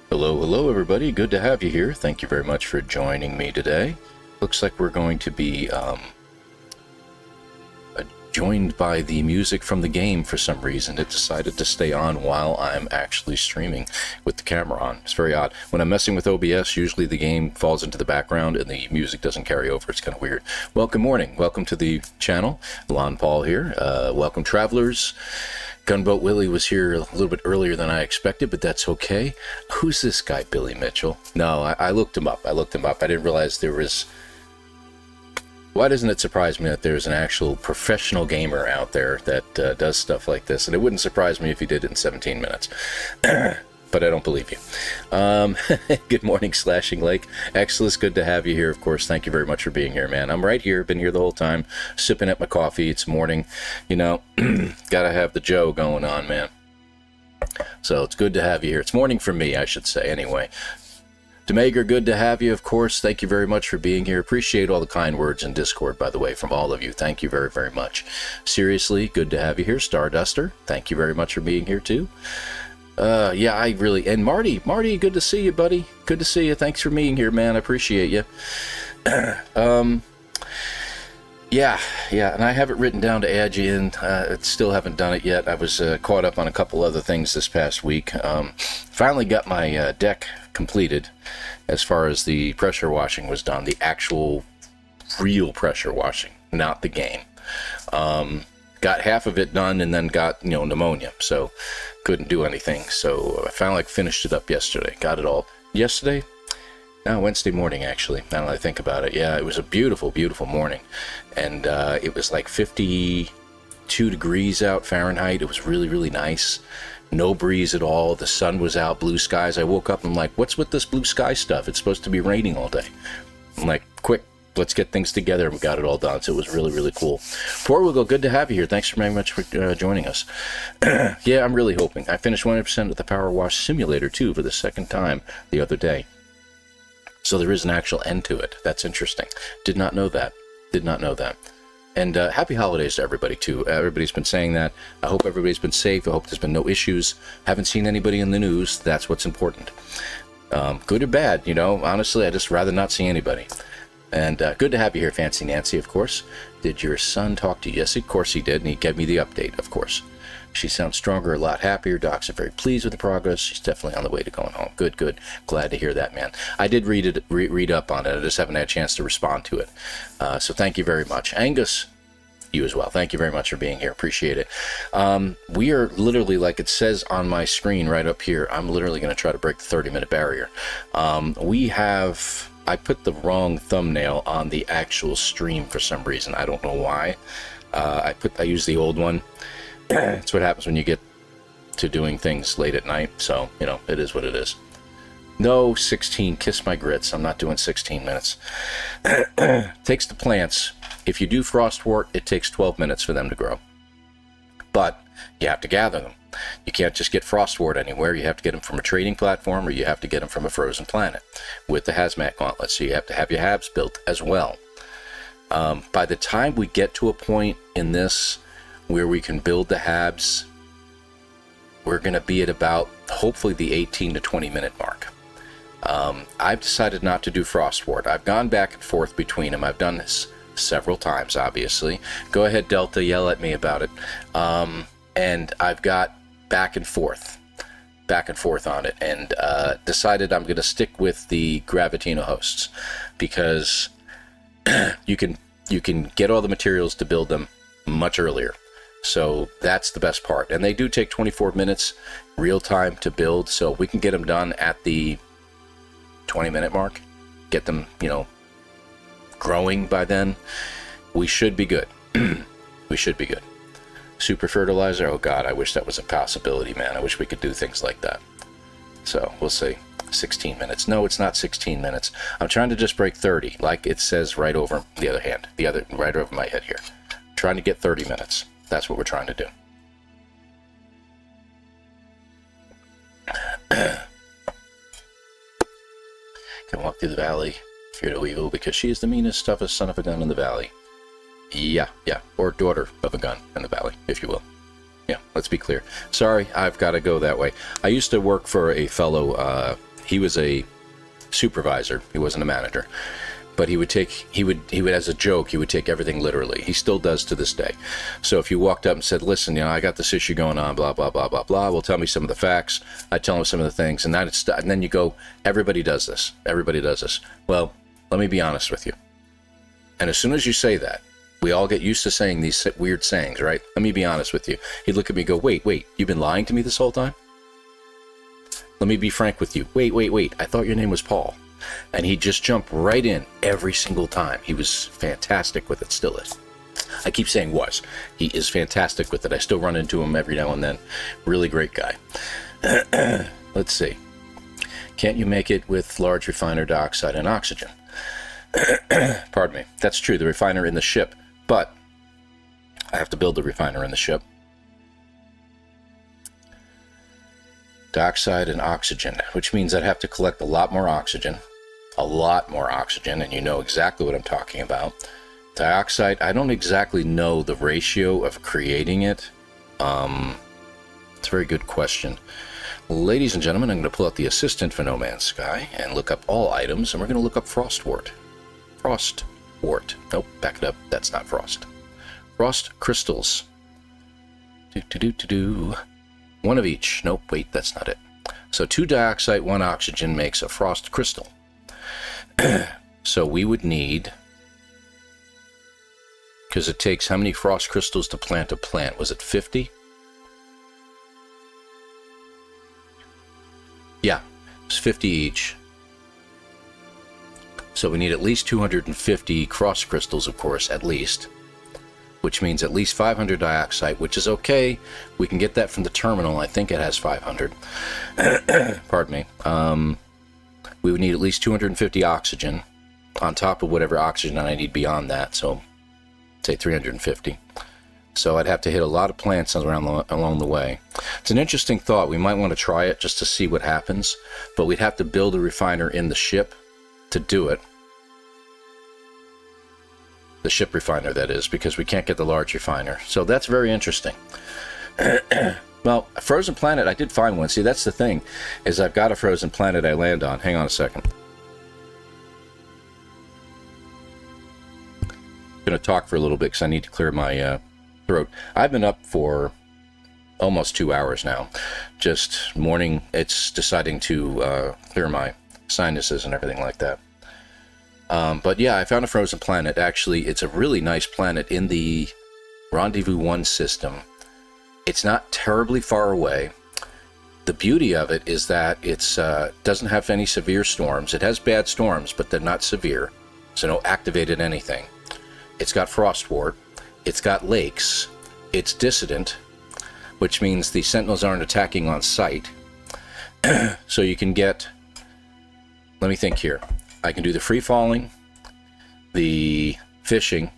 Hello, hello, everybody. Good to have you here. Thank you very much for joining me today. Looks like we're going to be joined by the music from the game for some reason. It decided to stay on while I'm actually streaming with the camera on. It's very odd. When I'm messing with OBS, usually the game falls into the background and the music doesn't carry over. It's kind of weird. Well, good morning. Welcome to the channel. ElanPaul here. Welcome, travelers. Gunboat Willie was here a little bit earlier than I expected, but that's okay. Who's this guy, Billy Mitchell? No, I looked him up. I didn't realize there was... Why doesn't it surprise me that there's an actual professional gamer out there that does stuff like this? And it wouldn't surprise me if he did it in 17 minutes. But I don't believe you. Good morning, Slashing Lake. Exelis, good to have you here, of course. Thank you very much for being here, man. I'm right here, been here the whole time, sipping at my coffee. It's morning. You know, gotta have the Joe going on, man. So it's good to have you here. It's morning for me, I should say, anyway. Demager, good to have you, of course. Thank you very much for being here. Appreciate all the kind words in Discord, by the way, from all of you. Thank you very, very much. Seriously, good to have you here. Starduster, thank you very much for being here, too. Yeah, I really... And Marty, good to see you, buddy. Good to see you. Thanks for being here, man. I appreciate you. Yeah, and I have it written down to add you in. Still haven't done it yet. I was caught up on a couple other things this past week. Finally got my deck completed as far as the pressure washing was done. The actual real pressure washing, not the game. Got half of it done and then got, pneumonia. So couldn't do anything. So I finally finished it up yesterday. Got it all yesterday. No, Wednesday morning, actually, now that I think about it. Yeah, it was a beautiful, beautiful morning. And it was like 52 degrees out Fahrenheit. It was really, really nice. No breeze at all. The sun was out, blue skies. I woke up and I'm like, what's with this blue sky stuff? It's supposed to be raining all day. I'm like, quick, let's get things together. And we got it all done. So it was really, really cool. Before we go, good to have you here. Thanks very much for joining us. Yeah, I'm really hoping. I finished 100% of the Power Wash Simulator, too, for the second time the other day. So there is an actual end to it. That's interesting. Did not know that. Did not know that. And happy holidays to everybody, too. Everybody's been saying that. I hope everybody's been safe. I hope there's been no issues. Haven't seen anybody in the news. That's what's important. Good or bad, honestly, I'd just rather not see anybody. And good to have you here, Fancy Nancy, of course. Did your son talk to you? Yes, of course he did, and he gave me the update, of course. She sounds stronger, a lot happier. Docs are very pleased with the progress. She's definitely on the way to going home. Good, good. Glad to hear that, man. I did read up on it. I just haven't had a chance to respond to it. So thank you very much. Angus, you as well. Thank you very much for being here. Appreciate it. We are literally, like it says on my screen right up here, I'm literally going to try to break the 30-minute barrier. I put the wrong thumbnail on the actual stream for some reason. I don't know why. I used the old one. That's what happens when you get to doing things late at night. So, it is what it is. No 16, kiss my grits. I'm not doing 16 minutes. Takes the plants. If you do frostwort, it takes 12 minutes for them to grow. But you have to gather them. You can't just get frostwort anywhere. You have to get them from a trading platform or you have to get them from a frozen planet with the hazmat gauntlet. So you have to have your habs built as well. By the time we get to a point in this where we can build the habs, we're going to be at about, hopefully, the 18 to 20 minute mark. I've decided not to do frostwort. I've gone back and forth between them. I've done this several times, obviously. Go ahead, Delta, yell at me about it. And I've got back and forth on it, and decided I'm going to stick with the Gravitino hosts because you can get all the materials to build them much earlier. So that's the best part. And they do take 24 minutes real time to build. So we can get them done at the 20-minute mark. Get them, growing by then. We should be good. We should be good. Super fertilizer. Oh, God, I wish that was a possibility, man. I wish we could do things like that. So we'll see. 16 minutes. No, it's not 16 minutes. I'm trying to just break 30, like it says right over the other hand. Right over my head here. Trying to get 30 minutes. That's what we're trying to do. Can walk through the valley, fear no evil, because she is the meanest, toughest son of a gun in the valley. Yeah, or daughter of a gun in the valley, if you will. Yeah, let's be clear. Sorry, I've got to go that way. I used to work for a fellow he was a supervisor. He wasn't a manager. But he would as a joke, he would take everything literally. He still does to this day. So if you walked up and said, listen, you know, I got this issue going on, blah, blah, blah, blah, blah. Well, tell me some of the facts. I tell him some of the things. And then you go, everybody does this. Everybody does this. Well, let me be honest with you. And as soon as you say that, we all get used to saying these weird sayings, right? Let me be honest with you. He'd look at me and go, wait, you've been lying to me this whole time? Let me be frank with you. Wait, I thought your name was Paul. And he'd just jump right in every single time. He was fantastic with it, still is. I keep saying was. He is fantastic with it. I still run into him every now and then. Really great guy. Let's see. Can't you make it with large refiner dioxide and oxygen? Pardon me. That's true, the refiner in the ship. But I have to build the refiner in the ship. Dioxide and oxygen, which means I'd have to collect a lot more oxygen, and you know exactly what I'm talking about. Dioxide, I don't exactly know the ratio of creating it. It's a very good question. Ladies and gentlemen, I'm going to pull out the assistant for No Man's Sky and look up all items, and we're going to look up frostwort. Frostwort. Nope, back it up. That's not frost. Frost crystals. One of each. Nope, wait, that's not it. So 2 dioxide, 1 oxygen makes a frost crystal. So we would need, because it takes how many frost crystals to plant a plant? Was it 50? Yeah, it's 50 each. So we need at least 250 frost crystals, of course, at least. Which means at least 500 dioxide, which is okay. We can get that from the terminal. I think it has 500. Pardon me. We would need at least 250 oxygen on top of whatever oxygen I need beyond that. So, say 350. So I'd have to hit a lot of plants along the way. It's an interesting thought. We might want to try it just to see what happens. But we'd have to build a refiner in the ship to do it. The ship refiner, that is, because we can't get the large refiner. So that's very interesting. Well, a frozen planet, I did find one. See, that's the thing, is I've got a frozen planet I land on. Hang on a second. I'm going to talk for a little bit because I need to clear my throat. I've been up for almost 2 hours now. Just morning, it's deciding to clear my sinuses and everything like that. But yeah, I found a frozen planet. Actually, it's a really nice planet in the Rendezvous 1 system. It's not terribly far away. The beauty of it is that it doesn't have any severe storms. It has bad storms, but they're not severe. So no activated anything. It's got frostwort. It's got lakes. It's dissident, which means the sentinels aren't attacking on sight. So you can get, let me think here. I can do the free falling, the fishing,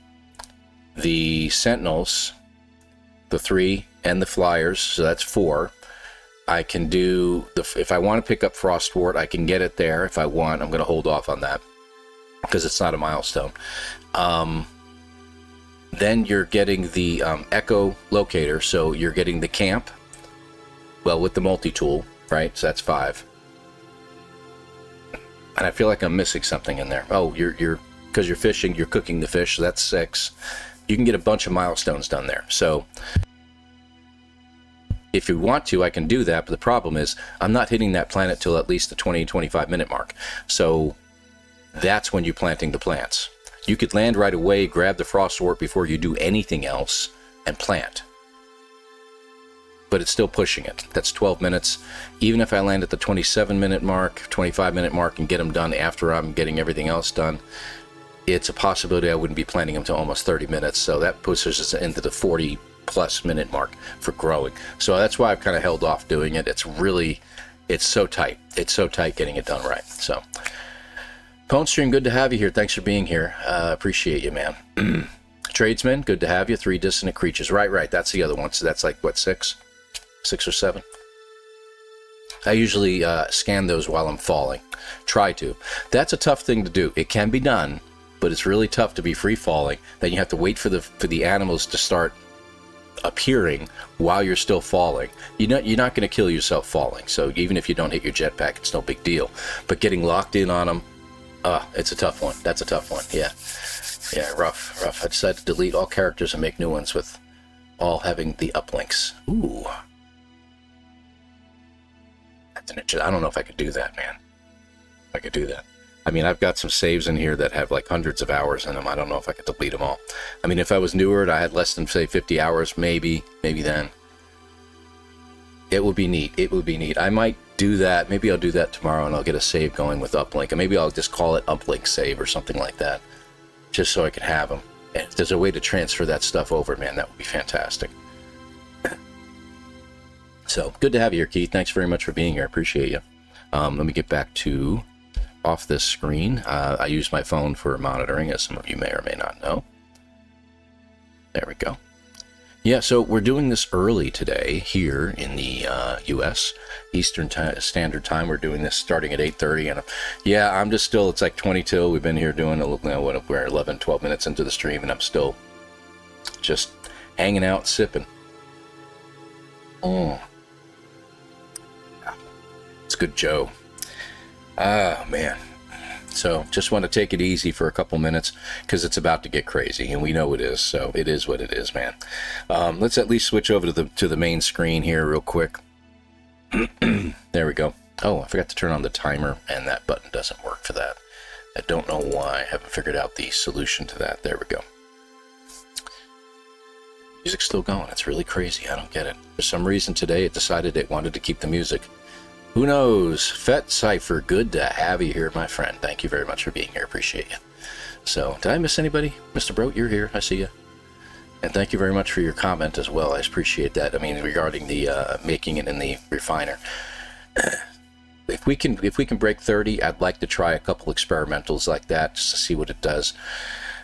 the sentinels, the 3, and the flyers, so that's 4. I can do, if I want to pick up frostwort, I can get it there if I want. I'm going to hold off on that because it's not a milestone. Then you're getting the echo locator, so you're getting the camp, well, with the multi-tool, right? So that's 5. And I feel like I'm missing something in there. Oh, because you're fishing, you're cooking the fish, so that's 6. You can get a bunch of milestones done there. So if you want to, I can do that, but the problem is I'm not hitting that planet till at least the 20-25 minute mark. So that's when you're planting the plants. You could land right away, grab the frostwort before you do anything else, and plant. But it's still pushing it. That's 12 minutes. Even if I land at the 27-minute mark, 25-minute mark, and get them done after I'm getting everything else done, it's a possibility I wouldn't be planting them to almost 30 minutes. So that pushes us into the 40-plus minute mark for growing. So that's why I've kind of held off doing it. It's so tight. It's so tight getting it done right. So, Ponestream, good to have you here. Thanks for being here. Appreciate you, man. Tradesman, good to have you. 3 dissonant creatures. Right. That's the other one. So that's like, what, 6? 6 or 7. I usually scan those while I'm falling. Try to. That's a tough thing to do. It can be done, but it's really tough to be free falling. Then you have to wait for the animals to start appearing while you're still falling. You're not going to kill yourself falling. So even if you don't hit your jetpack, it's no big deal. But getting locked in on them, it's a tough one. That's a tough one. Yeah, rough. I decided to delete all characters and make new ones with all having the uplinks. Ooh. I don't know if I could do that, man. If I could do that. I mean, I've got some saves in here that have like hundreds of hours in them. I don't know if I could delete them all. I mean, if I was newer and I had less than, say, 50 hours, maybe then. It would be neat. It would be neat. I might do that. Maybe I'll do that tomorrow and I'll get a save going with uplink. And maybe I'll just call it uplink save or something like that. Just so I can have them. And if there's a way to transfer that stuff over, man, that would be fantastic. So, good to have you here, Keith. Thanks very much for being here. I appreciate you. Let me get back to off this screen. I use my phone for monitoring, as some of you may or may not know. There we go. Yeah, so we're doing this early today here in the U.S. Eastern Standard Time. We're doing this starting at 8:30, and yeah, I'm just still. It's like 22. We've been here doing we're 11, 12 minutes into the stream, and I'm still just hanging out, sipping. Oh, it's good, Joe. Ah, man. So just want to take it easy for a couple minutes because it's about to get crazy, and we know it is. So it is what it is, man. Let's at least switch over to the main screen here real quick. There we go. Oh, I forgot to turn on the timer, and that button doesn't work for that. I don't know why. I haven't figured out the solution to that. There we go. Music's still going. It's really crazy. I don't get it. For some reason today it decided it wanted to keep the music. Who knows? Fett Cypher, good to have you here, my friend. Thank you very much for being here. Appreciate you. So, did I miss anybody? Mr. Broat, you're here. I see you. And thank you very much for your comment as well. I appreciate that. I mean, regarding the making it in the refiner. If we can break 30, I'd like to try a couple experimentals like that just to see what it does.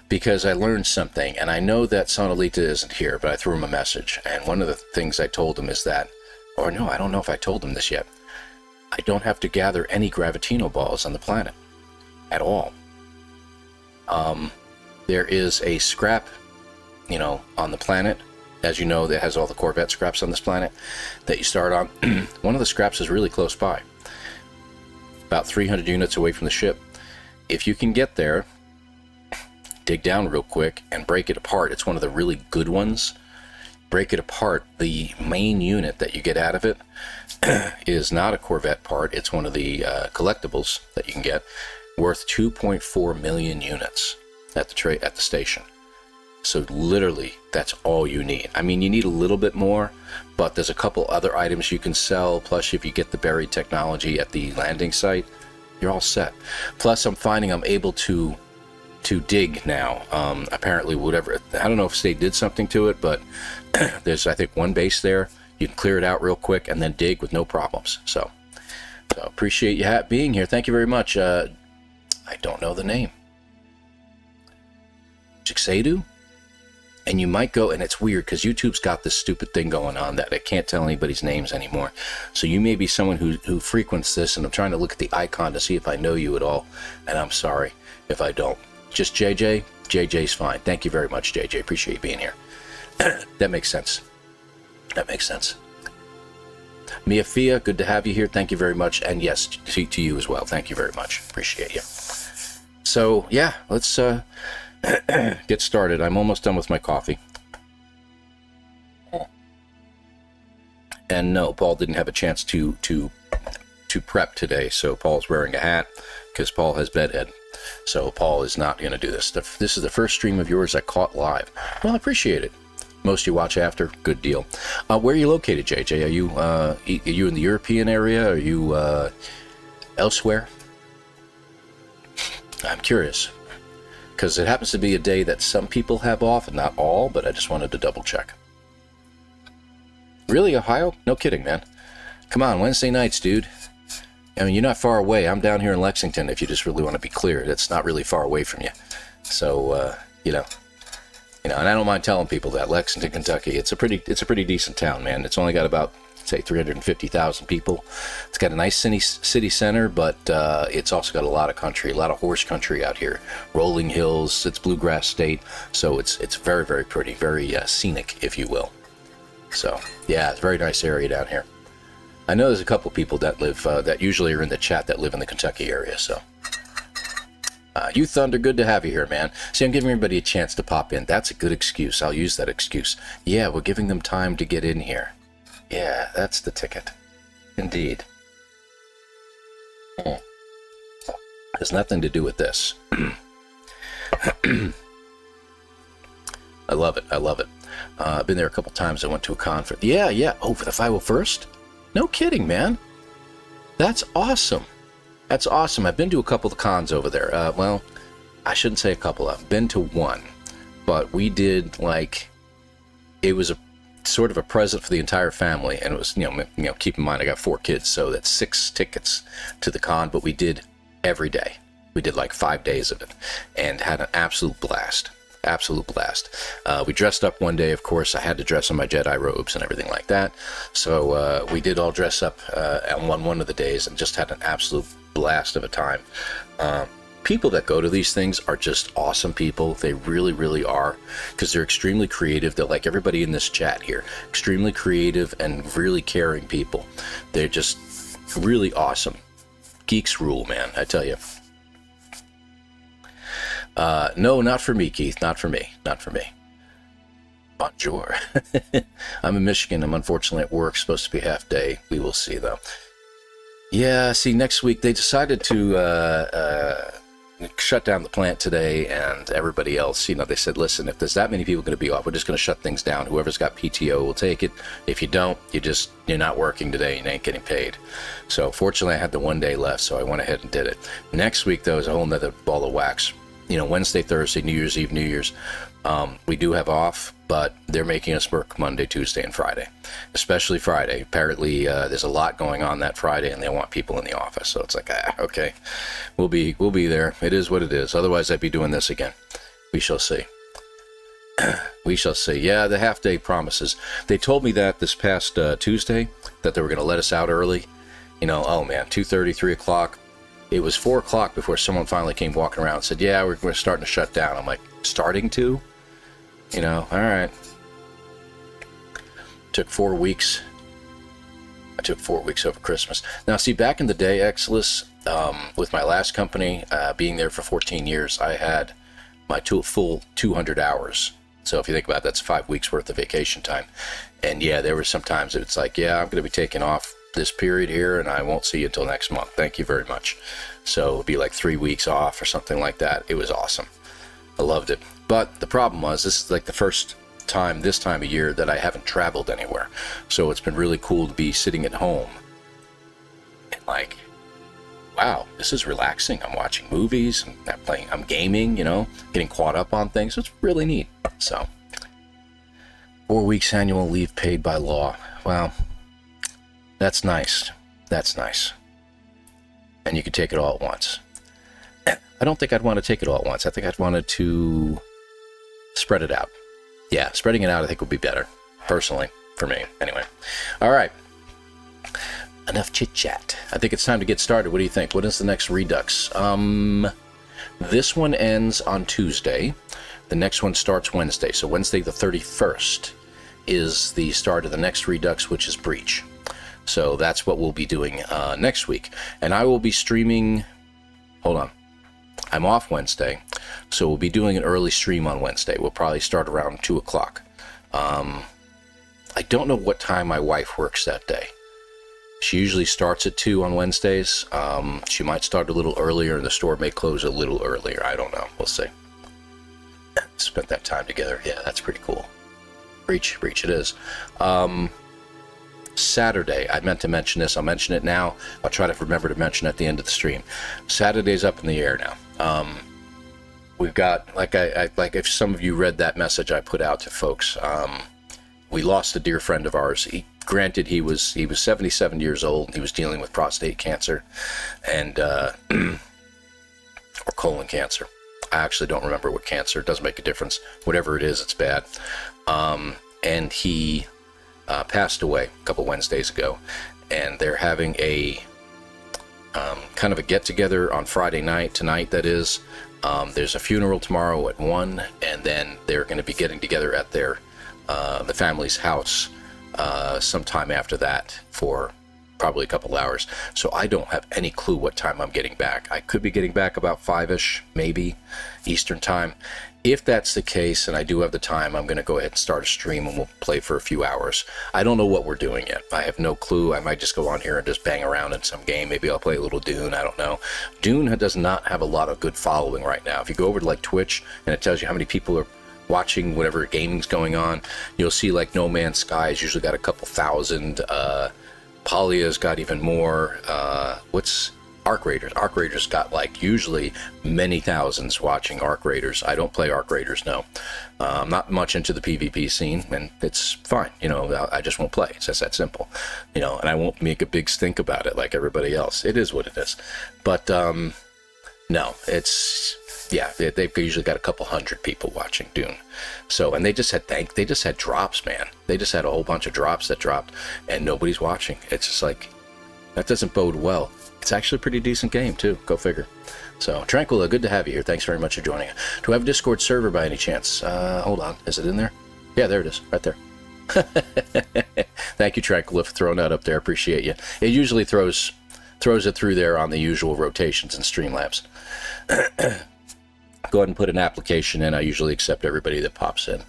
Because I learned something, and I know that Sonalita isn't here, but I threw him a message. And one of the things I told him is that, or no, I don't know if I told him this yet. I don't have to gather any gravitino balls on the planet at all. There is a scrap, on the planet, as you know, that has all the Corvette scraps on this planet that you start on. One of the scraps is really close by, about 300 units away from the ship. If you can get there, dig down real quick and break it apart. It's one of the really good ones. Break it apart. The main unit that you get out of it is not a Corvette part. It's one of the collectibles that you can get, worth 2.4 million units at the station. So literally, that's all you need. I mean, you need a little bit more, but there's a couple other items you can sell. Plus, if you get the buried technology at the landing site, you're all set. Plus, I'm finding I'm able to dig now. Apparently, whatever. I don't know if State did something to it, but there's, I think, one base there. You can clear it out real quick and then dig with no problems. So appreciate you being here. Thank you very much. I don't know the name. Jixedu? And you might go, and it's weird because YouTube's got this stupid thing going on that I can't tell anybody's names anymore. So you may be someone who frequents this, and I'm trying to look at the icon to see if I know you at all. And I'm sorry if I don't. Just JJ? JJ's fine. Thank you very much, JJ. Appreciate you being here. That makes sense. That makes sense. Mia Fia, good to have you here. Thank you very much. And yes, to you as well. Thank you very much. Appreciate you. So, yeah, let's get started. I'm almost done with my coffee. And no, Paul didn't have a chance to prep today. So Paul's wearing a hat because Paul has bedhead. So Paul is not going to do this. This is the first stream of yours I caught live. Well, I appreciate it. Most you watch after, good deal. Where are you located, JJ? Are you in the European area? Are you elsewhere? I'm curious. Because it happens to be a day that some people have off, and not all, but I just wanted to double check. Really, Ohio? No kidding, man. Come on, Wednesday nights, dude. I mean, you're not far away. I'm down here in Lexington, if you just really want to be clear. It's not really far away from you. So, and I don't mind telling people that Lexington, Kentucky, it's a pretty decent town, man. It's only got about, say, 350,000 people. It's got a nice city center, but it's also got a lot of country, a lot of horse country out here. Rolling hills. It's bluegrass state, so it's very, very pretty, very scenic, if you will. So yeah, it's a very nice area down here. I know there's a couple people that live, that usually are in the chat that live in the Kentucky area, so. You Thunder, good to have you here, man. See, I'm giving everybody a chance to pop in. That's a good excuse. I'll use that excuse. Yeah, we're giving them time to get in here. Yeah, that's the ticket. Indeed. Has nothing to do with this. I love it. I love it. I've been there a couple times. I went to a conference. Yeah. Oh, for the 501st? No kidding, man. That's awesome. That's awesome. I've been to a couple of cons over there. Well, I shouldn't say a couple. I've been to one. But we did, like, it was a sort of a present for the entire family. And it was, you know, keep in mind, I got 4 kids, so that's 6 tickets to the con. But we did every day. We did like 5 days of it and had an absolute blast. Absolute blast. We dressed up one day, of course. I had to dress in my Jedi robes and everything like that. So we did all dress up on one of the days and just had an absolute blast of a time. People that go to these things are just awesome people. They really, really are, because they're extremely creative. They're like everybody in this chat here. Extremely creative and really caring people. They're just really awesome. Geeks rule, man, I tell you. No, not for me, Keith. Not for me. Not for me. Bonjour. I'm in Michigan. I'm unfortunately at work. Supposed to be half day. We will see, though. Yeah, see, next week they decided to shut down the plant today, and everybody else, you know, they said, listen, if there's that many people going to be off, we're just going to shut things down. Whoever's got PTO will take it. If you don't, you're not working today and ain't getting paid. So fortunately, I had the 1 day left, so I went ahead and did it. Next week, though, is a whole nother ball of wax. You know, Wednesday, Thursday, New Year's Eve, New Year's, we do have off, but they're making us work Monday, Tuesday, and Friday, especially Friday. Apparently, there's a lot going on that Friday, and they want people in the office. So it's like, okay, we'll be there. It is what it is. Otherwise, I'd be doing this again. We shall see. We shall see. Yeah, the half-day promises. They told me that this past Tuesday, that they were going to let us out early. You know, oh man, 2:30, 3 o'clock. It was 4 o'clock before someone finally came walking around and said, yeah, we're starting to shut down. I'm like, starting to? You know, all right. Took 4 weeks. I took 4 weeks over Christmas. Now, see, back in the day, Exodus, with my last company, being there for 14 years, I had my full 200 hours. So if you think about it, that's 5 weeks worth of vacation time. And yeah, there were some times that it's like, yeah, I'm going to be taking off this period here, and I won't see you until next month. Thank you very much. So it'd be like 3 weeks off or something like that. It was awesome. I loved it. But the problem was, this is like the first time this time of year that I haven't traveled anywhere. So it's been really cool to be sitting at home and like, wow, this is relaxing. I'm watching movies, I'm gaming, you know, getting caught up on things. It's really neat. So 4 weeks annual leave paid by law. Wow. That's nice. That's nice. And you can take it all at once. I don't think I'd want to take it all at once. I think I'd wanted to spread it out. Yeah, spreading it out I think would be better, personally, for me. Anyway. All right. Enough chit-chat. I think it's time to get started. What do you think? What is the next Redux? This one ends on Tuesday. The next one starts Wednesday. So Wednesday the 31st is the start of the next Redux, which is Breach. So that's what we'll be doing next week. And I will be streaming... Hold on. I'm off Wednesday, so we'll be doing an early stream on Wednesday. We'll probably start around 2 o'clock. I don't know what time my wife works that day. She usually starts at 2 on Wednesdays. She might start a little earlier, and the store may close a little earlier. I don't know. We'll see. Spent that time together. Yeah, that's pretty cool. Breach it is. Saturday, I meant to mention this. I'll mention it now. I'll try to remember to mention it at the end of the stream. Saturday's up in the air now. We've got, like if some of you read that message I put out to folks, we lost a dear friend of ours. Granted, he was 77 years old. He was dealing with prostate cancer and or colon cancer. I actually don't remember what cancer. It doesn't make a difference. Whatever it is, it's bad. And he passed away a couple Wednesdays ago, and they're having a kind of a get-together on Friday night, tonight that is. There's a funeral tomorrow at 1, and then they're going to be getting together at their the family's house sometime after that for probably a couple hours. So I don't have any clue what time I'm getting back. I could be getting back about 5-ish, maybe, Eastern time. If that's the case, and I do have the time, I'm going to go ahead and start a stream and we'll play for a few hours. I don't know what we're doing yet. I have no clue. I might just go on here and just bang around in some game. Maybe I'll play a little Dune. I don't know. Dune does not have a lot of good following right now. If you go over to like Twitch and it tells you how many people are watching whatever gaming's going on, you'll see like No Man's Sky has usually got a couple thousand. Polia's got even more. What's Arc Raiders? Arc Raiders got like usually many thousands watching Arc Raiders. I don't play Arc Raiders, no. I'm not much into the PvP scene, and it's fine. You know, I just won't play. It's just that simple. You know, and I won't make a big stink about it like everybody else. It is what it is. But no, it's, yeah, they've usually got a couple hundred people watching Dune. So, and they just had drops, man. They just had a whole bunch of drops that dropped, and nobody's watching. It's just like, that doesn't bode well. It's actually a pretty decent game, too. Go figure. So, Tranquilla, good to have you here. Thanks very much for joining. Do I have a Discord server by any chance? Hold on. Is it in there? Yeah, there it is. Right there. Thank you, Tranquilla, for throwing that up there. Appreciate you. It usually throws it through there on the usual rotations and Streamlabs. Go ahead and put an application in. I usually accept everybody that pops in.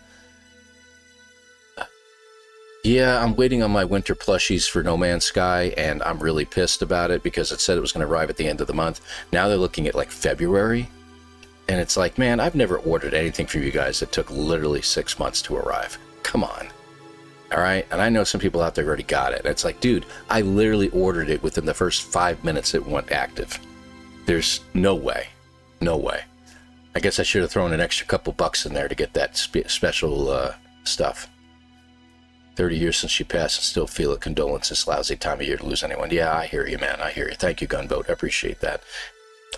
Yeah, I'm waiting on my winter plushies for No Man's Sky, and I'm really pissed about it because it said it was going to arrive at the end of the month. Now they're looking at like February, and it's like, man, I've never ordered anything from you guys that took literally 6 months to arrive. Come on. All right? And I know some people out there already got it. It's like, dude, I literally ordered it within the first 5 minutes it went active. There's no way. No way. I guess I should have thrown an extra couple bucks in there to get that special stuff. 30 years since she passed and still feel it. Condolences, lousy time of year to lose anyone. Yeah, I hear you, man. I hear you. Thank you, Gunboat. I appreciate that.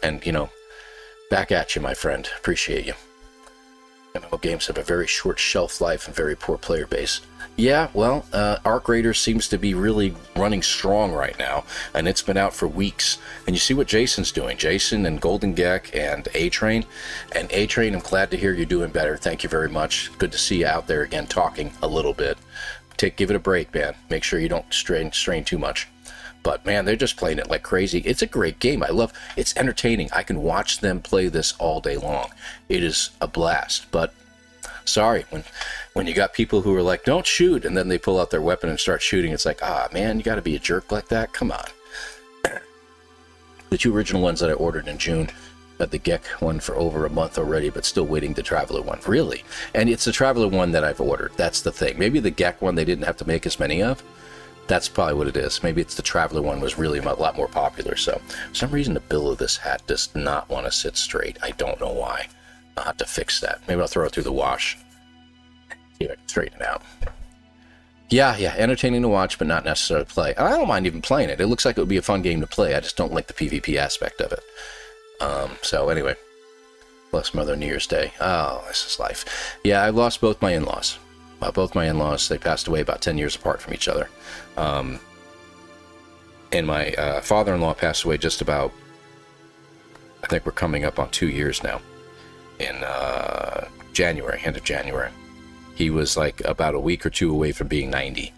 And, you know, back at you, my friend. Appreciate you. MMO games have a very short shelf life and very poor player base. Yeah, well, Arc Raiders seems to be really running strong right now, and it's been out for weeks. And you see what Jason's doing. Jason and Golden Gek and A-Train. And A-Train, I'm glad to hear you're doing better. Thank you very much. Good to see you out there again talking a little bit. Give it a break, man. Make sure you don't strain too much. But, man, they're just playing it like crazy. It's a great game. It's entertaining. I can watch them play this all day long. It is a blast. But, sorry, when you got people who are like, don't shoot, and then they pull out their weapon and start shooting, it's like, man, you got to be a jerk like that? Come on. The two original ones that I ordered in June, had the Gek one for over a month already, but still waiting the Traveler one. Really? And it's the Traveler one that I've ordered. That's the thing. Maybe the Gek one they didn't have to make as many of. That's probably what it is. Maybe it's the Traveler one was really a lot more popular. So, for some reason, the bill of this hat does not want to sit straight. I don't know why. I'll have to fix that. Maybe I'll throw it through the wash. See if I can straighten it out. Yeah, entertaining to watch, but not necessarily to play. I don't mind even playing it. It looks like it would be a fun game to play. I just don't like the PvP aspect of it. So anyway, bless Mother New Year's Day. Oh, this is life. Yeah, I lost both my in-laws. Both my in-laws, they passed away about 10 years apart from each other. And my father-in-law passed away just about, I think we're coming up on 2 years now. In January, end of January. He was like about a week or two away from being 90.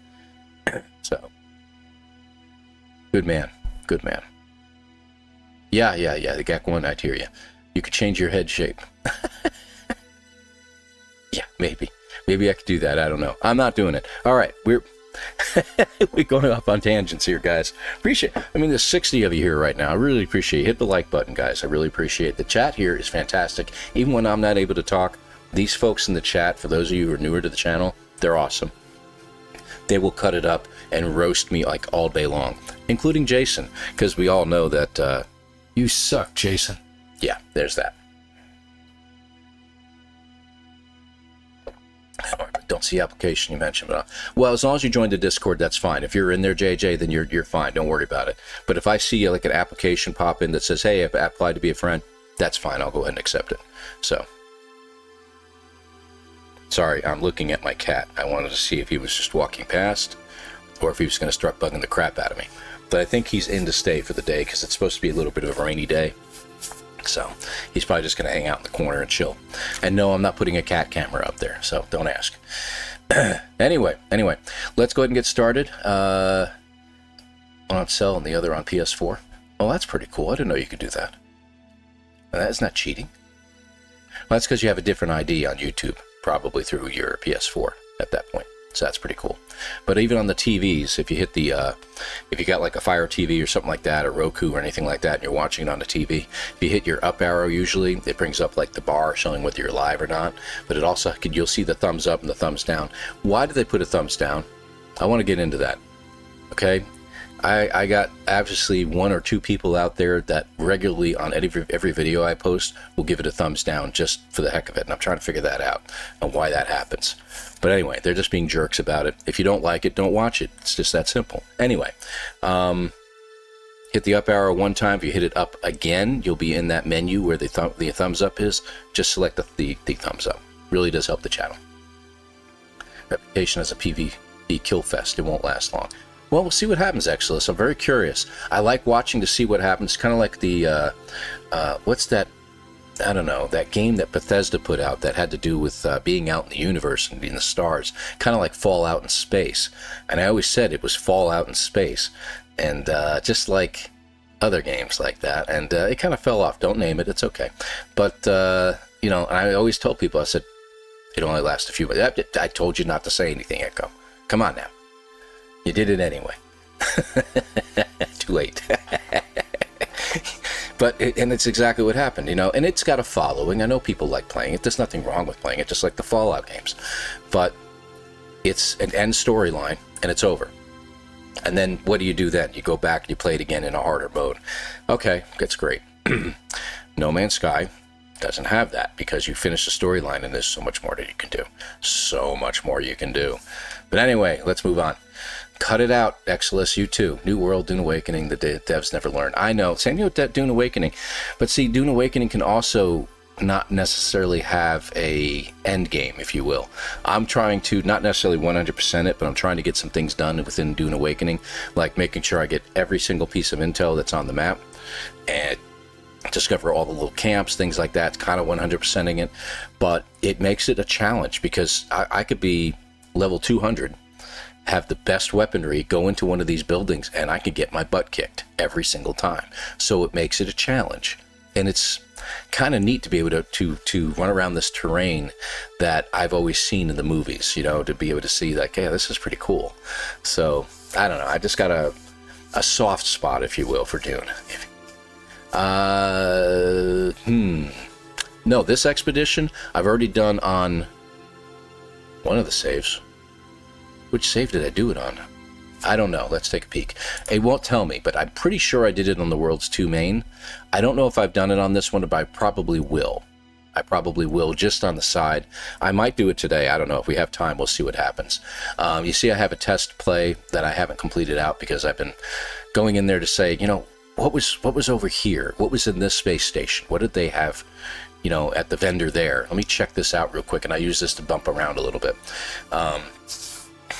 So, good man. Good man. Yeah, the Gek one, I'd hear you. You could change your head shape. Yeah, maybe. Maybe I could do that. I don't know. I'm not doing it. All right, we're going off on tangents here, guys. Appreciate it. I mean, there's 60 of you here right now. I really appreciate it. Hit the like button, guys. I really appreciate it. The chat here is fantastic. Even when I'm not able to talk, these folks in the chat, for those of you who are newer to the channel, they're awesome. They will cut it up and roast me like all day long, including Jason, because we all know that... You suck, Jason. Yeah, there's that. Don't see application you mentioned, but well, as long as you join the Discord, that's fine. If you're in there, JJ, then you're fine. Don't worry about it. But if I see like an application pop in that says, "Hey, I've applied to be a friend," that's fine. I'll go ahead and accept it. So, sorry, I'm looking at my cat. I wanted to see if he was just walking past, or if he was going to start bugging the crap out of me. But I think he's in to stay for the day because it's supposed to be a little bit of a rainy day. So he's probably just going to hang out in the corner and chill. And no, I'm not putting a cat camera up there, so don't ask. Anyway, let's go ahead and get started. One on cell and the other on PS4. Well, that's pretty cool. I didn't know you could do that. That's not cheating. Well, that's because you have a different ID on YouTube, probably through your PS4 at that point. So that's pretty cool. But even on the TVs, if you hit the, if you got like a Fire TV or something like that, or Roku or anything like that, and you're watching it on the TV, if you hit your up arrow, usually it brings up like the bar showing whether you're live or not. But it also, you'll see the thumbs up and the thumbs down. Why do they put a thumbs down? I want to get into that. Okay. I got obviously one or two people out there that regularly on every video I post will give it a thumbs down just for the heck of it, and I'm trying to figure that out and why that happens. But anyway, they're just being jerks about it. If you don't like it, don't watch it. It's just that simple. Anyway, hit the up arrow one time. If you hit it up again, you'll be in that menu where the thumbs up is. Just select the thumbs up. Really does help the channel. Reputation as a PvP kill fest. It won't last long. Well, we'll see what happens, Exodus. I'm very curious. I like watching to see what happens. Kind of like the, what's that? I don't know, that game that Bethesda put out that had to do with being out in the universe and in the stars. Kind of like Fallout in space. And I always said it was Fallout in space. And just like other games like that. And it kind of fell off. Don't name it. It's okay. But, you know, I always told people, I said, it only lasts a few minutes. I told you not to say anything, Echo. Come on now. You did it anyway. Too late. But and it's exactly what happened, you know. And it's got a following. I know people like playing it. There's nothing wrong with playing it, just like the Fallout games. But it's an end storyline, and it's over. And then what do you do then? You go back and you play it again in a harder mode. Okay, that's great. No Man's Sky doesn't have that because you finish the storyline, and there's so much more that you can do. So much more you can do. But anyway, let's move on. Cut it out, Exodus, you too. New World, Dune Awakening, the devs never learn. I know, same thing with Dune Awakening. But see, Dune Awakening can also not necessarily have a end game, if you will. I'm trying to, not necessarily 100% it, but I'm trying to get some things done within Dune Awakening, like making sure I get every single piece of intel that's on the map, and discover all the little camps, things like that. It's kind of 100%ing it, but it makes it a challenge because I could be level 200, have the best weaponry, go into one of these buildings, and I can get my butt kicked every single time. So it makes it a challenge. And it's kind of neat to be able to run around this terrain that I've always seen in the movies, you know, to be able to see like, hey, this is pretty cool. So, I don't know, I just got a soft spot, if you will, for Dune. No, this expedition I've already done on one of the saves. Which save did I do it on? I don't know. Let's take a peek. It won't tell me, but I'm pretty sure I did it on the World's 2 main. I don't know if I've done it on this one, but I probably will. I probably will, just on the side. I might do it today. I don't know. If we have time, we'll see what happens. You see, I have a test play that I haven't completed out because I've been going in there to say, you know, what was over here? What was in this space station? What did they have, you know, at the vendor there? Let me check this out real quick, and I use this to bump around a little bit.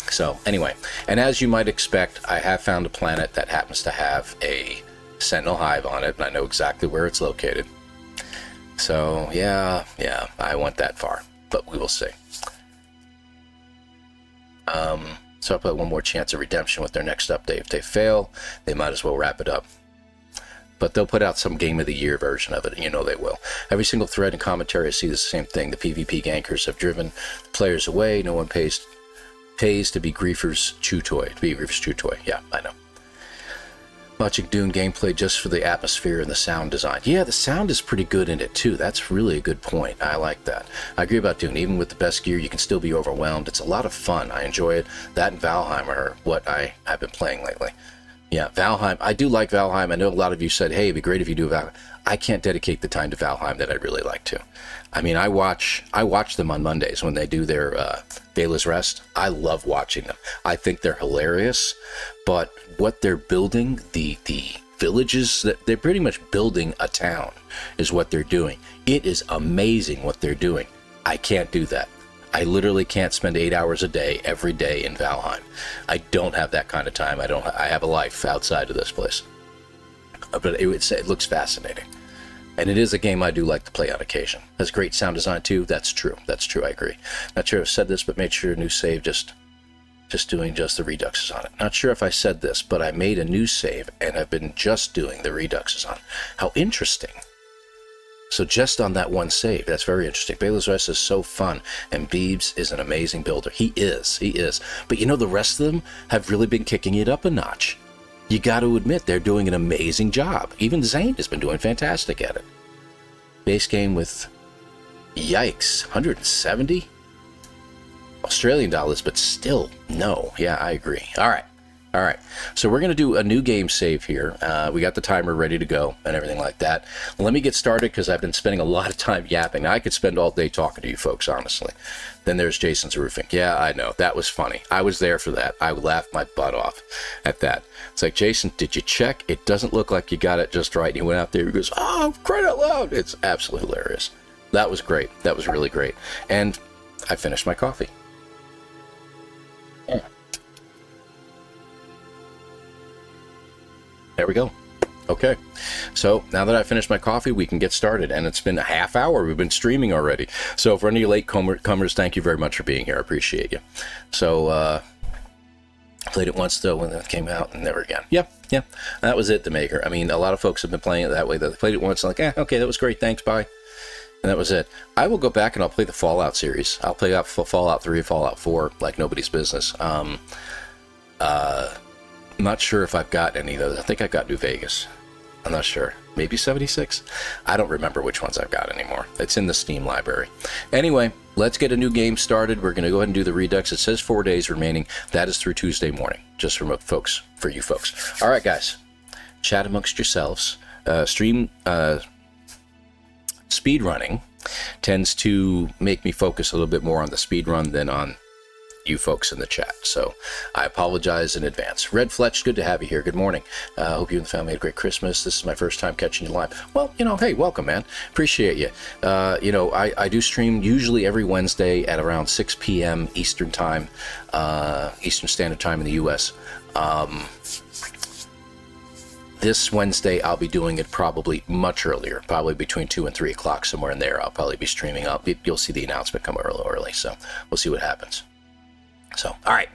So anyway, and as you might expect, I have found a planet that happens to have a Sentinel Hive on it, and I know exactly where it's located. So yeah, I went that far, but we will see. So I'll put one more chance of redemption with their next update. If they fail, they might as well wrap it up. But they'll put out some Game of the Year version of it, and you know they will. Every single thread and commentary I see the same thing. The PvP gankers have driven players away. No one pays to be Griefer's chew toy. Yeah, I know. Watching Dune gameplay just for the atmosphere and the sound design. Yeah, the sound is pretty good in it too. That's really a good point. I like that. I agree about Dune. Even with the best gear, you can still be overwhelmed. It's a lot of fun. I enjoy it. That and Valheim are what I've been playing lately. Yeah, Valheim. I do like Valheim. I know a lot of you said, hey, it'd be great if you do Valheim. I can't dedicate the time to Valheim that I'd really like to. I mean, I watch them on Mondays when they do their Bela's Rest. I love watching them. I think they're hilarious, but what they're building, the villages, that they're pretty much building a town is what they're doing. It is amazing what they're doing. I can't do that. I literally can't spend 8 hours a day every day in Valheim. I don't have that kind of time. I have a life outside of this place. But it looks fascinating. And it is a game I do like to play on occasion. Has great sound design too. That's true. That's true. I agree. Not sure if I've said this, but made sure a new save just doing just the reduxes on it. Not sure if I said this, but I made a new save and I've been just doing the reduxes on it. How interesting. So just on that one save, that's very interesting. Baylor's Rest is so fun, and Beebs is an amazing builder. He is. But you know, the rest of them have really been kicking it up a notch. You got to admit, they're doing an amazing job. Even Zane has been doing fantastic at it. Base game with, yikes, 170 Australian dollars, but still, no. Yeah, I agree. All right. So we're going to do a new game save here. We got the timer ready to go and everything like that. Let me get started because I've been spending a lot of time yapping. I could spend all day talking to you folks, honestly. Then there's Jason's roofing. Yeah, I know. That was funny. I was there for that. I laughed my butt off at that. It's like, Jason, did you check? It doesn't look like you got it just right. And he went out there. He goes, oh, cry out loud. It's absolutely hilarious. That was great. That was really great. And I finished my coffee. Yeah. There we go. Okay, so now that I finished my coffee, we can get started, and it's been a half hour. We've been streaming already. So for any of you late comers, thank you very much for being here. I appreciate you. So I played it once though when it came out, and never again. Yeah, that was it. The Maker. I mean, a lot of folks have been playing it that way. They played it once, and like, okay, that was great. Thanks, bye. And that was it. I will go back and I'll play the Fallout series. I'll play out Fallout 3, Fallout 4, like nobody's business. I'm not sure if I've got any of those. I think I got New Vegas. I'm not sure. Maybe 76? I don't remember which ones I've got anymore. It's in the Steam library. Anyway, let's get a new game started. We're going to go ahead and do the Redux. It says 4 days remaining. That is through Tuesday morning, just for you folks. All right, guys. Chat amongst yourselves. Speed running tends to make me focus a little bit more on the speed run than on you folks in the chat, so I apologize in advance. Red Fletch, good to have you here. Good morning. Hope you and the family had a great Christmas. This is my first time catching you live. Well, hey, welcome, man. Appreciate you. I do stream usually every Wednesday at around 6 p.m. Eastern time, Eastern Standard Time in the U.S. This Wednesday, I'll be doing it probably much earlier, probably between 2 and 3 o'clock, somewhere in there. I'll probably be streaming. You'll see the announcement come early, so we'll see what happens. So, all right,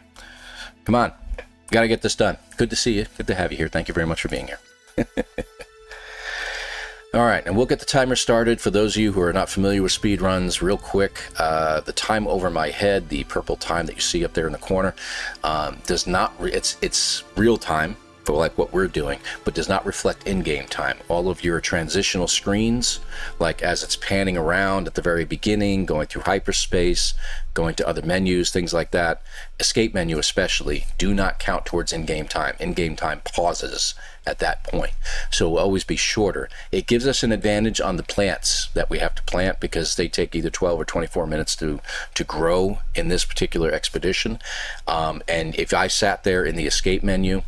come on, got to get this done. Good to see you. Good to have you here. Thank you very much for being here. All right, and we'll get the timer started. For those of you who are not familiar with speed runs, real quick, the time over my head, the purple time that you see up there in the corner, does not. It's real time for like what we're doing, but does not reflect in-game time. All of your transitional screens, like as it's panning around at the very beginning, going through hyperspace, going to other menus, things like that, escape menu especially, do not count towards in-game time. In-game time pauses at that point, so it will always be shorter. It gives us an advantage on the plants that we have to plant because they take either 12 or 24 minutes to grow in this particular expedition. And if I sat there in the escape menu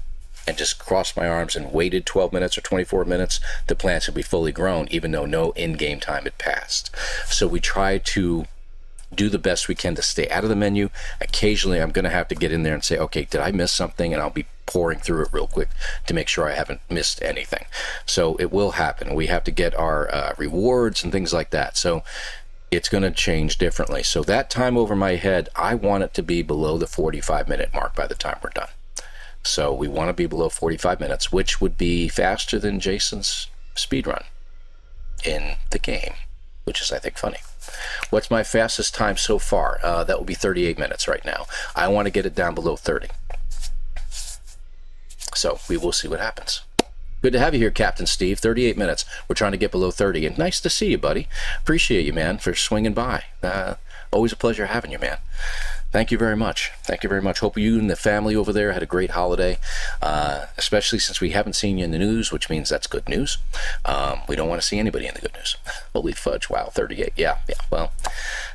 and just crossed my arms and waited 12 minutes or 24 minutes, the plants would be fully grown, even though no in-game time had passed. So we try to do the best we can to stay out of the menu. Occasionally, I'm going to have to get in there and say, okay, did I miss something? And I'll be pouring through it real quick to make sure I haven't missed anything. So it will happen. We have to get our rewards and things like that. So it's going to change differently. So that time over my head, I want it to be below the 45-minute mark by the time we're done. So we want to be below 45 minutes, which would be faster than Jason's speedrun in the game, which is, I think, funny. What's my fastest time so far? That will be 38 minutes right now. I want to get it down below 30. So we will see what happens. Good to have you here, Captain Steve. 38 minutes. We're trying to get below 30, and nice to see you, buddy. Appreciate you, man, for swinging by. Always a pleasure having you, man. Thank you very much. Thank you very much. Hope you and the family over there had a great holiday, especially since we haven't seen you in the news, which means that's good news. We don't want to see anybody in the good news. Holy fudge. Wow, 38. Yeah. Well,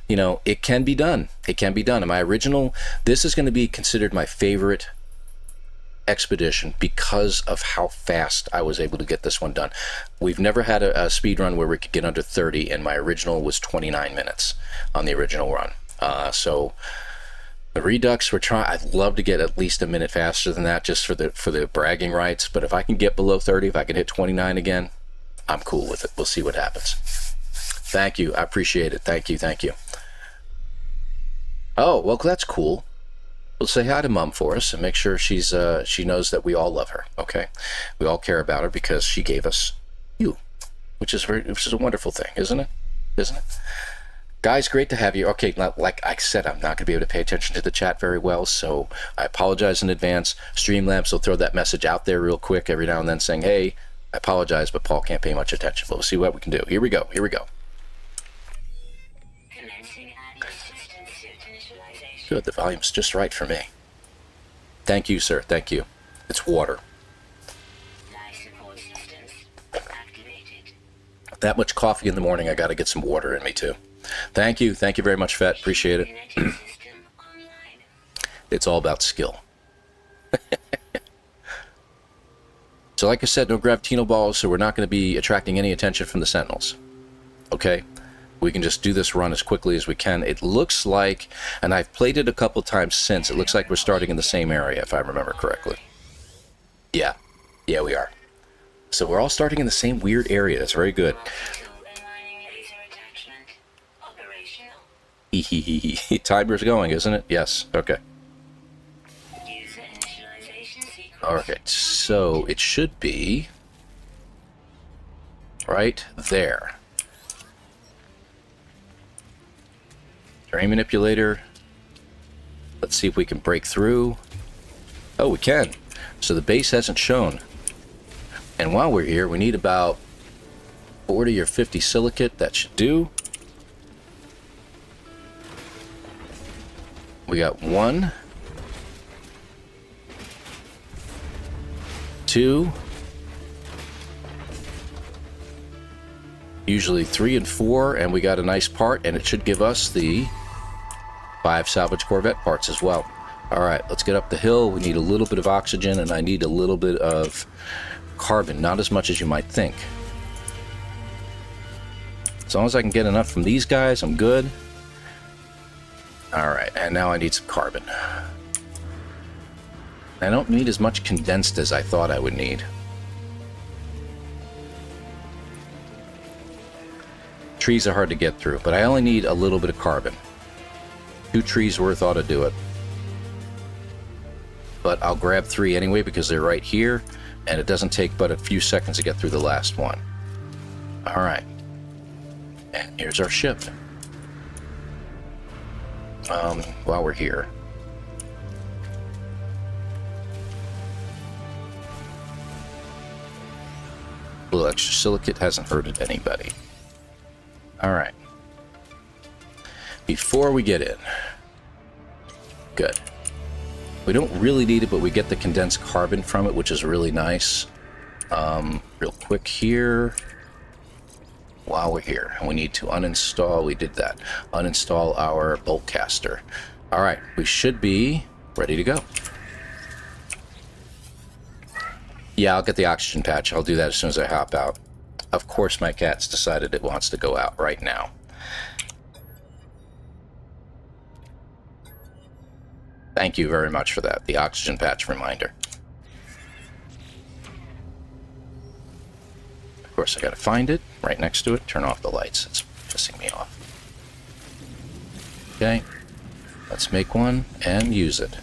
it can be done. It can be done. And my original, this is going to be considered my favorite expedition because of how fast I was able to get this one done. We've never had a speed run where we could get under 30, and my original was 29 minutes on the original run. So the Redux, I'd love to get at least a minute faster than that just for the bragging rights, but if I can get below 30, if I can hit 29 again, I'm cool with it. We'll see what happens. Thank you. I appreciate it. Thank you. Thank you. Oh, well, that's cool. We'll say hi to Mom for us and make sure she knows that we all love her. Okay, we all care about her because she gave us you, which is a wonderful thing, isn't it? Isn't it? Guys, great to have you. Okay, like I said, I'm not going to be able to pay attention to the chat very well, so I apologize in advance. Streamlabs will throw that message out there real quick every now and then saying, hey, I apologize, but Paul can't pay much attention. But we'll see what we can do. Here we go. Here we go. Good, the volume's just right for me. Thank you, sir. Thank you. It's water. That much coffee in the morning, I got to get some water in me, too. Thank you. Thank you very much, Fett. Appreciate it. It's all about skill. So like I said, no gravitino balls, so we're not going to be attracting any attention from the Sentinels. Okay? We can just do this run as quickly as we can. It looks like, and I've played it a couple times since, it looks like we're starting in the same area, if I remember correctly. Yeah. Yeah, we are. So we're all starting in the same weird area. That's very good. Timer's going, isn't it? Yes. Okay. Okay, so it should be right there. Terrain manipulator. Let's see if we can break through. Oh, we can. So the base hasn't shown. And while we're here, we need about 40 or 50 silicate. That should do. We got 1, 2, usually 3 and 4, and we got a nice part, and it should give us the 5 salvage Corvette parts as well. Alright, let's get up the hill. We need a little bit of oxygen, and I need a little bit of carbon. Not as much as you might think. As long as I can get enough from these guys, I'm good. Alright, and now I need some carbon. I don't need as much condensed as I thought I would need. Trees are hard to get through, but I only need a little bit of carbon. 2 trees worth ought to do it. But I'll grab 3 anyway because they're right here, and it doesn't take but a few seconds to get through the last one. Alright. And here's our ship. While we're here. A little extra silicate hasn't hurted anybody. Alright. Before we get in. Good. We don't really need it, but we get the condensed carbon from it, which is really nice. Real quick here. While we're here, and we need to uninstall, we did that. Uninstall our bolt caster. Alright, we should be ready to go. Yeah, I'll get the oxygen patch. I'll do that as soon as I hop out. Of course my cat's decided it wants to go out right now. Thank you very much for that, the oxygen patch reminder. Of course, I gotta find it, right next to it, turn off the lights. It's pissing me off. Okay, let's make one and use it.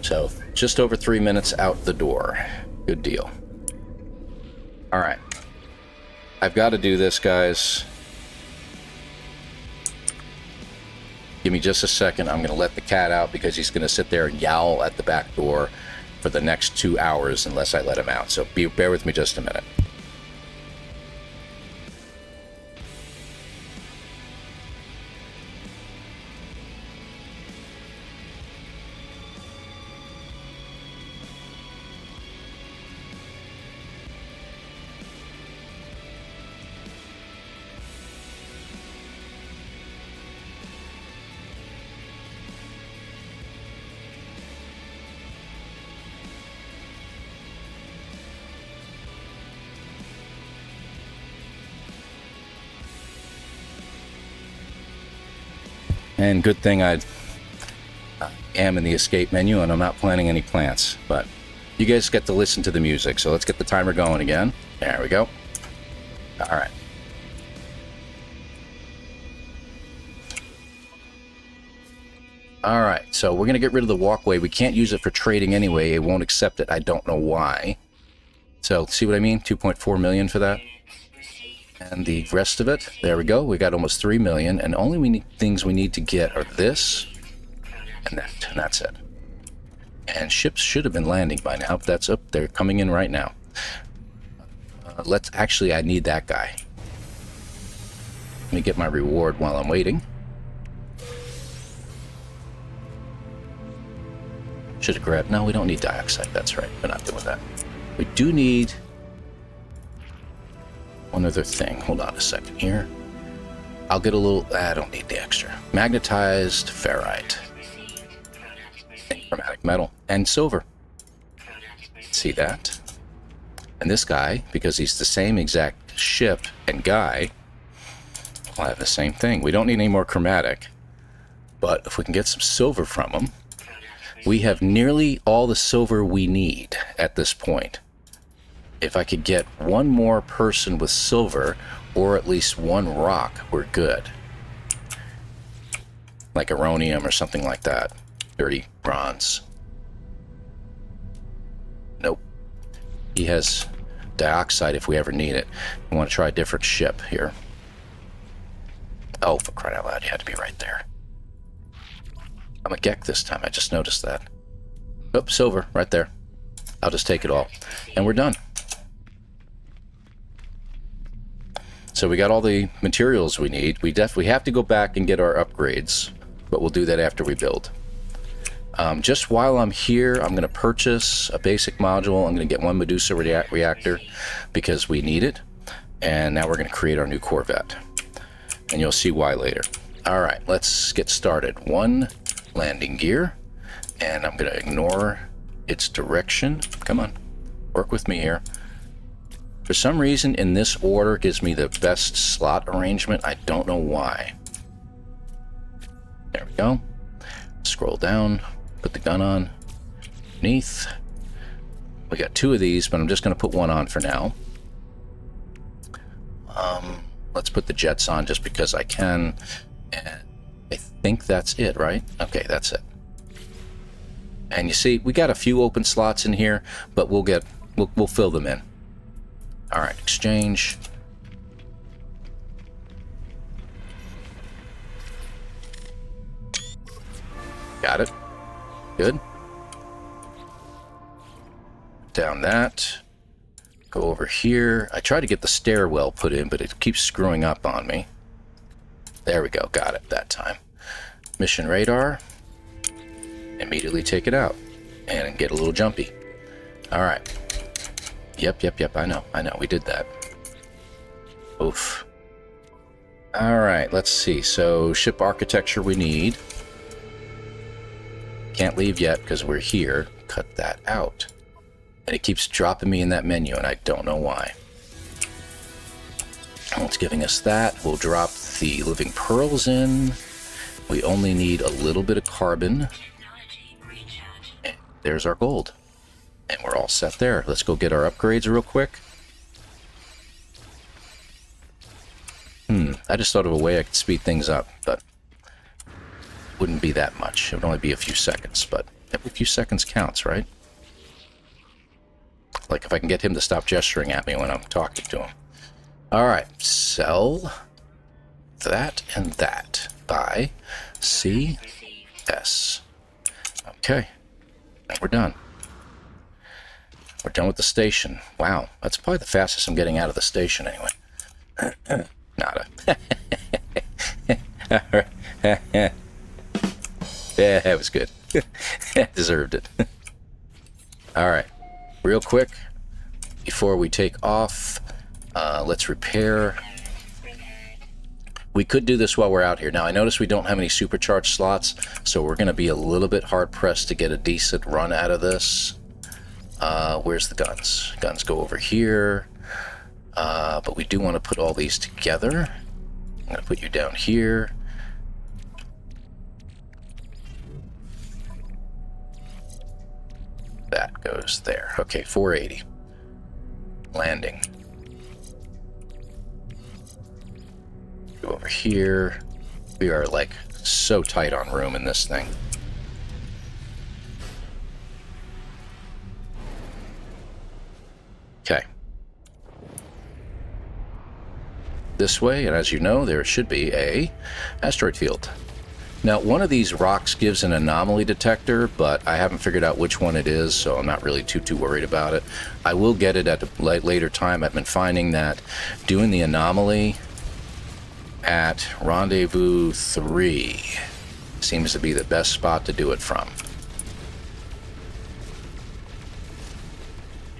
So, just over 3 minutes out the door. Good deal. Alright. I've got to do this, guys. Give me just a second. I'm going to let the cat out because he's going to sit there and yowl at the back door for the next 2 hours unless I let him out. So bear with me just a minute. And good thing I am in the escape menu and I'm not planting any plants. But you guys get to listen to the music, so let's get the timer going again. There we go. All right. All right, so we're going to get rid of the walkway. We can't use it for trading anyway. It won't accept it. I don't know why. So, see what I mean? 2.4 million for that. And the rest of it, there we go. We got almost 3 million. And only things we need to get are this and that. And that's it. And ships should have been landing by now. But that's up. They're coming in right now. I need that guy. Let me get my reward while I'm waiting. Should have grabbed... No, we don't need dioxide. That's right. We're not doing that. We do need one other thing. Hold on a second here. I'll get a little... I don't need the extra. Magnetized ferrite. Chromatic metal. And silver. See that? And this guy, because he's the same exact ship and guy, will have the same thing. We don't need any more chromatic. But if we can get some silver from him... We have nearly all the silver we need at this point. If I could get one more person with silver, or at least one rock, we're good. Like Aronium or something like that. Dirty bronze. Nope. He has dioxide if we ever need it. We want to try a different ship here. Oh, for crying out loud, you had to be right there. I'm a Gek this time, I just noticed that. Oh, silver, right there. I'll just take it all. And we're done. So we got all the materials we need. We definitely have to go back and get our upgrades, but we'll do that after we build. Just while I'm here, I'm going to purchase a basic module. I'm going to get one Medusa reactor because we need it. And now we're going to create our new Corvette. And you'll see why later. All right, let's get started. One landing gear, and I'm going to ignore its direction. Come on, work with me here. For some reason, in this order gives me the best slot arrangement. I don't know why. There we go. Scroll down, put the gun on. Beneath. We got 2 of these, but I'm just going to put one on for now. Let's put the jets on just because I can. And I think that's it, right? Okay, that's it. And you see, we got a few open slots in here, but we'll fill them in. All right, exchange. Got it. Good. Down that. Go over here. I tried to get the stairwell put in, but it keeps screwing up on me. There we go. Got it that time. Mission radar. Immediately take it out. And get a little jumpy. Alright. Yep. I know. We did that. Oof. Alright, let's see. So, ship architecture we need. Can't leave yet because we're here. Cut that out. And it keeps dropping me in that menu, and I don't know why. Well, it's giving us that. We'll drop the living pearls in. We only need a little bit of carbon. And there's our gold. And we're all set there. Let's go get our upgrades real quick. I just thought of a way I could speed things up, but wouldn't be that much. It would only be a few seconds, but every few seconds counts, right? Like if I can get him to stop gesturing at me when I'm talking to him. Alright, sell that and that. Buy CS. Okay, and we're done. We're done with the station. Wow, that's probably the fastest I'm getting out of the station anyway. Nada. Yeah, that was good. Deserved it. Alright, real quick, before we take off, let's repair. We could do this while we're out here. Now, I notice we don't have any supercharged slots, so we're going to be a little bit hard-pressed to get a decent run out of this. Where's the guns? Guns go over here. But we do want to put all these together. I'm going to put you down here. That goes there. Okay, 480. Landing. over here. We are like so tight on room in this thing. Okay. This way, and as you know, there should be a asteroid field. Now, one of these rocks gives an anomaly detector, but I haven't figured out which one it is, so I'm not really too worried about it. I will get it at a later time. I've been finding that doing the anomaly at Rendezvous 3 seems to be the best spot to do it from.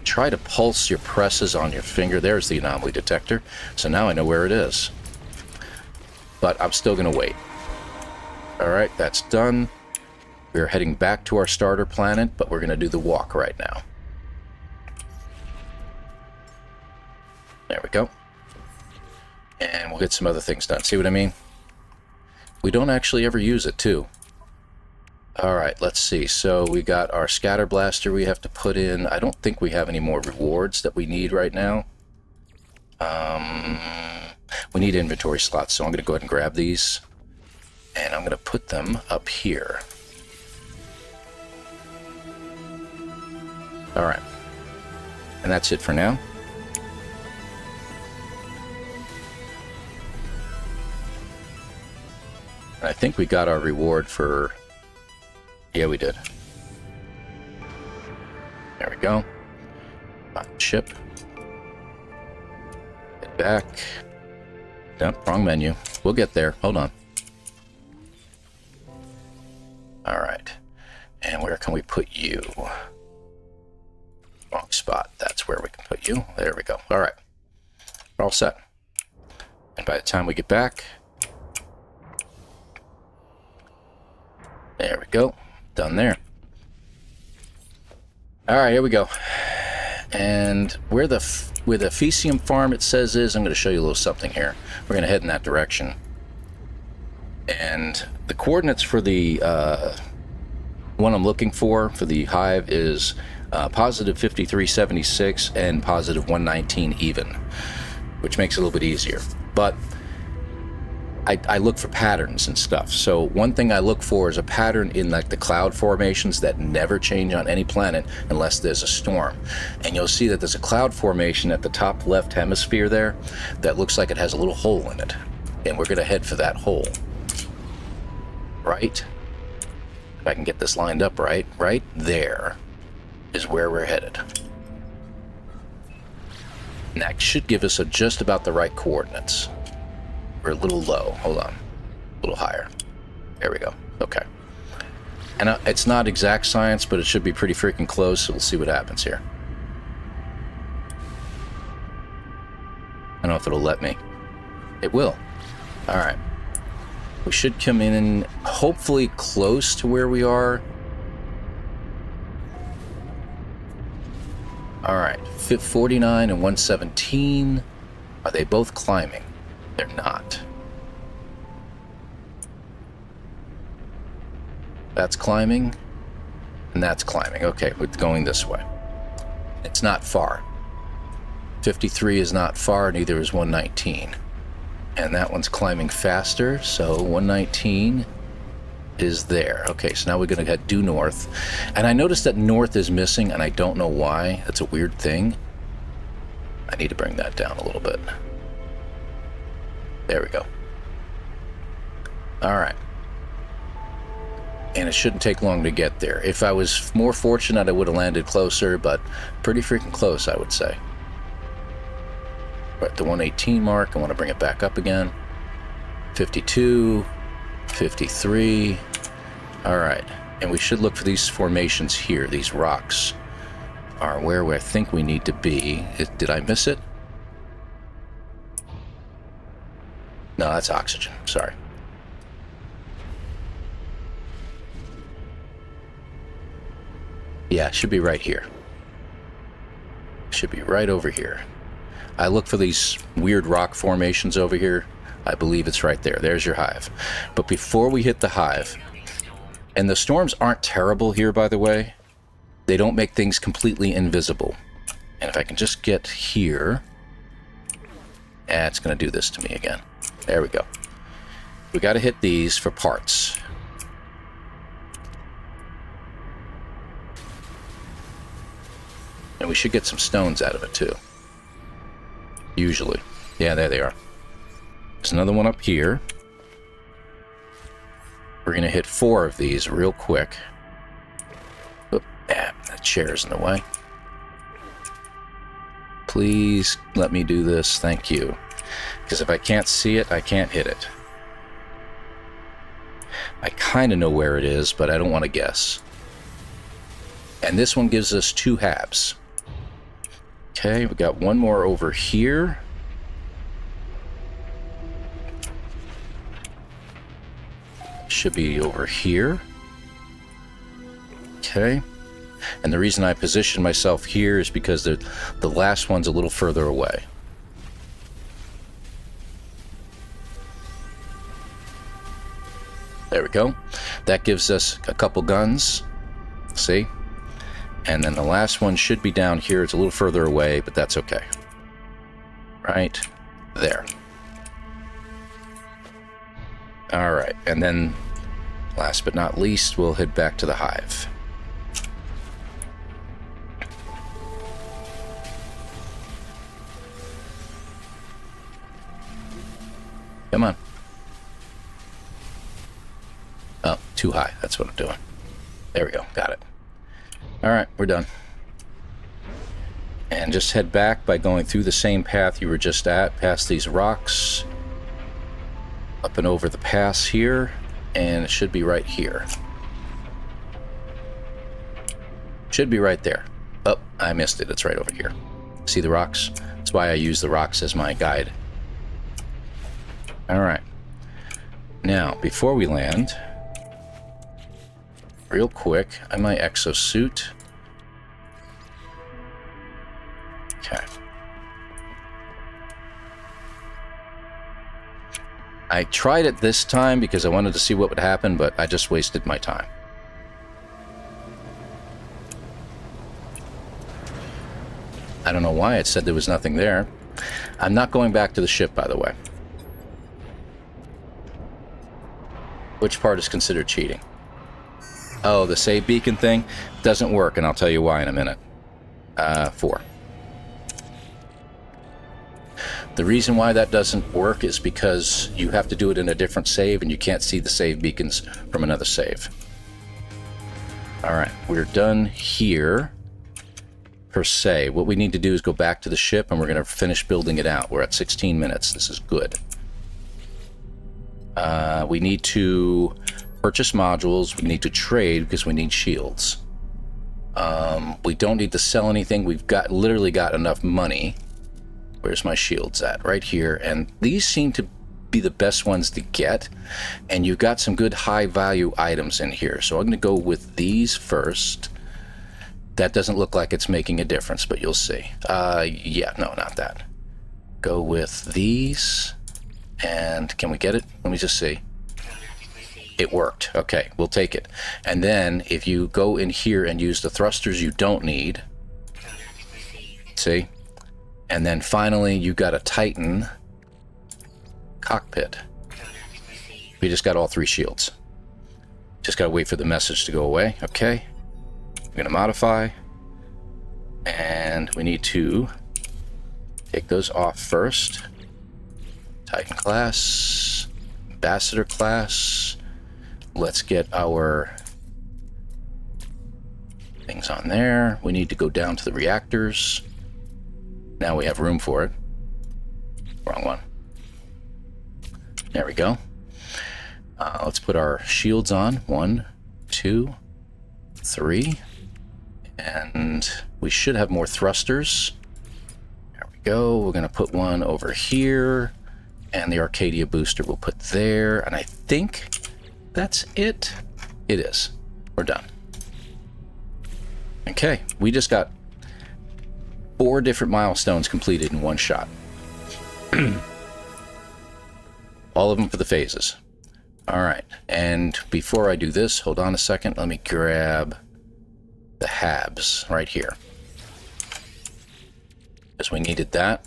Try to pulse your presses on your finger. There's the anomaly detector. So now I know where it is. But I'm still going to wait. Alright, that's done. We're heading back to our starter planet, but we're going to do the walk right now. There we go. And we'll get some other things done. See what I mean? We don't actually ever use it, too. Alright, let's see. So we got our scatter blaster we have to put in. I don't think we have any more rewards that we need right now. We need inventory slots, so I'm going to go ahead and grab these. And I'm going to put them up here. Alright. And that's it for now. I think we got our reward for... Yeah, we did. There we go. Ship. Get back. Nope, wrong menu. We'll get there. Hold on. Alright. And where can we put you? Wrong spot. That's where we can put you. There we go. Alright. We're all set. And by the time we get back... There we go. Done there. Alright, here we go. And where the Fecium farm it says is, I'm going to show you a little something here. We're going to head in that direction. And the coordinates for the one I'm looking for the hive is positive 5376 and positive 119 even, which makes it a little bit easier. But I look for patterns and stuff. So one thing I look for is a pattern in like the cloud formations that never change on any planet unless there's a storm. And you'll see that there's a cloud formation at the top left hemisphere there that looks like it has a little hole in it. And we're going to head for that hole. Right? If I can get this lined up right there is where we're headed. And that should give us just about the right coordinates. We're a little low. Hold on. A little higher. There we go. Okay. And it's not exact science, but it should be pretty freaking close, so we'll see what happens here. I don't know if it'll let me. It will. Alright. We should come in hopefully close to where we are. Alright. 49 and 117. Are they both climbing? They're not. That's climbing, and that's climbing. Okay, we're going this way. It's not far. 53 is not far, neither is 119. And that one's climbing faster, so 119 is there. Okay, so now we're going to head due north. And I noticed that north is missing, and I don't know why. That's a weird thing. I need to bring that down a little bit. There we go. Alright. And it shouldn't take long to get there. If I was more fortunate, I would have landed closer, but pretty freaking close, I would say. We're at the 118 mark. I want to bring it back up again. 52, 53. Alright. And we should look for these formations here. These rocks are where I think we need to be. Did I miss it? No, that's oxygen. Sorry. Yeah, it should be right here. Should be right over here. I look for these weird rock formations over here. I believe it's right there. There's your hive. But before we hit the hive, and the storms aren't terrible here, by the way. They don't make things completely invisible. And if I can just get here... it's going to do this to me again. There we go. We got to hit these for parts. And we should get some stones out of it too. Usually. Yeah, there they are. There's another one up here. We're going to hit 4 of these real quick. Oop, that chair's in the way. Please let me do this. Thank you. Because if I can't see it, I can't hit it. I kind of know where it is, but I don't want to guess. And this one gives us 2 halves. Okay, we got one more over here. Should be over here. Okay. And the reason I position myself here is because the last one's a little further away. There we go. That gives us a couple guns. See? And then the last one should be down here. It's a little further away, but that's okay. Right there. All right. And then, last but not least, we'll head back to the hive. Come on. Oh, too high. That's what I'm doing. There we go. Got it. All right, we're done. And just head back by going through the same path you were just at, past these rocks, up and over the pass here, and it should be right here. Should be right there. Oh, I missed it. It's right over here. See the rocks? That's why I use the rocks as my guide. All right. Now, before we land, real quick, I'm my exosuit. Okay. I tried it this time because I wanted to see what would happen, but I just wasted my time. I don't know why it said there was nothing there. I'm not going back to the ship, by the way. Which part is considered cheating? Oh, the save beacon thing doesn't work, and I'll tell you why in a minute. 4. The reason why that doesn't work is because you have to do it in a different save, and you can't see the save beacons from another save. Alright, we're done here, per se. What we need to do is go back to the ship, and we're going to finish building it out. We're at 16 minutes. This is good. We need to purchase modules. We need to trade because we need shields. We don't need to sell anything. We've literally got enough money. Where's my shields at? Right here. And these seem to be the best ones to get. And you've got some good high value items in here. So I'm going to go with these first. That doesn't look like it's making a difference, but you'll see. Yeah, no, not that. Go with these. And can we get it? Let me just see. It worked. Okay, we'll take it. And then if you go in here and use the thrusters you don't need, see? And then finally you got a Titan cockpit. We just got all 3 shields. Just gotta wait for the message to go away. Okay. We're gonna modify. And we need to take those off first. Titan class, Ambassador class. Let's get our things on there. We need to go down to the reactors. Now we have room for it. Wrong one. There we go. Let's put our shields on. 1, 2, 3. And we should have more thrusters. There we go. We're going to put one over here. And the Arcadia booster we'll put there. And I think that's it. It is. We're done. Okay. We just got 4 different milestones completed in one shot. All of them for the phases. All right. And before I do this, hold on a second. Let me grab the habs right here. Because we needed that.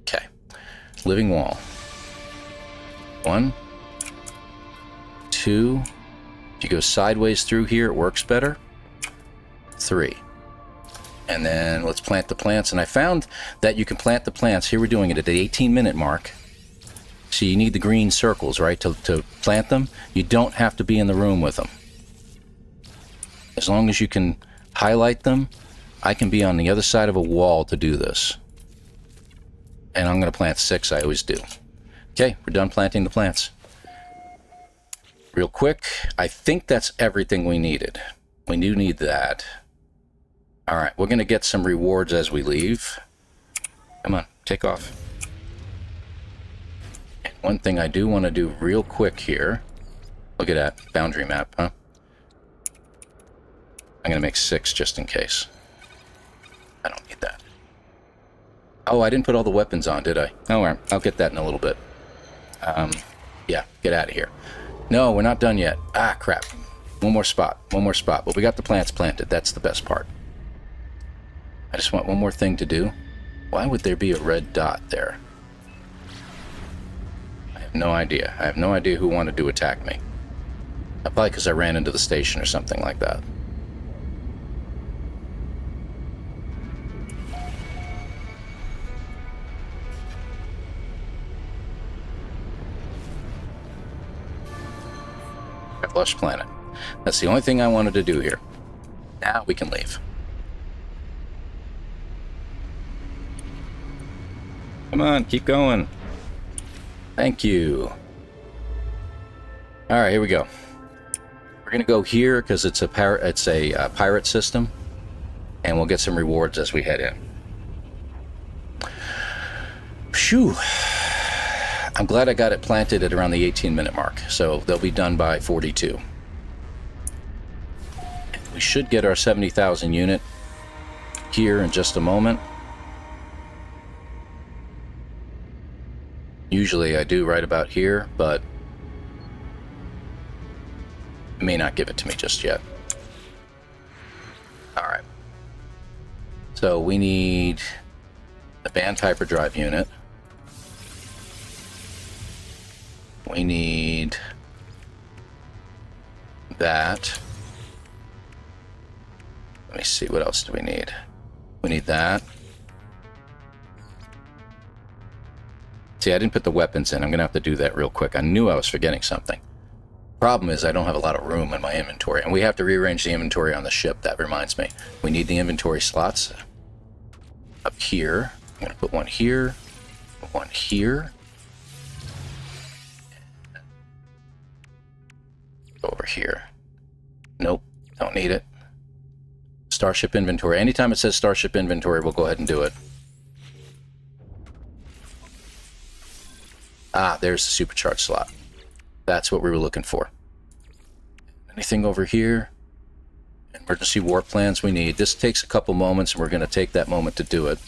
Okay. Living wall. 1, 2. If you go sideways through here, it works better. 3. And then let's plant the plants. And I found that you can plant the plants. Here we're doing it at the 18-minute mark. So you need the green circles, right, to plant them. You don't have to be in the room with them. As long as you can highlight them, I can be on the other side of a wall to do this. And I'm going to plant 6, I always do. Okay, we're done planting the plants. Real quick, I think that's everything we needed. We do need that. All right, we're going to get some rewards as we leave. Come on, take off. And one thing I do want to do real quick here. Look at that boundary map, huh? I'm going to make 6 just in case. I don't need that. Oh, I didn't put all the weapons on, did I? Oh, all right, I'll get that in a little bit. Yeah, get out of here. No, we're not done yet. Ah, crap. One more spot. But we got the plants planted. That's the best part. I just want one more thing to do. Why would there be a red dot there? I have no idea. I have no idea who wanted to attack me. Probably because I ran into the station or something like that. Lush planet. That's the only thing I wanted to do here. Now we can leave. Come on, keep going. Thank you. All right, here we go. We're gonna go here because it's a pirate system, and we'll get some rewards as we head in. Phew. I'm glad I got it planted at around the 18-minute mark, so they'll be done by 42. We should get our 70,000 unit here in just a moment. Usually I do right about here, but it may not give it to me just yet. Alright. So we need a band hyperdrive unit. We need that. Let me see, what else do we need? We need that. See, I didn't put the weapons in. I'm going to have to do that real quick. I knew I was forgetting something. Problem is I don't have a lot of room in my inventory, and we have to rearrange the inventory on the ship. That reminds me. We need the inventory slots up here. I'm going to put one here, one here. Over here. Nope, don't need it. Starship inventory. Anytime it says starship inventory, we'll go ahead and do it. Ah, there's the supercharged slot. That's what we were looking for. Anything over here? Emergency warp plans we need. This takes a couple moments, and we're going to take that moment to do it.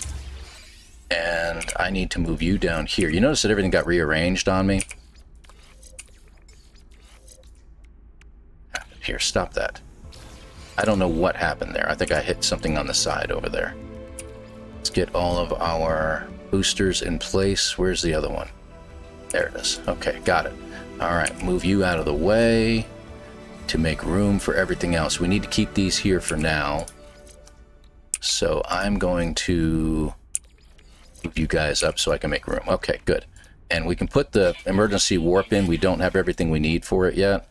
And I need to move you down here. You notice that everything got rearranged on me? Here, stop that. I don't know what happened there. I think I hit something on the side over there. Let's get all of our boosters in place. Where's the other one? There it is. Okay, got it. All right, move you out of the way to make room for everything else. We need to keep these here for now. So I'm going to move you guys up so I can make room. Okay, good. And we can put the emergency warp in. We don't have everything we need for it yet,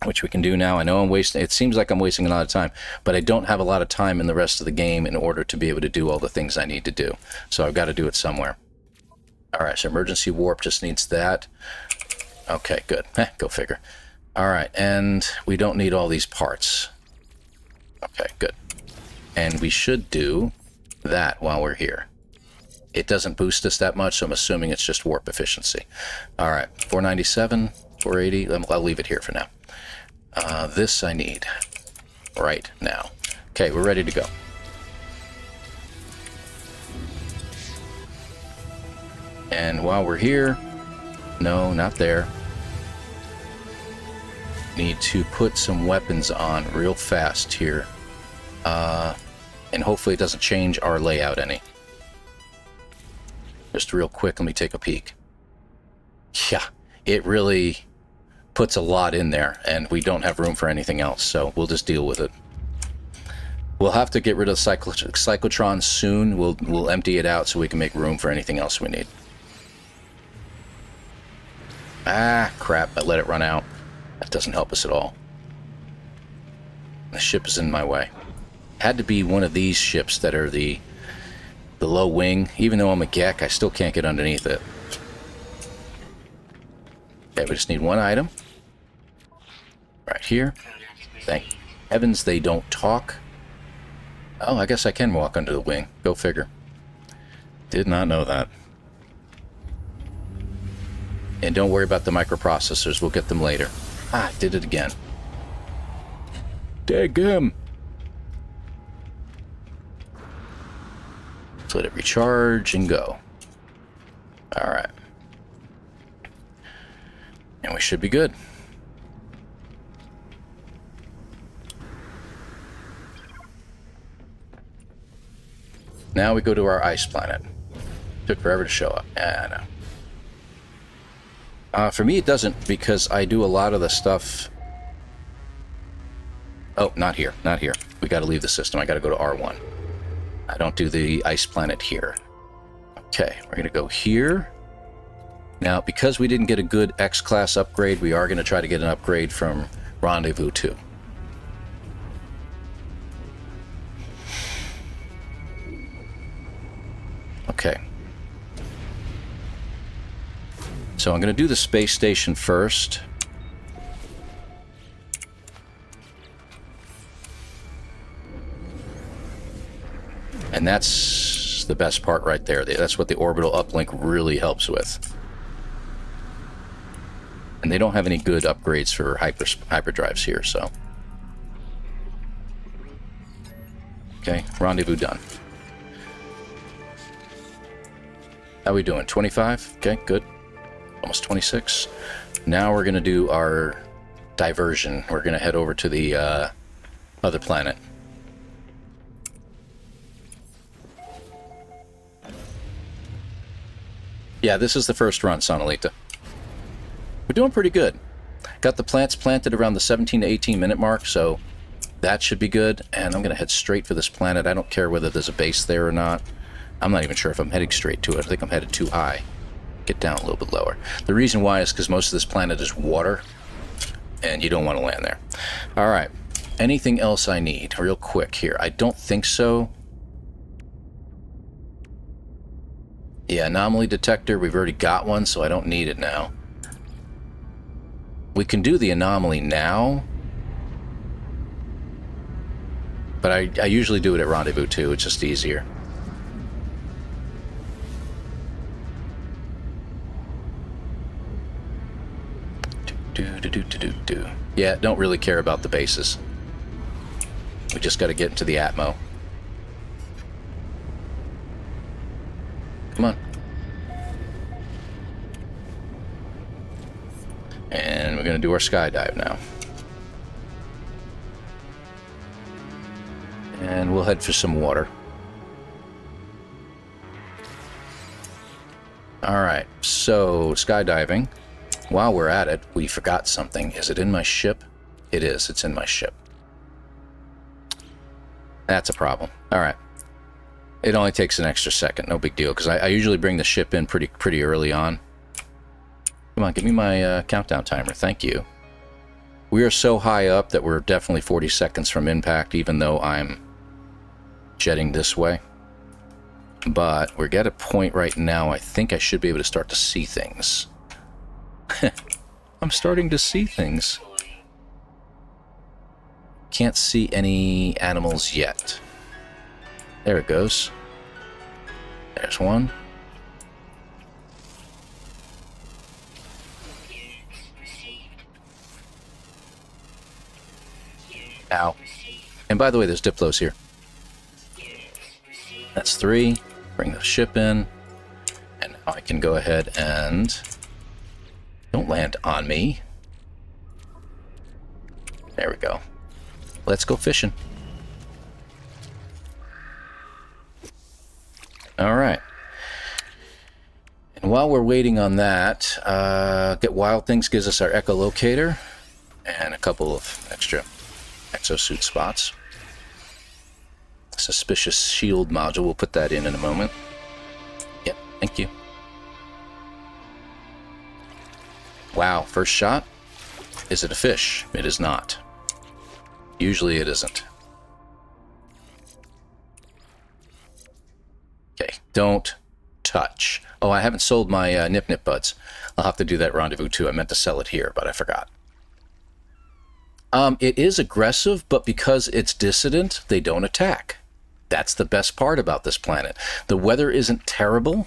which we can do now. I know I'm wasting, it seems like I'm wasting a lot of time, but I don't have a lot of time in the rest of the game in order to be able to do all the things I need to do. So I've got to do it somewhere. All right, so emergency warp just needs that. Okay, good. Go figure. All right, and we don't need all these parts. Okay, good. And we should do that while we're here. It doesn't boost us that much, so I'm assuming it's just warp efficiency. All right, 497, 480. I'll leave it here for now. This I need right now. Okay, we're ready to go. And while we're here, no, not there. Need to put some weapons on real fast here. And hopefully it doesn't change our layout any. Just real quick, let me take a peek. Yeah, it really puts a lot in there, and we don't have room for anything else, so we'll just deal with it. We'll have to get rid of cyclotron soon. We'll empty it out so we can make room for anything else we need. Ah, crap, I let it run out. That doesn't help us at all. The ship is in my way. Had to be one of these ships that are the low wing. Even though I'm a Gek, I still can't get underneath it. Okay, we just need one item. Right here. Thank heavens they don't talk. Oh, I guess I can walk under the wing. Go figure. Did not know that. And don't worry about the microprocessors. We'll get them later. Ah, did it again. Daggum. Let's let it recharge and go. Alright. And we should be good. Now we go to our ice planet. Took forever to show up. Yeah, I know. For me, it doesn't, because I do a lot of the stuff... Oh, not here. Not here. We gotta leave the system. I gotta go to R1. I don't do the ice planet here. Okay, we're gonna go here. Now, because we didn't get a good X-Class upgrade, we are gonna try to get an upgrade from Rendezvous 2. Okay. So I'm going to do the space station first. And that's the best part right there. That's what the orbital uplink really helps with. And they don't have any good upgrades for hyperdrives here, so. Okay, rendezvous done. How we doing? 25? Okay, good. Almost 26. Now we're going to do our diversion. We're going to head over to the other planet. Yeah, this is the first run, Sonalita. We're doing pretty good. Got the plants planted around the 17 to 18 minute mark, so that should be good. And I'm going to head straight for this planet. I don't care whether there's a base there or not. I'm not even sure if I'm heading straight to it. I think I'm headed too high. Get down a little bit lower. The reason why is because most of this planet is water, and you don't want to land there. All right. Anything else I need real quick here? I don't think so. Yeah, anomaly detector. We've already got one, so I don't need it now. We can do the anomaly now, but I usually do it at Rendezvous 2. It's just easier. Yeah, don't really care about the bases. We just got to get into the Atmo. Come on. And we're going to do our skydive now. And we'll head for some water. Alright, so skydiving. While we're at it, we forgot something. Is it in my ship? It is. It's in my ship. That's a problem. Alright. It only takes an extra second. No big deal, because I usually bring the ship in pretty early on. Come on, give me my countdown timer. Thank you. We are so high up that we're definitely 40 seconds from impact, even though I'm jetting this way. But we're at a point right now, I think I should be able to start to see things. I'm starting to see things. Can't see any animals yet. There it goes. There's one. Ow. And by the way, there's Diplos here. That's 3. Bring the ship in. And now I can go ahead and... Don't land on me. There we go. Let's go fishing. Alright. And while we're waiting on that, Get Wild Things gives us our echolocator and a couple of extra exosuit spots. Suspicious shield module, we'll put that in a moment. Yep, thank you. Wow, first shot. Is it a fish? It is not. Usually it isn't. Okay, don't touch. Oh, I haven't sold my Nip Nip buds. I'll have to do that rendezvous too. I meant to sell it here, but I forgot. It is aggressive, but because it's dissident, they don't attack. That's the best part about this planet. The weather isn't terrible.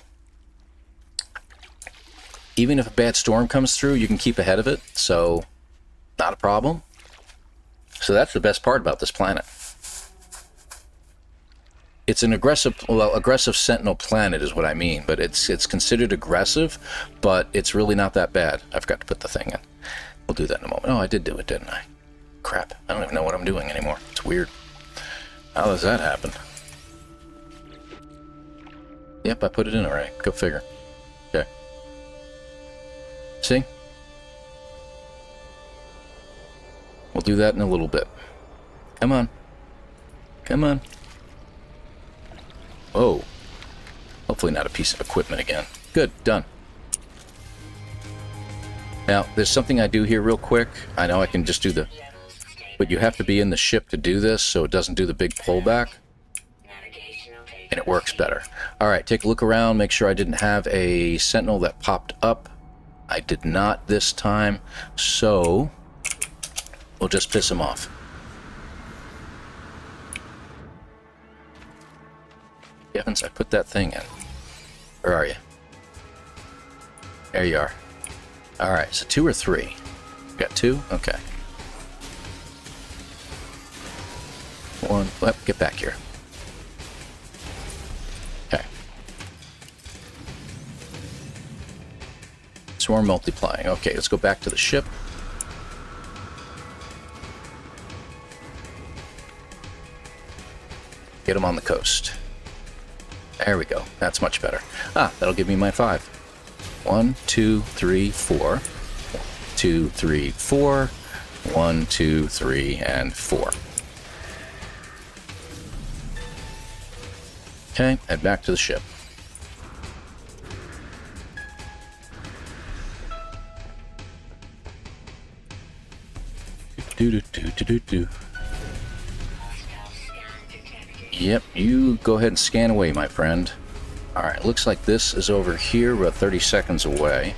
Even if a bad storm comes through, you can keep ahead of it, so not a problem. So that's the best part about this planet. It's an aggressive, well, aggressive sentinel planet is what I mean, but it's considered aggressive, but it's really not that bad. I forgot to put the thing in. We'll do that in a moment. Oh, I did do it, didn't I? Crap, I don't even know what I'm doing anymore. It's weird. How does that happen? Yep, I put it in already. Go figure. Okay. See? We'll do that in a little bit. Come on. Come on. Oh. Hopefully not a piece of equipment again. Good, done. Now, there's something I do here real quick. I know I can just do the... But you have to be in the ship to do this, so it doesn't do the big pullback. And it works better. Alright, take a look around. Make sure I didn't have a sentinel that popped up. I did not this time, so we'll just piss him off. Heavens, I put that thing in. Where are you? There you are. Alright, so 2 or 3? Got 2? Okay. 1. Well, get back here. Okay. Swarm multiplying. Okay, let's go back to the ship. Get him on the coast. There we go. That's much better. Ah, that'll give me my 5. 1, 2, 3, 4. 2, 3, 4. 1, 2, 3, and 4. Okay, head back to the ship. Do. Yep, you go ahead and scan away, my friend. Alright, looks like this is over here, about 30 seconds away.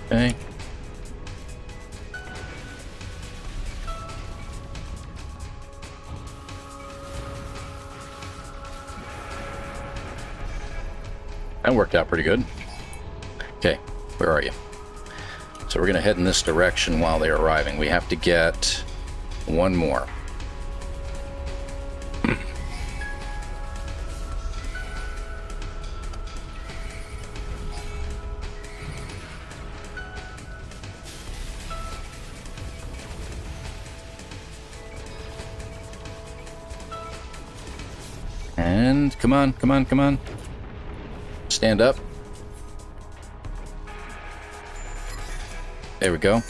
Okay. That worked out pretty good. Okay, where are you? So we're going to head in this direction while they're arriving. We have to get one more. And come on, come on, come on. Stand up. There we go.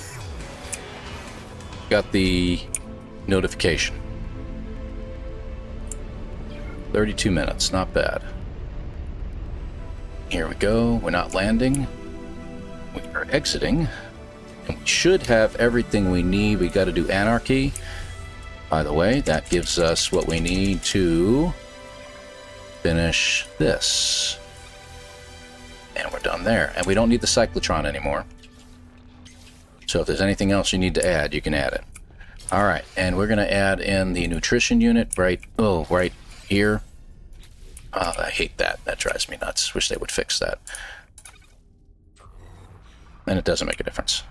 Got the notification. 32 minutes, not bad. Here we go. We're not landing. We are exiting. And we should have everything we need. We got to do anarchy. By the way, that gives us what we need to finish this. And we're done there. And we don't need the cyclotron anymore. So if there's anything else you need to add, you can add it. All right, and we're going to add in the nutrition unit right here. Oh, I hate that. That drives me nuts. Wish they would fix that. And it doesn't make a difference.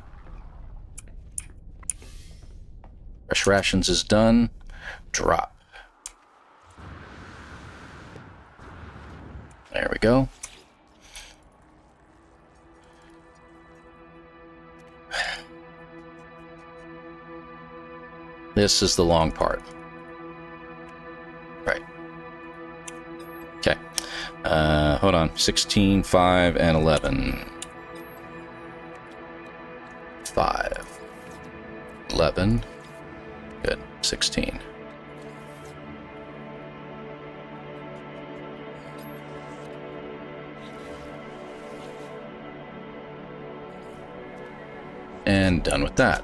Fresh rations is done. Drop. There we go. This is the long part. Right. Okay. Hold on. 16, 5, and 11. 5. 11. Good. 16. And done with that.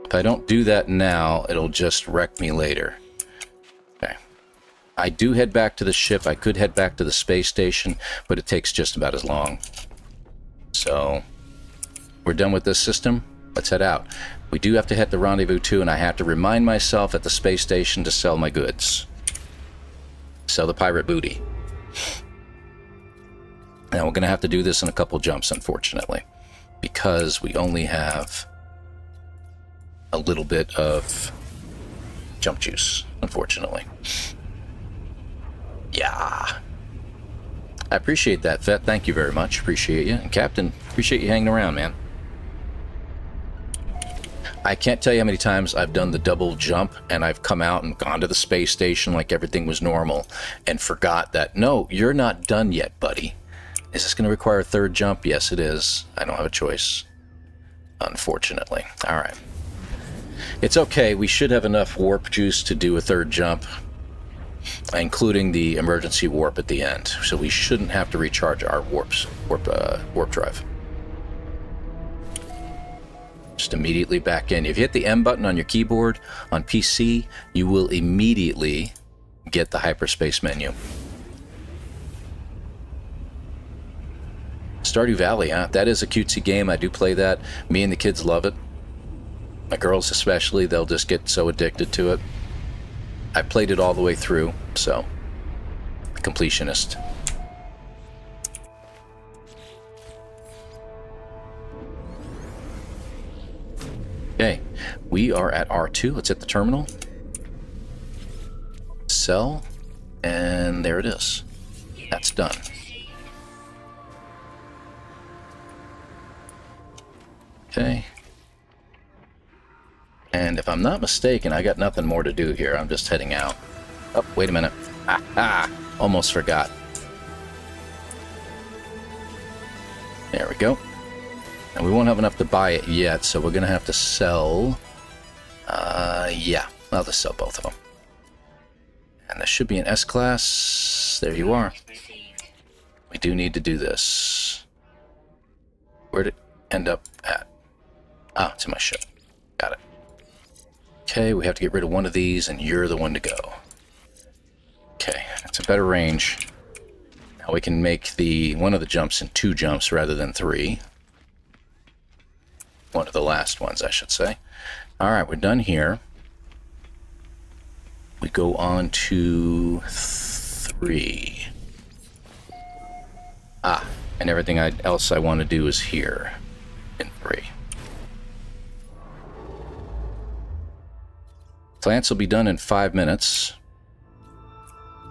If I don't do that now, it'll just wreck me later. Okay. I do head back to the ship. I could head back to the space station, but it takes just about as long. So, we're done with this system. Let's head out. We do have to hit the rendezvous too, and I have to remind myself at the space station to sell my goods. Sell the pirate booty. Now, we're going to have to do this in a couple jumps, unfortunately, because we only have a little bit of jump juice, unfortunately. Yeah. I appreciate that, Vet. Thank you very much. Appreciate you. And Captain, appreciate you hanging around, man. I can't tell you how many times I've done the double jump and I've come out and gone to the space station like everything was normal and forgot that, no, you're not done yet, buddy. Is this going to require a third jump? Yes, it is. I don't have a choice, unfortunately. All right. It's okay. We should have enough warp juice to do a third jump, including the emergency warp at the end. So we shouldn't have to recharge our warp drive. Just immediately back in. If you hit the M button on your keyboard on PC, you will immediately get the hyperspace menu. Stardew Valley, huh? That is a cutesy game. I do play that. Me and the kids love it. My girls especially, they'll just get so addicted to it. I played it all the way through, so completionist. Okay, we are at R2. Let's hit the terminal. Sell, and there it is. That's done. Okay. And if I'm not mistaken, I got nothing more to do here. I'm just heading out. Oh, wait a minute. Almost forgot. There we go. And we won't have enough to buy it yet, so we're going to have to sell... yeah, I'll just sell both of them. And this should be an S-Class. There you are. We do need to do this. Where'd it end up at? Ah, it's in my ship. Got it. Okay, we have to get rid of one of these, and you're the one to go. Okay, that's a better range. Now we can make one of the jumps in 2 jumps rather than 3. One of the last ones, I should say. Alright, we're done here. We go on to 3. Ah, and everything else I want to do is here in 3. Plants will be done in 5 minutes.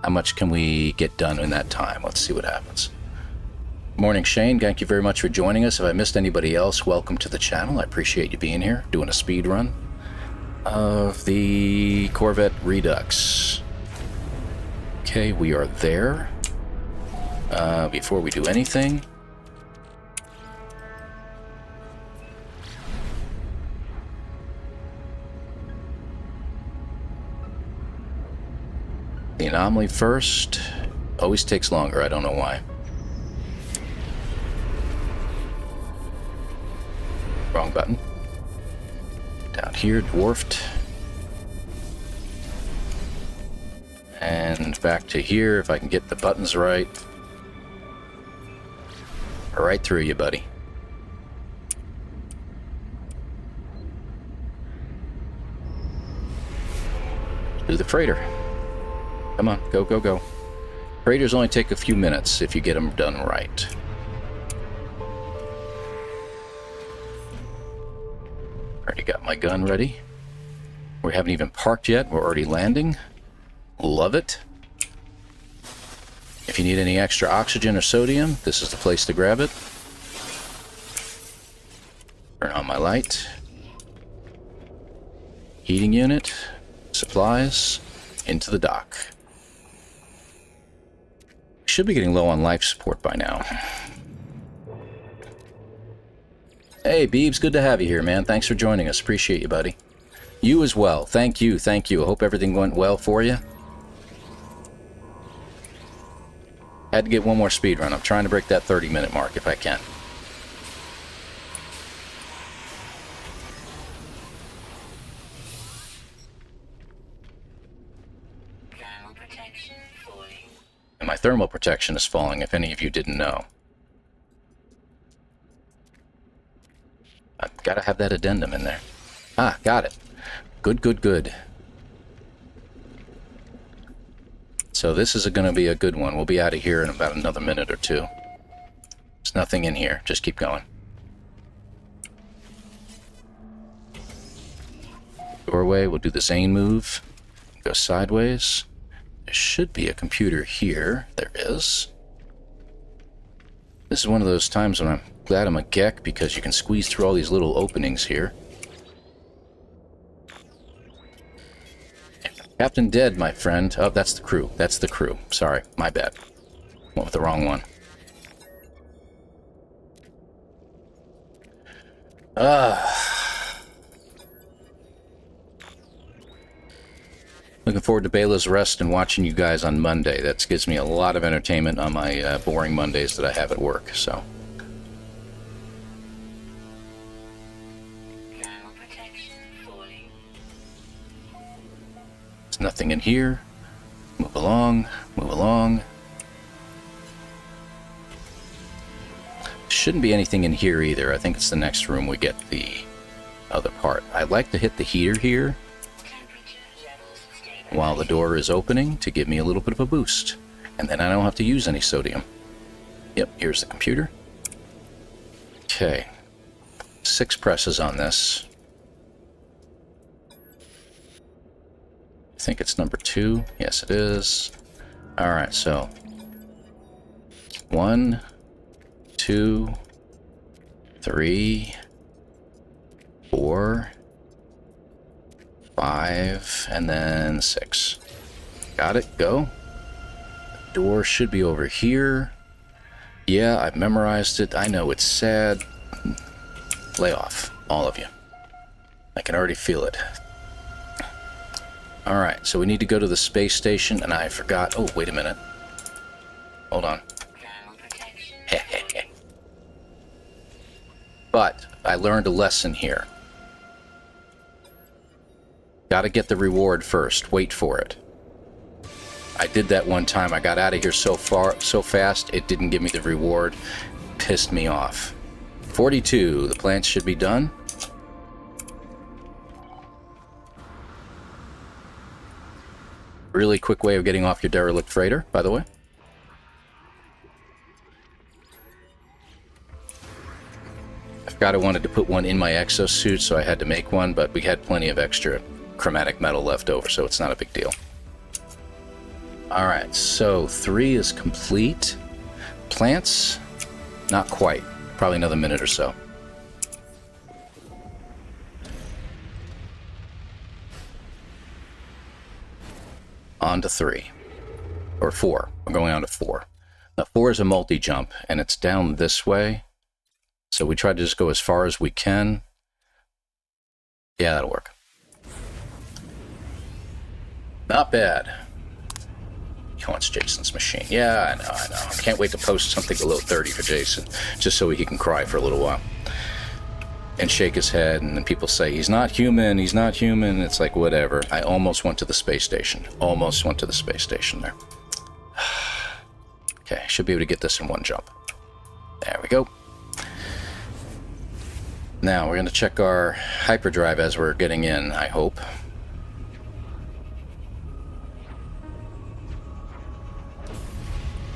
How much can we get done in that time? Let's see what happens. Morning, Shane. Thank you very much for joining us. If I missed anybody else, welcome to the channel. I appreciate you being here, doing a speed run of the Corvette REDUX. Okay, we are there. Before we do anything, the anomaly first. Always takes longer. I don't know why. Wrong button. Down here, dwarfed. And back to here, if I can get the buttons right. Right through you, buddy. Do the freighter. Come on, go, go, go. Freighters only take a few minutes if you get them done right. Already got my gun ready. We haven't even parked yet. We're already landing. Love it. If you need any extra oxygen or sodium, this is the place to grab it. Turn on my light. Heating unit, supplies, into the dock. Should be getting low on life support by now. Hey, Beebs, good to have you here, man. Thanks for joining us. Appreciate you, buddy. You as well. Thank you, thank you. I hope everything went well for you. Had to get one more speed run. I'm trying to break that 30-minute mark if I can. And my thermal protection is falling, if any of you didn't know. I've got to have that addendum in there. Ah, got it. Good, good, good. So this is going to be a good one. We'll be out of here in about another minute or two. There's nothing in here. Just keep going. Doorway, we'll do the Zane move. Go sideways. There should be a computer here. There is. This is one of those times when I'm glad I'm a Gek, because you can squeeze through all these little openings here. Captain dead, my friend. Oh, that's the crew. That's the crew. Sorry, my bad. Went with the wrong one. Looking forward to Bela's rest and watching you guys on Monday. That gives me a lot of entertainment on my boring Mondays that I have at work, so. There's nothing in here. Move along, move along. Shouldn't be anything in here either. I think it's the next room we get the other part. I'd like to hit the heater here while the door is opening to give me a little bit of a boost. And then I don't have to use any sodium. Yep, here's the computer. Okay. 6 presses on this. I think it's number 2. Yes, it is. Alright, so 1, 2, 3, 4, 5, and then 6. Got it, go. The door should be over here. Yeah, I've memorized it. I know it's sad. Lay off, all of you. I can already feel it. Alright, so we need to go to the space station, and I forgot. Oh, wait a minute. Hold on. But I learned a lesson here. Gotta get the reward first. Wait for it. I did that one time. I got out of here so fast, it didn't give me the reward. Pissed me off. 42. The plants should be done. Really quick way of getting off your derelict freighter, by the way. I forgot I wanted to put one in my exosuit, so I had to make one, but we had plenty of extra chromatic metal left over, so it's not a big deal. Alright, so 3 is complete. Plants, not quite. Probably another minute or so. On to 3. Or 4. We're going on to 4. Now 4 is a multi-jump, and it's down this way. So we try to just go as far as we can. Yeah, that'll work. Not bad. He wants Jason's machine. Yeah, I know. I can't wait to post something below 30 for Jason, just so he can cry for a little while. And shake his head, and then people say, he's not human, he's not human. It's like, whatever. I almost went to the space station. Almost went to the space station there. Okay, should be able to get this in one jump. There we go. Now, we're going to check our hyperdrive as we're getting in, I hope.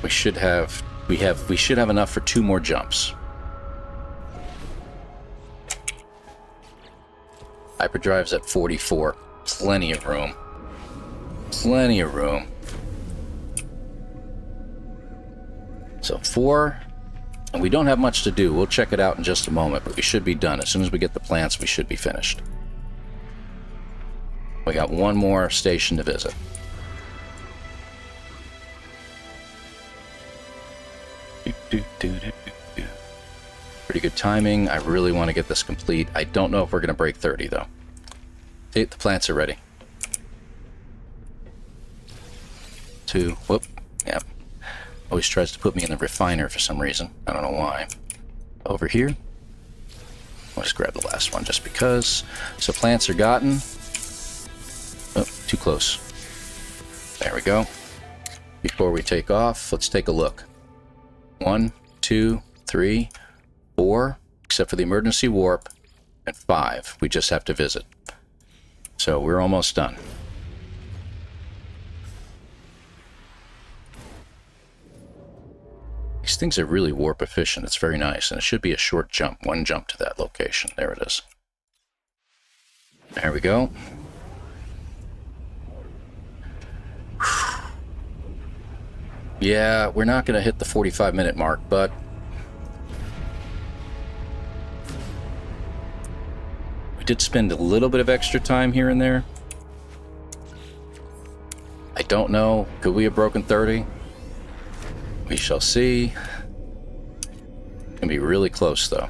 We should have enough for 2 more jumps. Hyperdrive's at 44. Plenty of room. Plenty of room. So 4, and we don't have much to do. We'll check it out in just a moment, but we should be done. As soon as we get the plants, we should be finished. We got one more station to visit. Pretty good timing. I really want to get this complete. I don't know if we're going to break 30, though. See, the plants are ready. 2, whoop, yep. Always tries to put me in the refiner for some reason. I don't know why. Over here. I'll just grab the last one just because. So plants are gotten. Oh, too close. There we go. Before we take off, let's take a look. 1, 2, 3, 4, except for the emergency warp, and 5. We just have to visit. So we're almost done. These things are really warp efficient. It's very nice, and it should be a short jump. One jump to that location. There it is. There we go. Yeah, we're not going to hit the 45-minute mark, but we did spend a little bit of extra time here and there. I don't know. Could we have broken 30? We shall see. It's gonna be really close, though.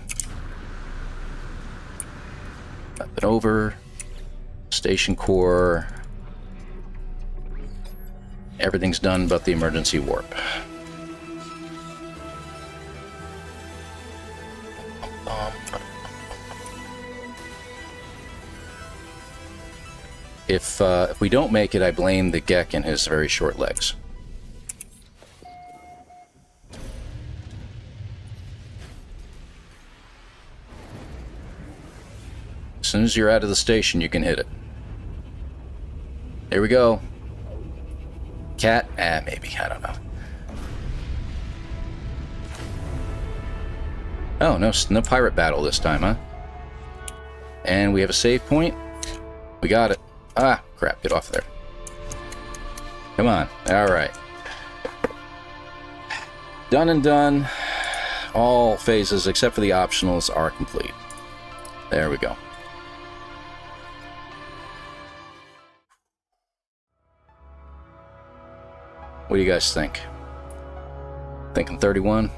Up and over. Station core. Everything's done but the emergency warp. If we don't make it, I blame the Gek and his very short legs. As soon as you're out of the station, you can hit it. Here we go. Cat? Maybe. I don't know. Oh, no pirate battle this time, huh? And we have a save point. We got it. Ah, crap. Get off there. Come on. All right. Done and done. All phases, except for the optionals, are complete. There we go. What do you guys think? Thinking 31?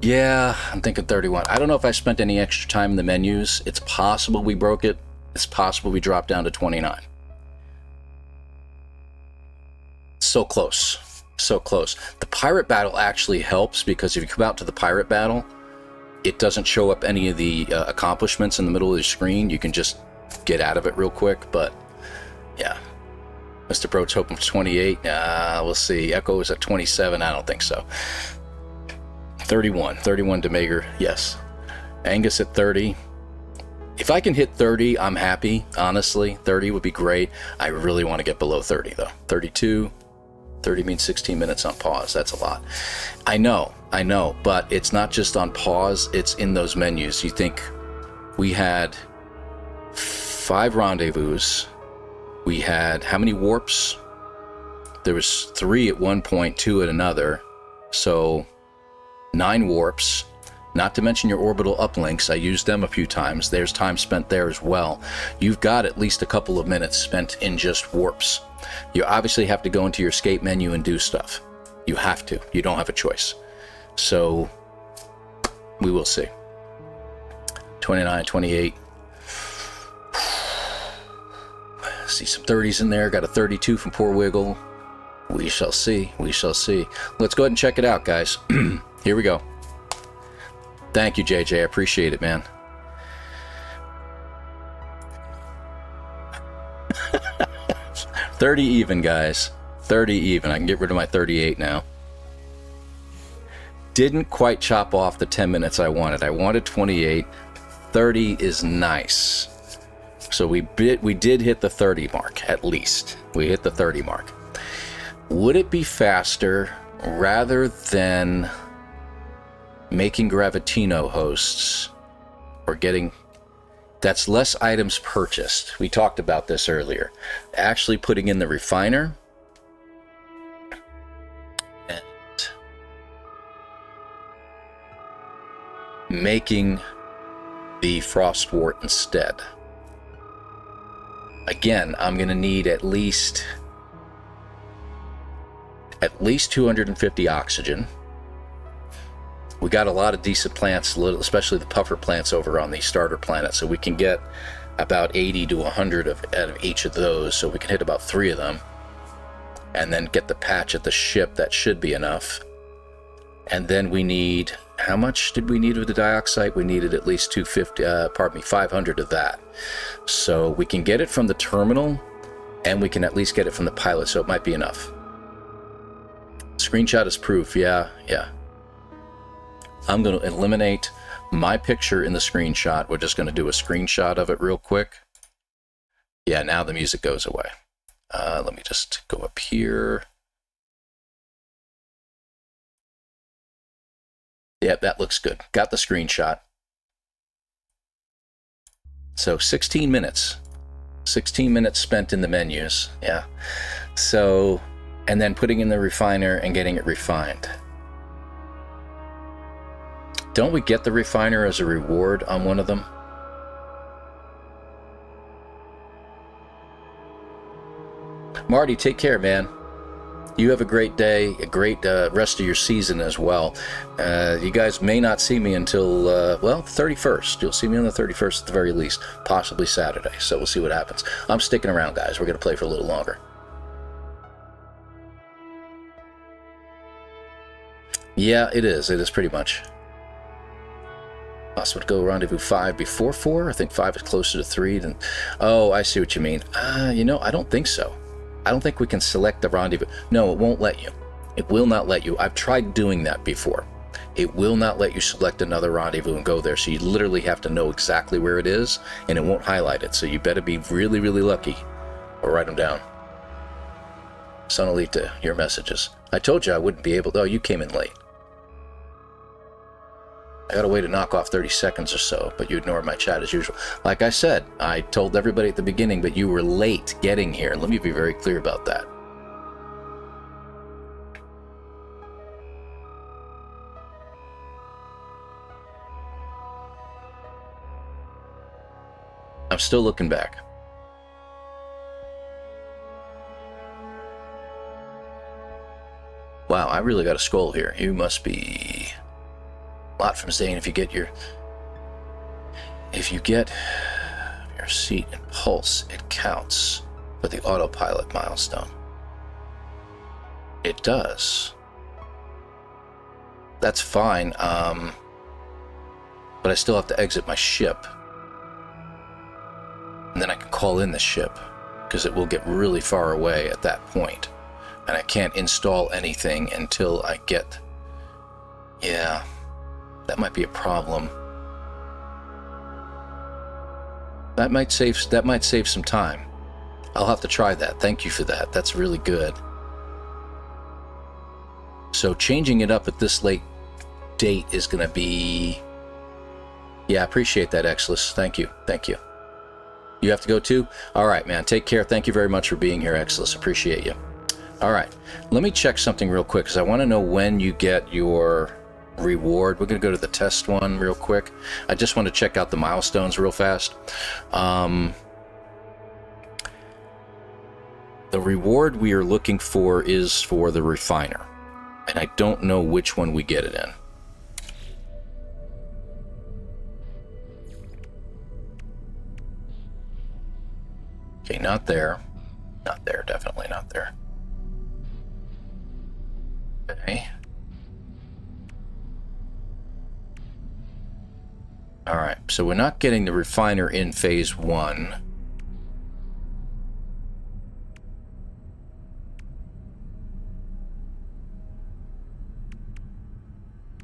Yeah, I'm thinking 31. I don't know if I spent any extra time in the menus. It's possible we broke it. It's possible we dropped down to 29. So close. So close. The pirate battle actually helps because if you come out to the pirate battle, it doesn't show up any of the accomplishments in the middle of the screen. You can just get out of it real quick, but yeah. Mr. Broach hoping for 28. We'll see. Echo is at 27. I don't think so. 31. 31 Demager. Yes. Angus at 30. If I can hit 30, I'm happy. Honestly, 30 would be great. I really want to get below 30, though. 32. 30 means 16 minutes on pause. That's a lot. I know. But it's not just on pause. It's in those menus. You think we had 5 rendezvous. We had how many warps? There was 3 at one point, 2 at another. So 9 warps. Not to mention your orbital uplinks. I used them a few times. There's time spent there as well. You've got at least a couple of minutes spent in just warps. You obviously have to go into your escape menu and do stuff. You have to. You don't have a choice. So we will see. 29, 28. See some 30s in there. Got a 32 from Poor Wiggle. We shall see. We shall see. Let's go ahead and check it out, guys. Here we go. Thank you, JJ. I appreciate it, man. $30 even, guys. 30 even. I can get rid of my 38 now. Didn't quite chop off the 10 minutes I wanted. I wanted 28. 30 is nice. So we did hit the 30 mark, at least. We hit the 30 mark. Would it be faster rather than making Gravitino hosts or getting... That's less items purchased. We talked about this earlier. Actually putting in the refiner and making the Frostwort instead. Again, I'm going to need at least 250 oxygen. We got a lot of decent plants, especially the puffer plants over on the starter planet, so we can get about 80 to 100 out of each of those, so we can hit about 3 of them, and then get the patch at the ship. That should be enough. And then we need, how much did we need of the dioxide? We needed at least 500 of that. So we can get it from the terminal, and we can at least get it from the pilot, so it might be enough. Screenshot is proof. Yeah. I'm going to eliminate my picture in the screenshot. We're just going to do a screenshot of it real quick. Yeah, now the music goes away. Let me just go up here. Yeah, that looks good. Got the screenshot. So 16 minutes. 16 minutes spent in the menus. Yeah. So, and then putting in the refiner and getting it refined. Don't we get the refiner as a reward on one of them? Marty, take care, man. You have a great day, a great rest of your season as well. You guys may not see me until, well, 31st. You'll see me on the 31st at the very least, possibly Saturday. So we'll see what happens. I'm sticking around, guys. We're going to play for a little longer. Yeah, it is. It is pretty much. Possible to go rendezvous 5 before 4? I think 5 is closer to 3 than... Oh, I see what you mean. You know, I don't think so. I don't think we can select the rendezvous. No, it won't let you. It will not let you. I've tried doing that before. It will not let you select another rendezvous and go there. So you literally have to know exactly where it is, and it won't highlight it. So you better be really, really lucky or write them down. Sonalita, your messages. I told you I wouldn't be able to... Oh, you came in late. I got a way to knock off 30 seconds or so, but you ignore my chat as usual. Like I said, I told everybody at the beginning, but you were late getting here. Let me be very clear about that. I'm still looking back. Wow, I really got to scroll here. You must be... lot from Zane. If you get your seat and pulse, it counts for the autopilot milestone. It does. That's fine. But I still have to exit my ship, and then I can call in the ship because it will get really far away at that point, and I can't install anything until I get. Yeah. That might be a problem. That might save some time. I'll have to try that. Thank you for that. That's really good. So changing it up at this late date is going to be... Yeah, I appreciate that, Exless. Thank you. Thank you. You have to go too? All right, man. Take care. Thank you very much for being here, Exless. Appreciate you. All right. Let me check something real quick because I want to know when you get your... reward. We're going to go to the test one real quick. I just want to check out the milestones real fast. The reward we are looking for is for the refiner, and I don't know which one we get it in. Okay, not there. Not there, definitely not there. Okay. Alright, so we're not getting the refiner in phase 1.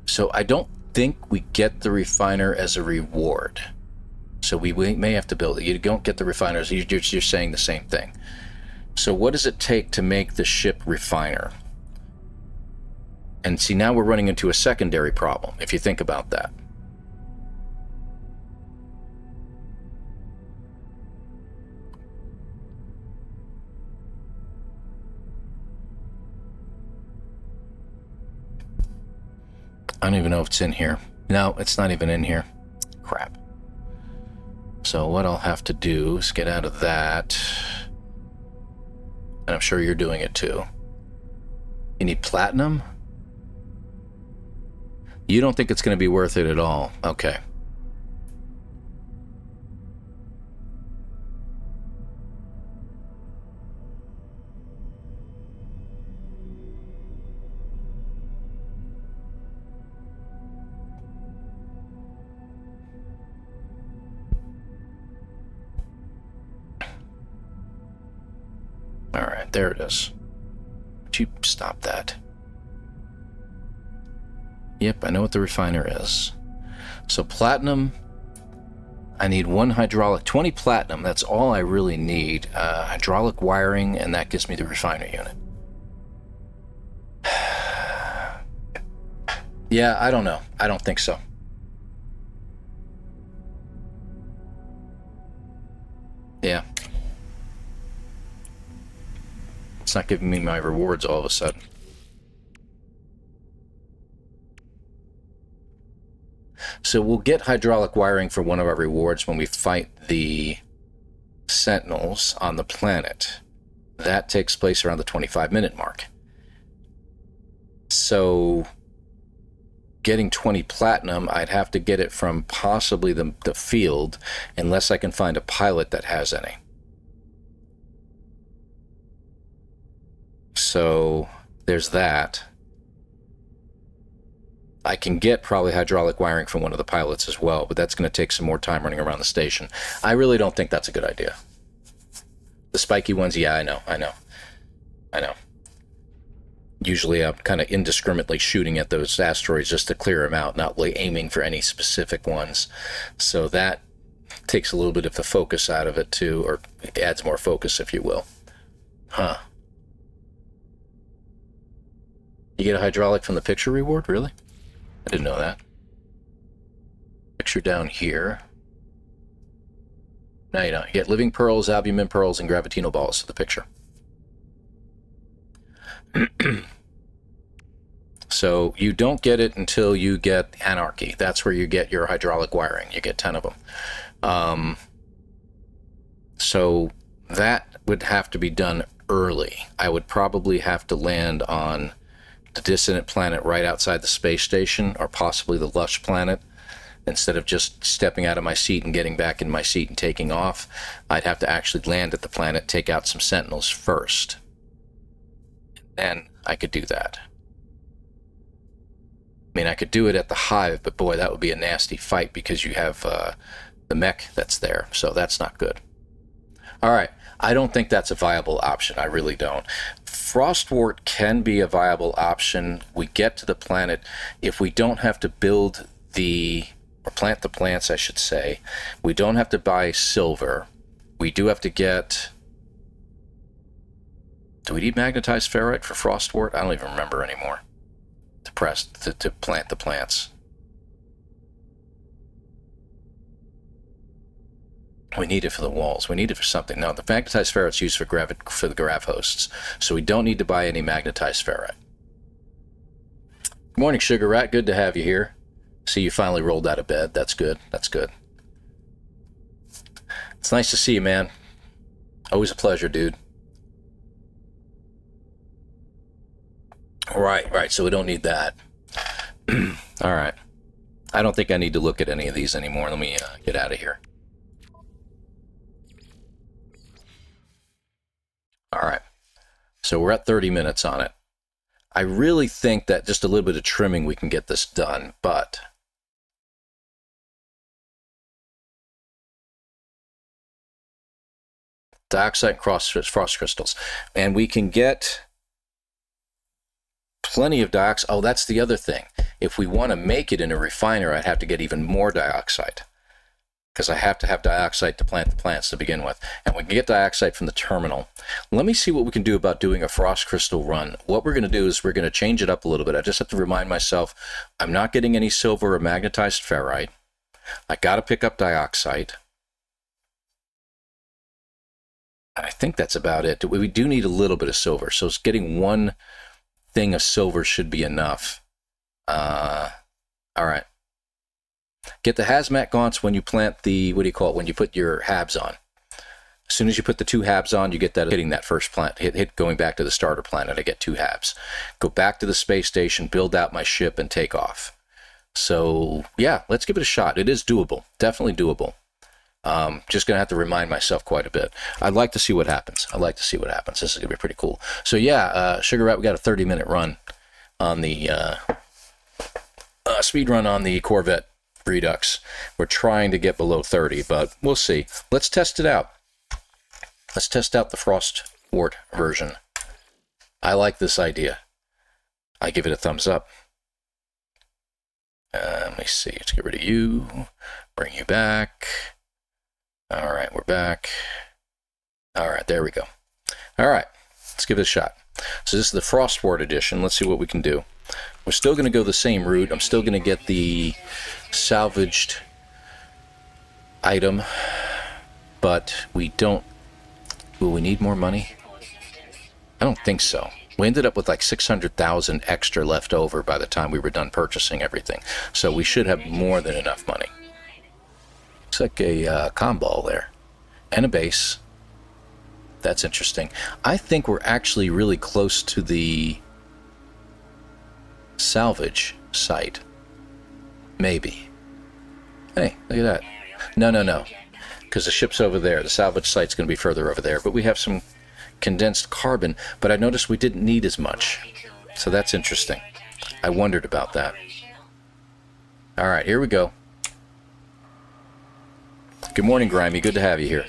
So I don't think we get the refiner as a reward. So we may have to build it. You don't get the refiners, you're saying the same thing. So what does it take to make the ship refiner? And see, now we're running into a secondary problem, if you think about that. I don't even know if it's in here. No, it's not even in here. Crap. So what I'll have to do is get out of that. And I'm sure you're doing it too. You need platinum? You don't think it's going to be worth it at all? Okay. All right, there it is. Would you stop that? Yep, I know what the refiner is. So platinum, I need 1 hydraulic, 20 platinum, that's all I really need. Hydraulic wiring, and that gives me the refiner unit. Yeah, I don't know. I don't think so. Yeah. It's not giving me my rewards all of a sudden. So we'll get hydraulic wiring for one of our rewards when we fight the Sentinels on the planet. That takes place around the 25-minute mark. So getting 20 platinum, I'd have to get it from possibly the field, unless I can find a pilot that has any. So there's that. I can get probably hydraulic wiring from one of the pilots as well, but that's going to take some more time running around the station. I really don't think that's a good idea. The spiky ones, yeah, I know. Usually I'm kind of indiscriminately shooting at those asteroids just to clear them out, not really aiming for any specific ones. So that takes a little bit of the focus out of it too, or it adds more focus, if you will. Huh. You get a hydraulic from the picture reward, really? I didn't know that. Picture down here. No, you don't. You get living pearls, albumin pearls, and gravitino balls to the picture. So you don't get it until you get Anarchy. That's where you get your hydraulic wiring. You get 10 of them. So that would have to be done early. I would probably have to land on the Dissonant planet right outside the space station, or possibly the Lush planet. Instead of just stepping out of my seat and getting back in my seat and taking off, I'd have to actually land at the planet, take out some Sentinels first. And I could do that. I mean, I could do it at the Hive, but boy, that would be a nasty fight because you have the mech that's there, so that's not good. All right, I don't think that's a viable option. I really don't. Frostwort can be a viable option. We get to the planet. If we don't have to build or plant the plants, I should say, we don't have to buy silver. We do have to get... Do we need magnetized ferrite for Frostwort? I don't even remember anymore. To plant the plants. We need it for the walls. We need it for something. No, the magnetized ferrite's used for the grav hosts, so we don't need to buy any magnetized ferrite. Good morning, Sugar Rat. Good to have you here. See, you finally rolled out of bed. That's good. That's good. It's nice to see you, man. Always a pleasure, dude. Right. So we don't need that. All right. I don't think I need to look at any of these anymore. Let me get out of here. All right. So we're at 30 minutes on it. I really think that just a little bit of trimming we can get this done, but dioxide and frost crystals. And we can get plenty of dioxide. Oh, that's the other thing. If we want to make it in a refiner, I'd have to get even more dioxide, because I have to have dioxide to plant the plants to begin with. And we can get dioxide from the terminal. Let me see what we can do about doing a frost crystal run. What we're going to do is we're going to change it up a little bit. I just have to remind myself I'm not getting any silver or magnetized ferrite. I got to pick up dioxide. I think that's about it. We do need a little bit of silver, so it's getting one thing of silver should be enough. All right. Get the hazmat gaunts when you plant the, what do you call it, when you put your habs on. As soon as you put the 2 habs on, you get that hitting that first plant, hit going back to the starter planet, I get 2 habs. Go back to the space station, build out my ship, and take off. So, yeah, let's give it a shot. It is doable. Definitely doable. Just going to have to remind myself quite a bit. I'd like to see what happens. This is going to be pretty cool. So, yeah, Sugar Rat, we got a 30-minute run on the speed run on the Corvette REDUX. We're trying to get below 30, but we'll see. Let's test it out. Let's test out the Frostwort version. I like this idea. I give it a thumbs up. Let me see. Let's get rid of you. Bring you back. All right, we're back. All right, there we go. All right, let's give it a shot. So this is the Frostwort edition. Let's see what we can do. We're still going to go the same route. I'm still going to get the salvaged item, but we don't... Will we need more money? I don't think so. We ended up with like 600,000 extra left over by the time we were done purchasing everything. So we should have more than enough money. Looks like a comm ball there. And a base. That's interesting. I think we're actually really close to the salvage site. Maybe. Hey, look at that. No. Because the ship's over there. The salvage site's going to be further over there. But we have some condensed carbon, but I noticed we didn't need as much. So that's interesting. I wondered about that. All right, here we go. Good morning, Grimy. Good to have you here.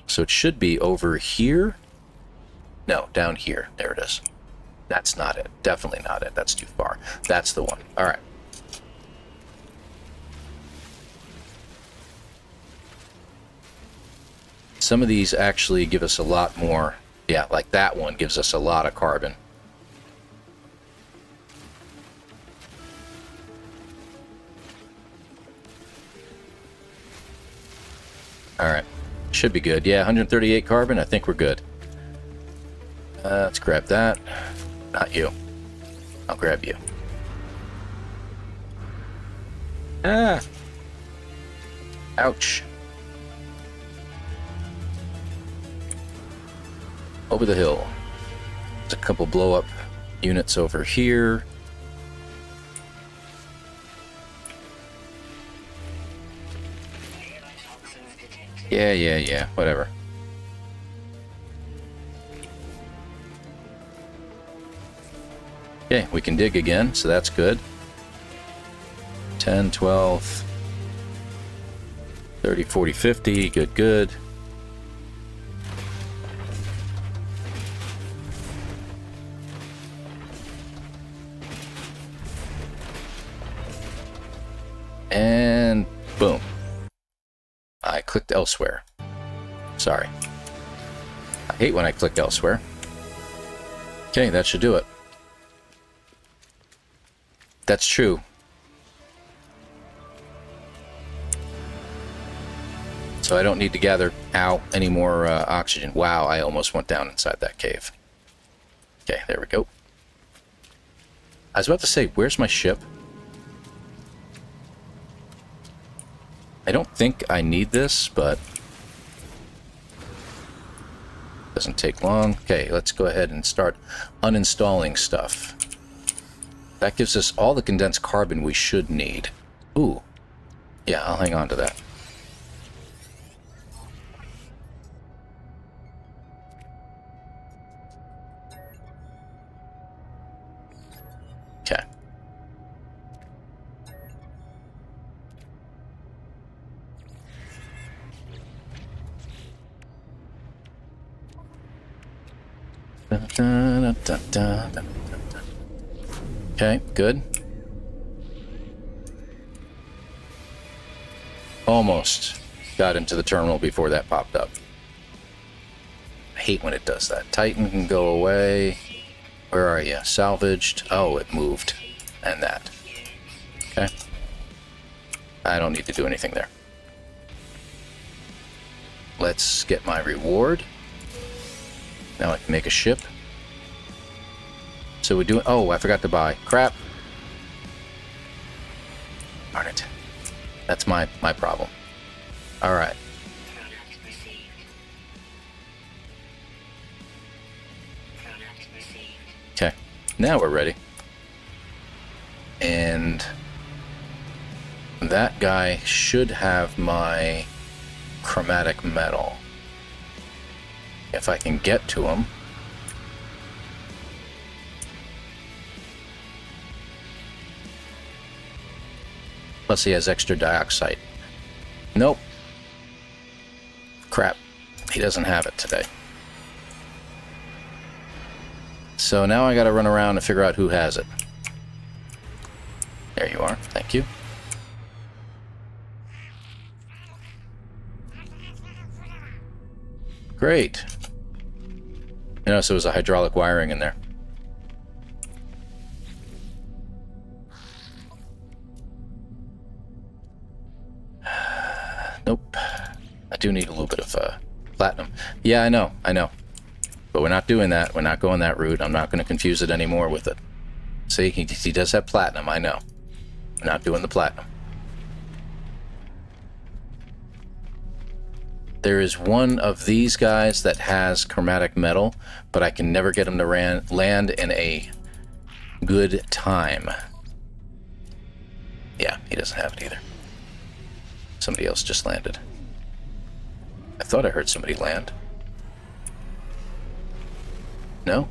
So it should be over here. No, down here. There it is. That's not it. Definitely not it. That's too far. That's the one. All right. Some of these actually give us a lot more. Yeah, like that one gives us a lot of carbon. Alright, should be good. Yeah, 138 carbon, I think we're good. Let's grab that. Not you. I'll grab you. Ah! Ouch. Over the hill. There's a couple blow-up units over here. Yeah, whatever. Okay, we can dig again, so that's good. 10, 12, 30, 40, 50, good. And boom. I clicked elsewhere. Sorry. I hate when I click elsewhere. Okay, that should do it. That's true. So I don't need to gather any more oxygen. Wow, I almost went down inside that cave. Okay, there we go. I was about to say, where's my ship? I don't think I need this, but doesn't take long. Okay, let's go ahead and start uninstalling stuff. That gives us all the condensed carbon we should need. Ooh. Yeah, I'll hang on to that. Okay. Okay, good. Almost got into the terminal before that popped up. I hate when it does that. Titan can go away. Where are you? Salvaged. Oh, it moved. And that. Okay. I don't need to do anything there. Let's get my reward. Now I can make a ship. So we do. Oh, I forgot to buy. Crap. Darn it. That's my problem. All right. Okay, now we're ready. And that guy should have my chromatic metal. If I can get to him. Plus he has extra dioxide. Nope. Crap. He doesn't have it today. So now I gotta run around and figure out who has it. There you are. Thank you. Great. You know, so it was a hydraulic wiring in there. Nope. I do need a little bit of platinum. Yeah, I know. But we're not doing that. We're not going that route. I'm not going to confuse it anymore with it. See, he does have platinum, I know. We're not doing the platinum. There is one of these guys that has chromatic metal, but I can never get him to land in a good time. Yeah, he doesn't have it either. Somebody else just landed. I thought I heard somebody land. No?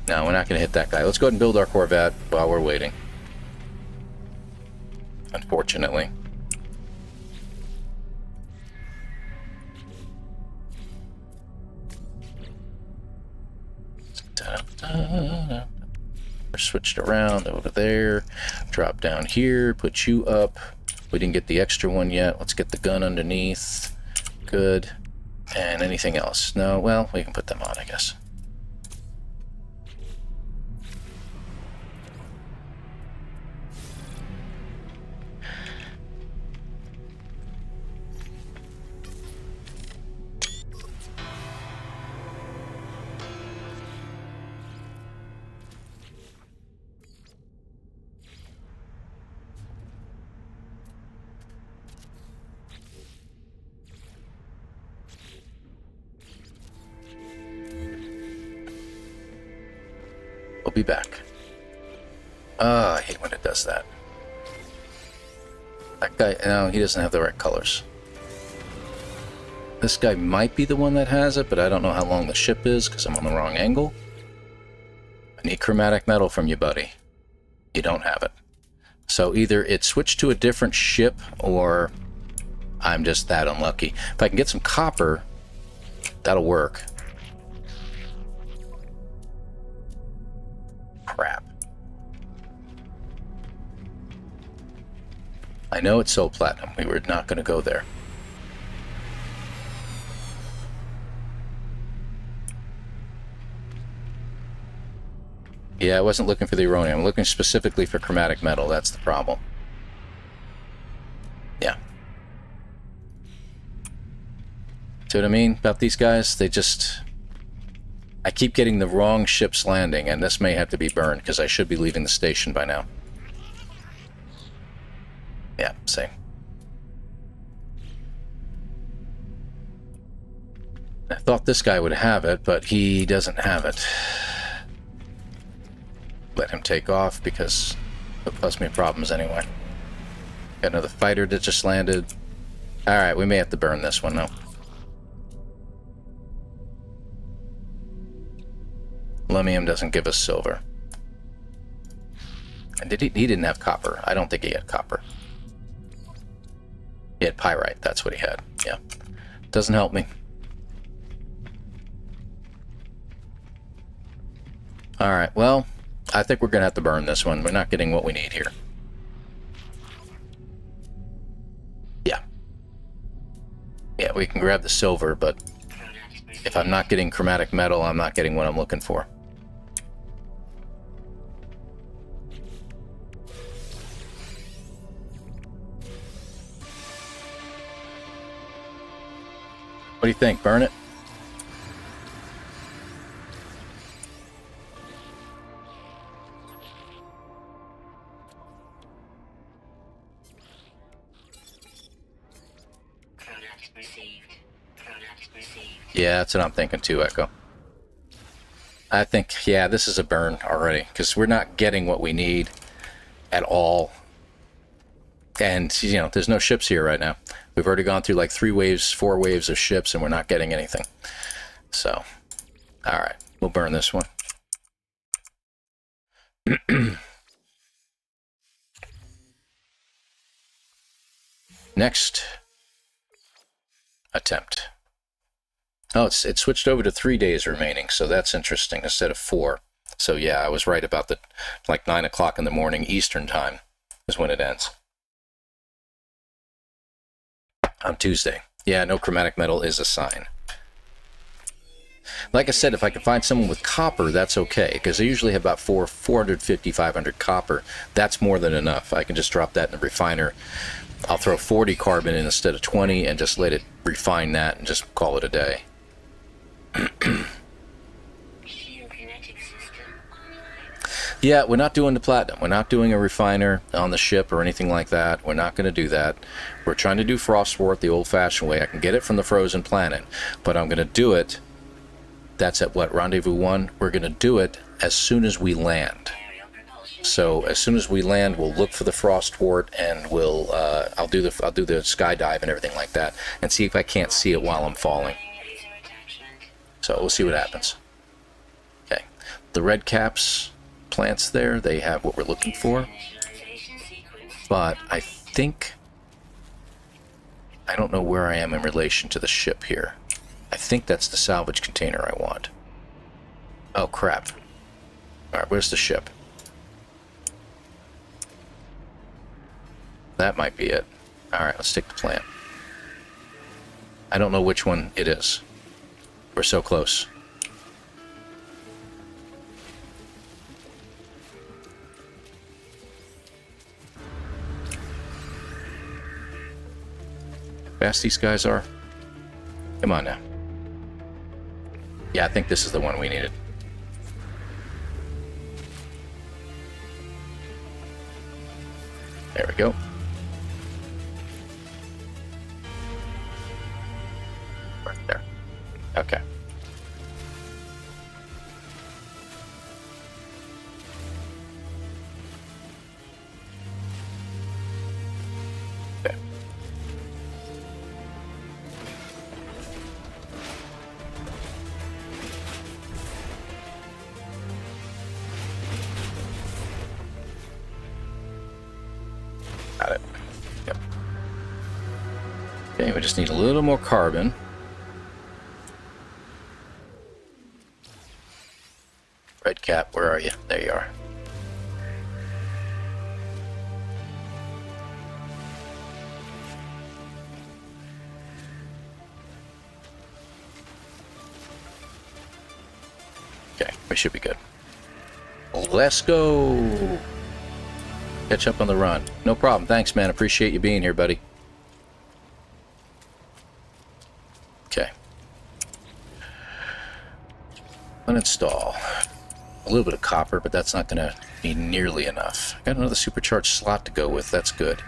No, we're not going to hit that guy. Let's go ahead and build our Corvette while we're waiting. Unfortunately. We're switched around over there. Drop down here. Put you up. We didn't get the extra one yet. Let's get the gun underneath. Good. And anything else? No? Well, we can put them on, I guess. We'll be back. I hate when it does that. That guy, no, he doesn't have the right colors. This guy might be the one that has it, but I don't know how long the ship is because I'm on the wrong angle. I need chromatic metal from you, buddy. You don't have it. So either it switched to a different ship or I'm just that unlucky. If I can get some copper, that'll work. Crap. I know it's soul platinum. We were not going to go there. Yeah, I wasn't looking for the uranium. I'm looking specifically for chromatic metal. That's the problem. Yeah. See what I mean about these guys? They just... I keep getting the wrong ships landing, and this may have to be burned, because I should be leaving the station by now. Yeah, same. I thought this guy would have it, but he doesn't have it. Let him take off, because it'll cause me problems anyway. Got another fighter that just landed. Alright, we may have to burn this one, though. Lumium doesn't give us silver. And he didn't have copper. I don't think he had copper. He had pyrite. That's what he had. Yeah. Doesn't help me. Alright, well, I think we're going to have to burn this one. We're not getting what we need here. Yeah. Yeah, we can grab the silver, but if I'm not getting chromatic metal, I'm not getting what I'm looking for. What do you think? Burn it? Yeah, that's what I'm thinking too, Echo. I think, yeah, this is a burn already, because we're not getting what we need at all. And, you know, there's no ships here right now. We've already gone through like 4 waves of ships, and we're not getting anything. So, all right, we'll burn this one. Next attempt. Oh, it switched over to 3 days remaining, so that's interesting instead of 4. So yeah, I was right about like 9 o'clock in the morning Eastern time is when it ends. On Tuesday. Yeah, no chromatic metal is a sign. Like I said, if I can find someone with copper, that's okay, because I usually have about 450, 500 copper. That's more than enough. I can just drop that in the refiner. I'll throw 40 carbon in instead of 20 and just let it refine that and just call it a day. Yeah, we're not doing the platinum. We're not doing a refiner on the ship or anything like that. We're not going to do that. We're trying to do frostwort the old-fashioned way. I can get it from the frozen planet, but I'm going to do it. That's at what, Rendezvous 1? We're going to do it as soon as we land. So as soon as we land, we'll look for the frostwort, and I'll do the skydive and everything like that, and see if I can't see it while I'm falling. So we'll see what happens. Okay, the red caps plants there, they have what we're looking for, but I don't know where I am in relation to the ship here. I think that's the salvage container I want. Oh crap. Alright, where's the ship? That might be it. Alright, let's take the plant. I don't know which one it is. We're so close. Fast these guys are. Come on now. Yeah, I think this is the one we needed. There we go. Right there. Okay. Okay. Got it. Yep. Okay, we just need a little more carbon. Red cap, where are you? There you are. Okay, we should be good. Let's go! Catch up on the run. No problem. Thanks, man. Appreciate you being here, buddy. Okay. Uninstall. A little bit of copper, but that's not going to be nearly enough. Got another supercharged slot to go with. That's good.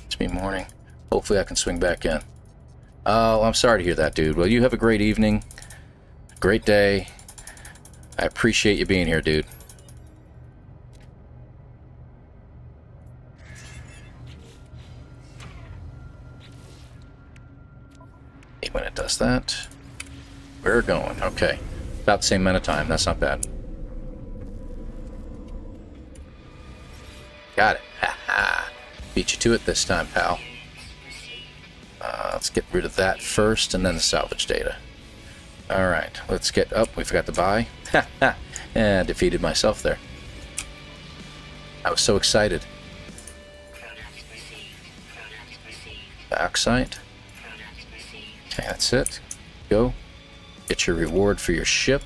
It's me morning. Hopefully I can swing back in. Oh, I'm sorry to hear that, dude. Well, you have a great evening. Great day. I appreciate you being here, dude. When it does that, we're going. Okay, about the same amount of time. That's not bad. Got it. Ha ha. Beat you to it this time, pal. Let's get rid of that first, and then the salvage data. All right, let's get up. We forgot to buy. Ha ha. And defeated myself there. I was so excited. Bauxite. Okay, that's it. Go. Get your reward for your ship.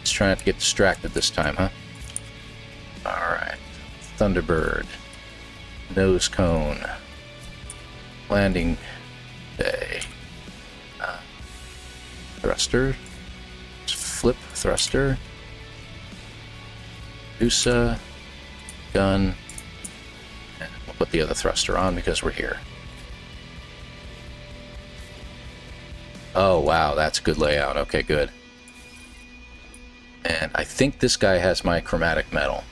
Just trying not to get distracted this time, huh? Alright. Thunderbird. Nose cone. Landing bay. Thruster. flip thruster, USA, gun, and we'll put the other thruster on because we're here. Oh wow, that's a good layout. Okay, good. And I think this guy has my chromatic metal.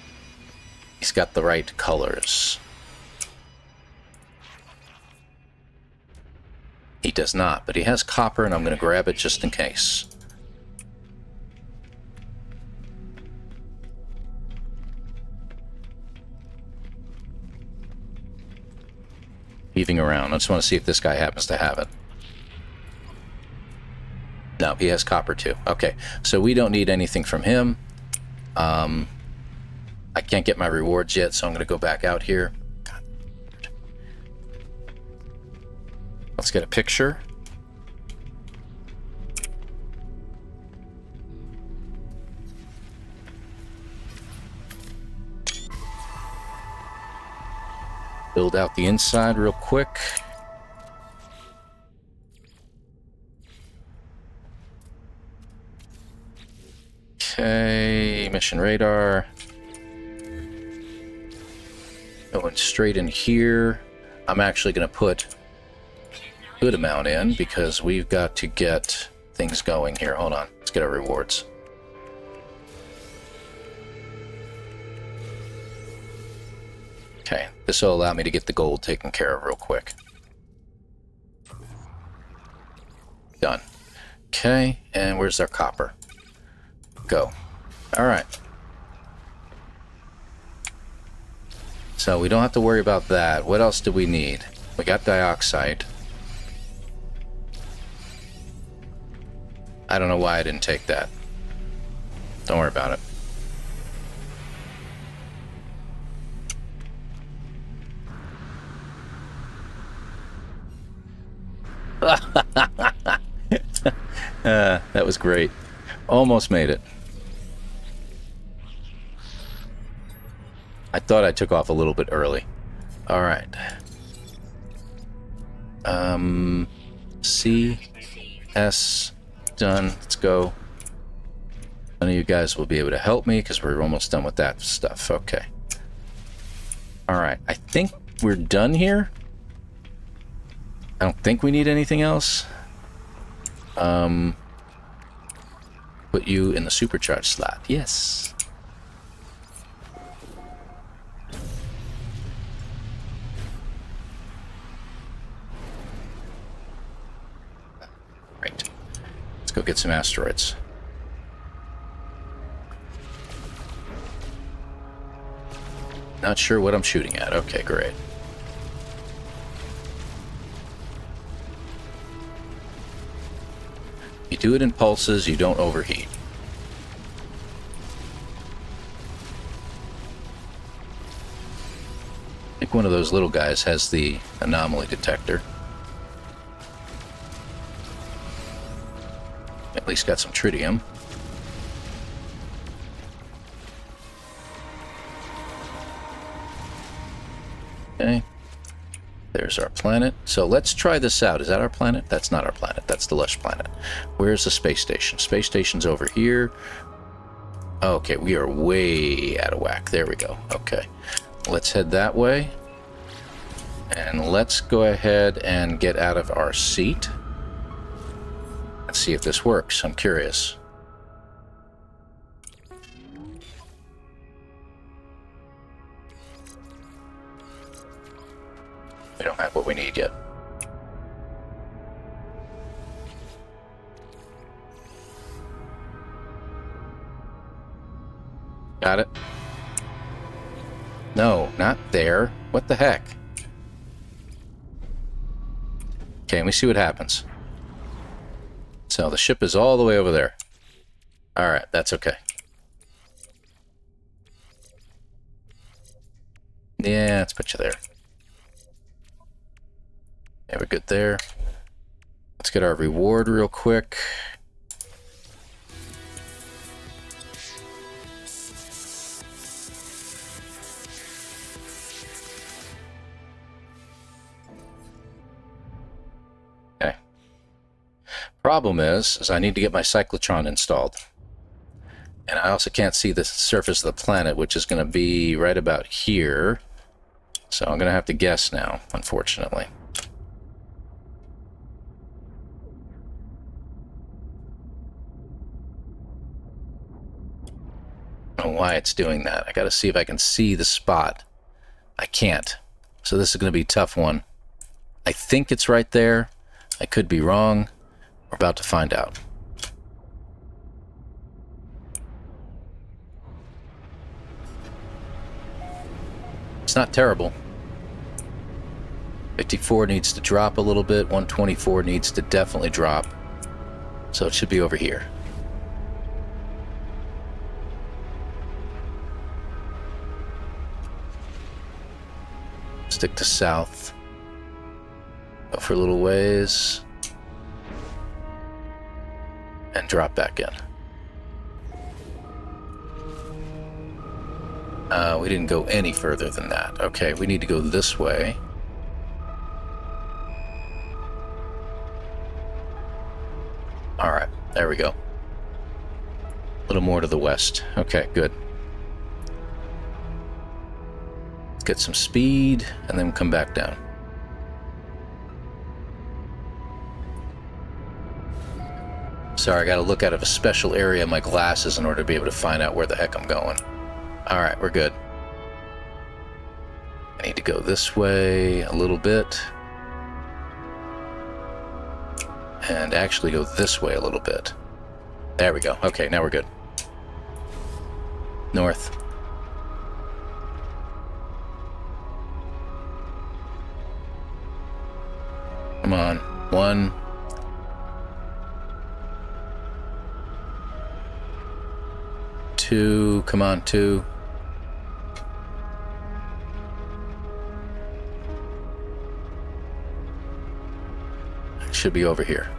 He's got the right colors. He does not, but he has copper, and I'm going to grab it just in case. Heaving around. I just want to see if this guy happens to have it. No, he has copper too. Okay, so we don't need anything from him. I can't get my rewards yet, so I'm going to go back out here. Let's get a picture. Build out the inside real quick. Okay, mission radar. Going straight in here. I'm actually going to put a good amount in because we've got to get things going here. Hold on. Let's get our rewards. Okay, this will allow me to get the gold taken care of real quick. Done. Okay, and where's our copper? Go. Alright. So we don't have to worry about that. What else do we need? We got dioxide. I don't know why I didn't take that. Don't worry about it. That was great. Almost made it. I thought I took off a little bit early. All right. C, S, done. Let's go. None of you guys will be able to help me because we're almost done with that stuff. Okay. All right. I think we're done here. I don't think we need anything else. Put you in the supercharged slot. Yes. Right. Let's go get some asteroids. Not sure what I'm shooting at. Okay, great. You do it in pulses, you don't overheat. I think one of those little guys has the anomaly detector. At least got some tritium. Okay. There's our planet. So let's try this out. Is that our planet? That's not our planet. That's the Lush planet. Where's the space station? Space station's over here. Okay, we are way out of whack. There we go. Okay. Let's head that way. And let's go ahead and get out of our seat. Let's see if this works. I'm curious. We don't have what we need yet. Got it? No, not there. What the heck? Okay, let me see what happens. So the ship is all the way over there. Alright, that's okay. Yeah, let's put you there. Yeah, we're good there. Let's get our reward real quick. Okay. Problem is I need to get my cyclotron installed. And I also can't see the surface of the planet, which is going to be right about here. So I'm going to have to guess now, unfortunately. I don't know why it's doing that. I got to see if I can see the spot. I can't. So this is going to be a tough one. I think it's right there. I could be wrong. We're about to find out. It's not terrible. 54 needs to drop a little bit. 124 needs to definitely drop. So it should be over here. Stick to south. Go for a little ways. And drop back in. We didn't go any further than that. Okay, we need to go this way. Alright, there we go. A little more to the west. Okay, good. Let's get some speed, and then come back down. Sorry, I gotta look out of a special area of my glasses in order to be able to find out where the heck I'm going. Alright, we're good. I need to go this way a little bit. And actually go this way a little bit. There we go. Okay, now we're good. North. Come on. 1. 2. Come on, 2. It should be over here.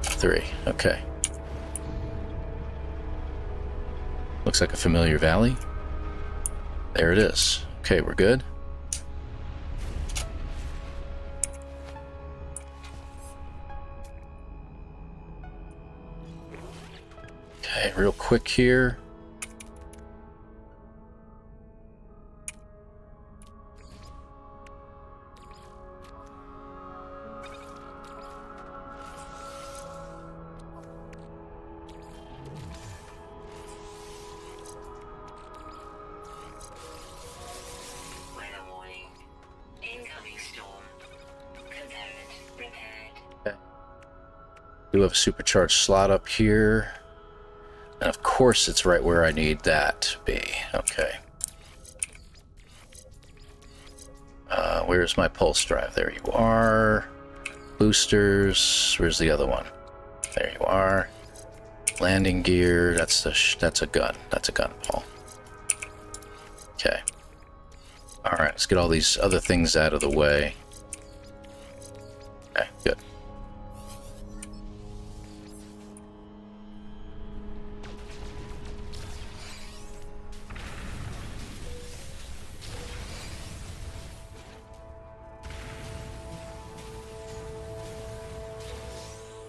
3. Okay. Looks like a familiar valley. There it is. Okay, we're good. Okay, real quick here. Do have a supercharged slot up here. And of course it's right where I need that to be. Okay. Where's my pulse drive? There you are. Boosters. Where's the other one? There you are. Landing gear. That's a gun. That's a gun, Paul. Okay. Alright, let's get all these other things out of the way. Okay, good.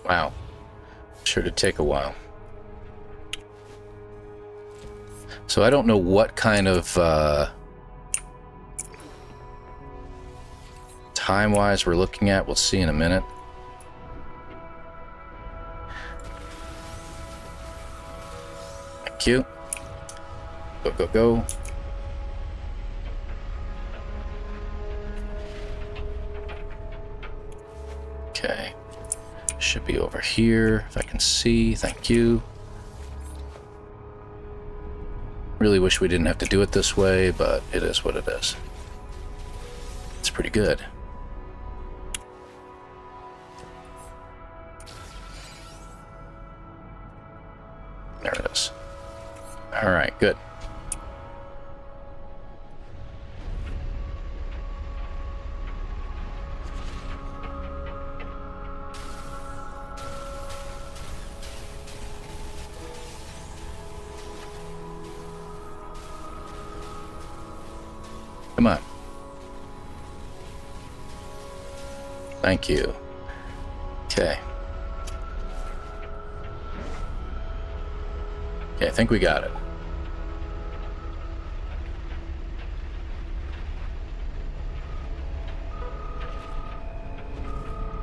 Wow. Sure did take a while. So I don't know what kind of time-wise we're looking at. We'll see in a minute. Thank you. Go, go, go. Okay. Should be over here, if I can see. Thank you. Really wish we didn't have to do it this way, but it is what it is. It's pretty good. There it is. All right, good. Come on. Thank you. Okay. Okay, I think we got it.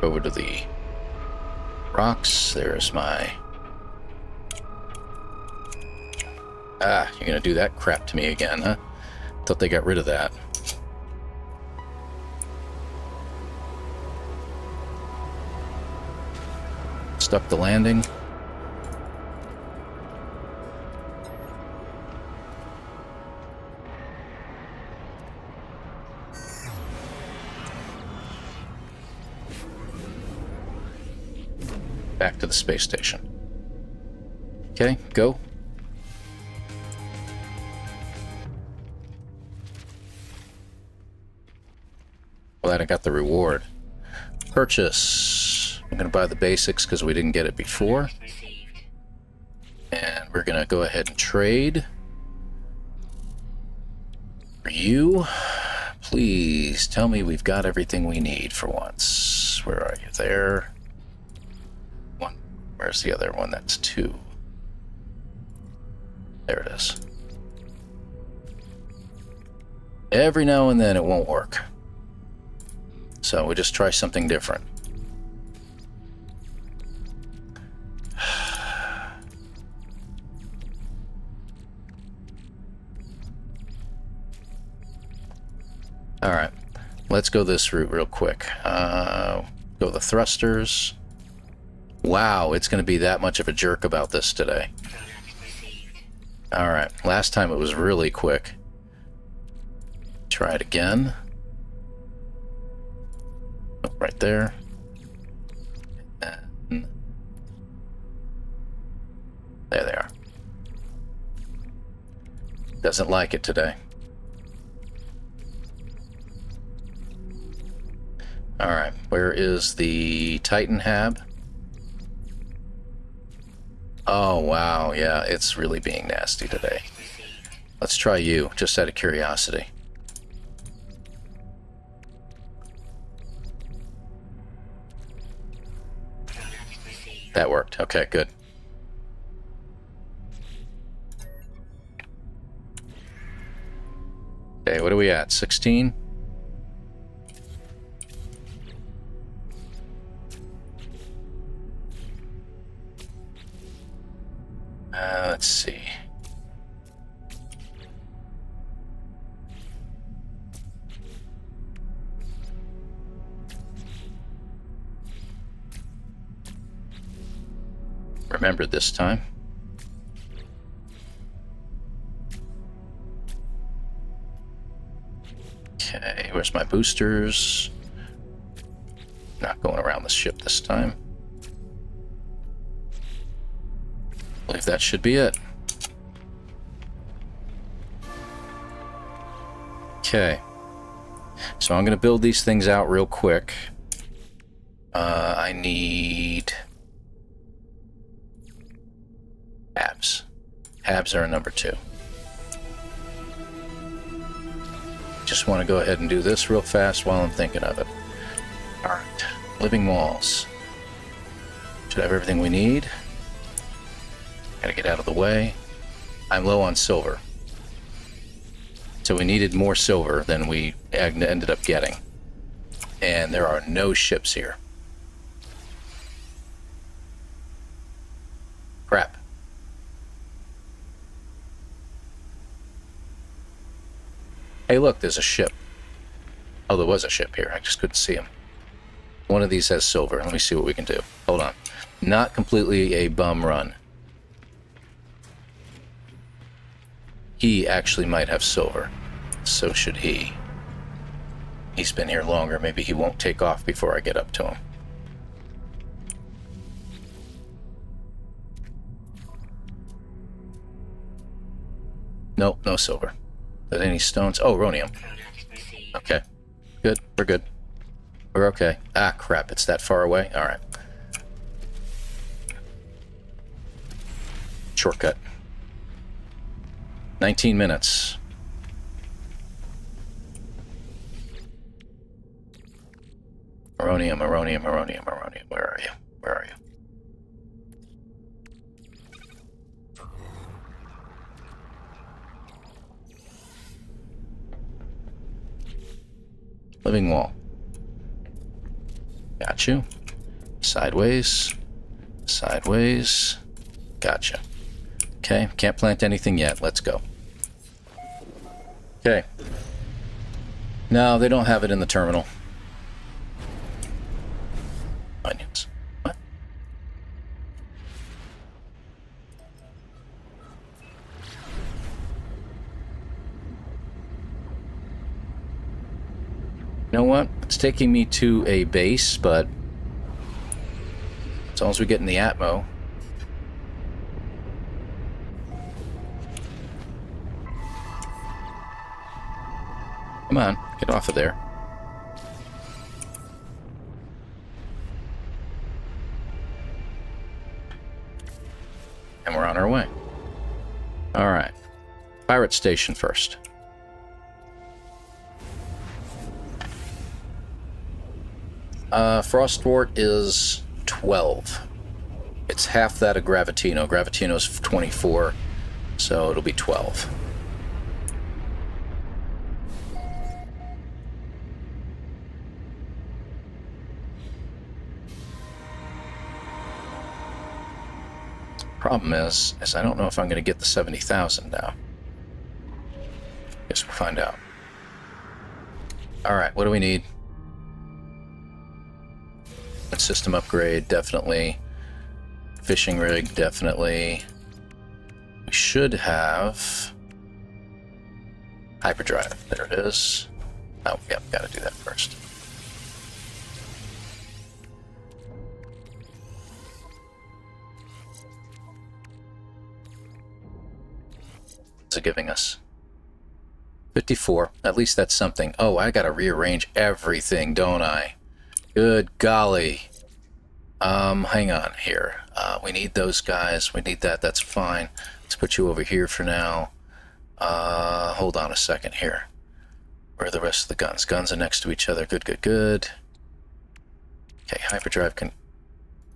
Over to the rocks. There's my... Ah, you're gonna do that crap to me again, huh? Thought they got rid of that. Stuck the landing. Back to the space station. Okay, go. Glad I got the reward. Purchase. I'm going to buy the basics because we didn't get it before. And we're going to go ahead and trade. For you, please tell me we've got everything we need for once. Where are you? There. One. Where's the other one? That's 2. There it is. Every now and then it won't work. So we just try something different. All right, let's go this route real quick. Go the thrusters. Wow, it's going to be that much of a jerk about this today. All right, last time it was really quick. Try it again. Oh, right there. And there they are. Doesn't like it today. All right, where is the Titan hab? Oh, wow, yeah, it's really being nasty today. Let's try you, just out of curiosity. That worked. Okay, good. Okay, what are we at? 16? Let's see. Remembered this time. Okay, where's my boosters? Not going around the ship this time. I believe that should be it. Okay. So I'm going to build these things out real quick. I need... Habs. Habs are a number 2. Just want to go ahead and do this real fast while I'm thinking of it. Alright. Living walls. Should have everything we need. Gotta get out of the way. I'm low on silver. So we needed more silver than we ended up getting. And there are no ships here. Crap. Hey, look, there's a ship. Oh, there was a ship here. I just couldn't see him. One of these has silver. Let me see what we can do. Hold on. Not completely a bum run. He actually might have silver. So should he. He's been here longer. Maybe he won't take off before I get up to him. Nope, no silver. Are there any stones? Oh, rhonium. Okay. Good. We're good. We're okay. Ah, crap. It's that far away? Alright. Shortcut. 19 minutes. Rhonium, rhonium, rhonium, rhonium. Where are you? Where are you? Living wall. Got you. Sideways. Sideways. Gotcha. Okay, can't plant anything yet. Let's go. Okay. No, they don't have it in the terminal. Onions. What? You know what? It's taking me to a base, but as long as we get in the Atmo. Come on, get off of there. And we're on our way. Alright. Pirate station first. Frostwort is 12. It's half that of Gravitino. Gravitino's 24, so it'll be 12. Problem is I don't know if I'm going to get the 70,000 now. Guess we'll find out. Alright, what do we need? System upgrade, definitely. Fishing rig, definitely. We should have hyperdrive. There it is. Oh, yep, gotta do that first. What's it giving us? 54. At least that's something. Oh, I gotta rearrange everything, don't I? Good golly. Hang on here. We need those guys. We need that. That's fine. Let's put you over here for now. Hold on a second here. Where are the rest of the guns? Guns are next to each other. Good, good, good. Okay, hyperdrive can...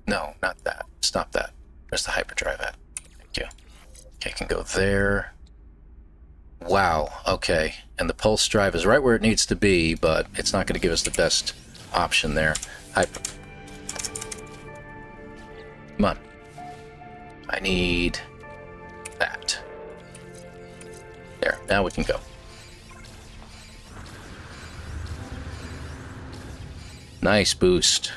No, not that. Stop that. Where's the hyperdrive at? Thank you. Okay, can go there. Wow, okay. And the pulse drive is right where it needs to be, but it's not going to give us the best option there. Come on. I need that. There, now we can go. Nice boost.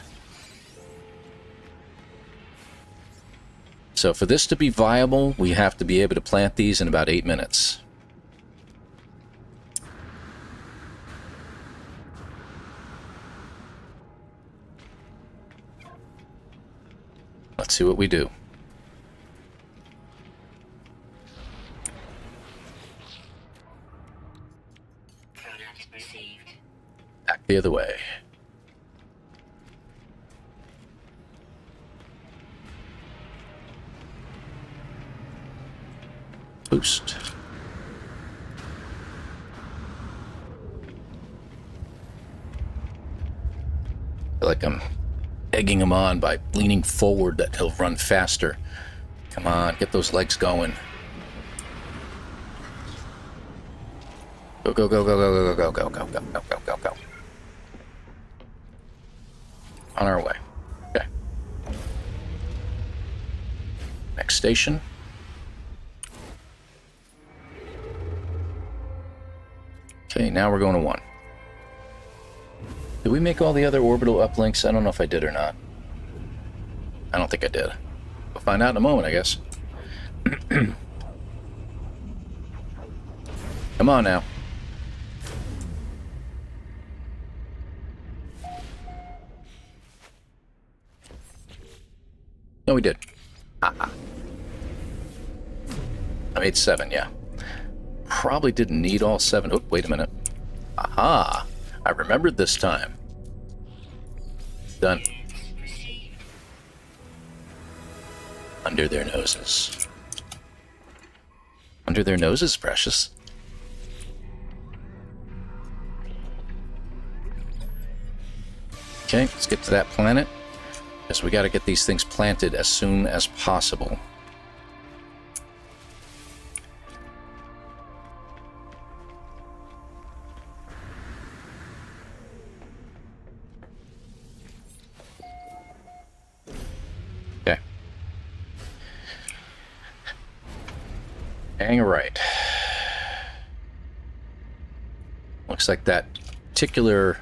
So for this to be viable, we have to be able to plant these in about 8 minutes. Let's see what we do. Back the other way. Boost. I feel like I'm egging him on by leaning forward that he'll run faster. Come on, get those legs going. Go, go, go, go, go, go, go, go, go, go, go, go, go, go. On our way. Okay. Next station. Okay, now we're going to 1. Did we make all the other orbital uplinks? I don't know if I did or not. I don't think I did. We'll find out in a moment, I guess. Come on now. No, we did. I made 7, yeah. Probably didn't need all 7. Oh, wait a minute. Aha! I remembered this time. Done. Under their noses. Under their noses, precious. Okay, let's get to that planet. Because we got to get these things planted as soon as possible. Hang right. Looks like that particular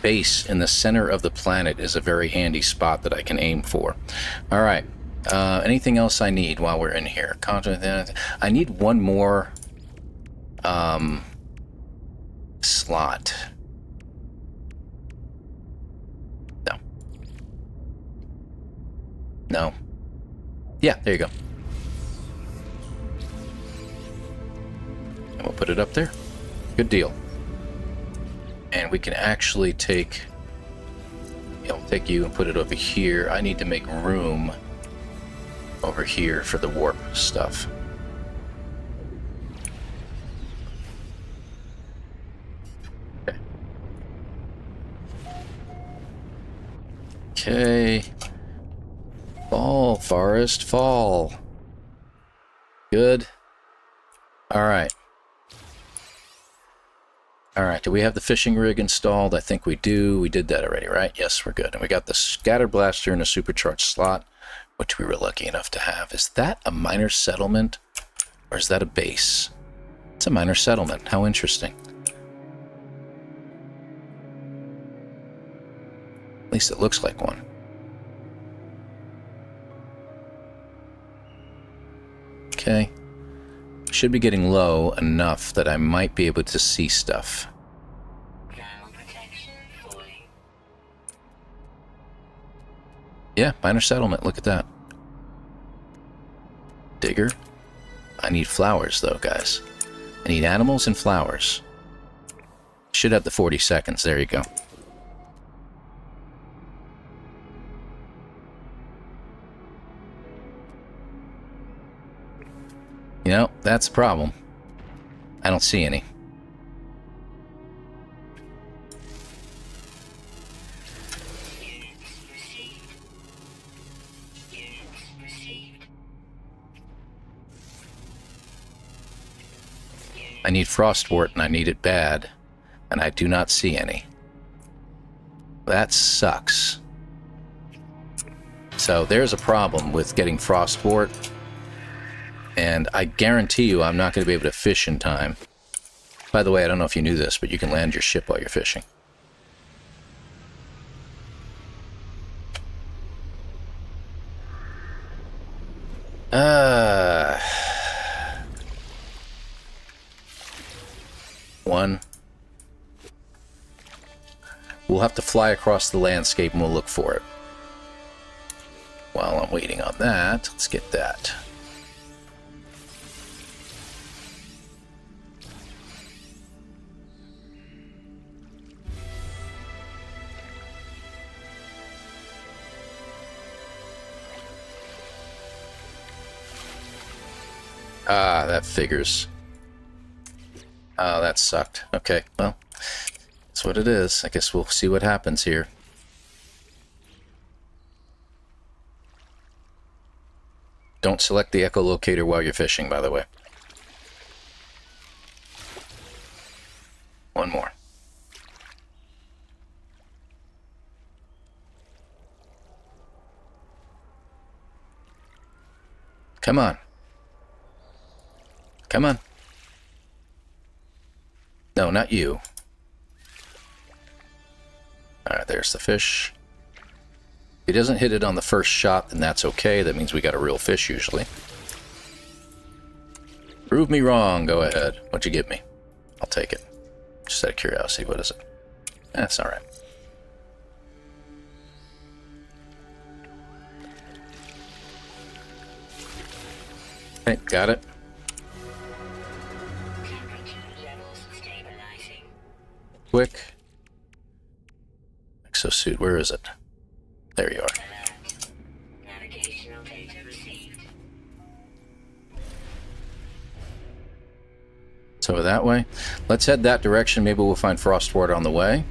base in the center of the planet is a very handy spot that I can aim for. All right. Anything else I need while we're in here? I need one more slot. No. No. Yeah, there you go. And we'll put it up there. Good deal. And we can actually take, take you and put it over here. I need to make room over here for the warp stuff. Okay. Okay. Fall, forest, fall. Good. All right. All right, do we have the fishing rig installed? I think we do. We did that already, right? Yes, we're good. And we got the scatter blaster in a supercharged slot, which we were lucky enough to have. Is that a minor settlement, or is that a base? It's a minor settlement. How interesting. At least it looks like one. Okay. Should be getting low enough that I might be able to see stuff. Yeah, minor settlement. Look at that. Digger. I need flowers, though, guys. I need animals and flowers. Should have the 40 seconds. There you go. You know, that's a problem. I don't see any. I need frostwort and I need it bad, and I do not see any. That sucks. So there's a problem with getting frostwort. And I guarantee you I'm not going to be able to fish in time. By the way, I don't know if you knew this, but you can land your ship while you're fishing. One. We'll have to fly across the landscape and we'll look for it. While I'm waiting on that, let's get that. Ah, that figures. Oh, that sucked. Okay, well, that's what it is. I guess we'll see what happens here. Don't select the echolocator while you're fishing, by the way. One more. Come on. Come on. No, not you. Alright, there's the fish. If he doesn't hit it on the first shot, then that's okay. That means we got a real fish, usually. Prove me wrong. Go ahead. What'd you give me? I'll take it. Just out of curiosity, what is it? That's alright. Okay, got it. Quick. Exosuit, where is it? There you are. Navigational data received. It's over that way. Let's head that direction. Maybe we'll find frostwort on the way.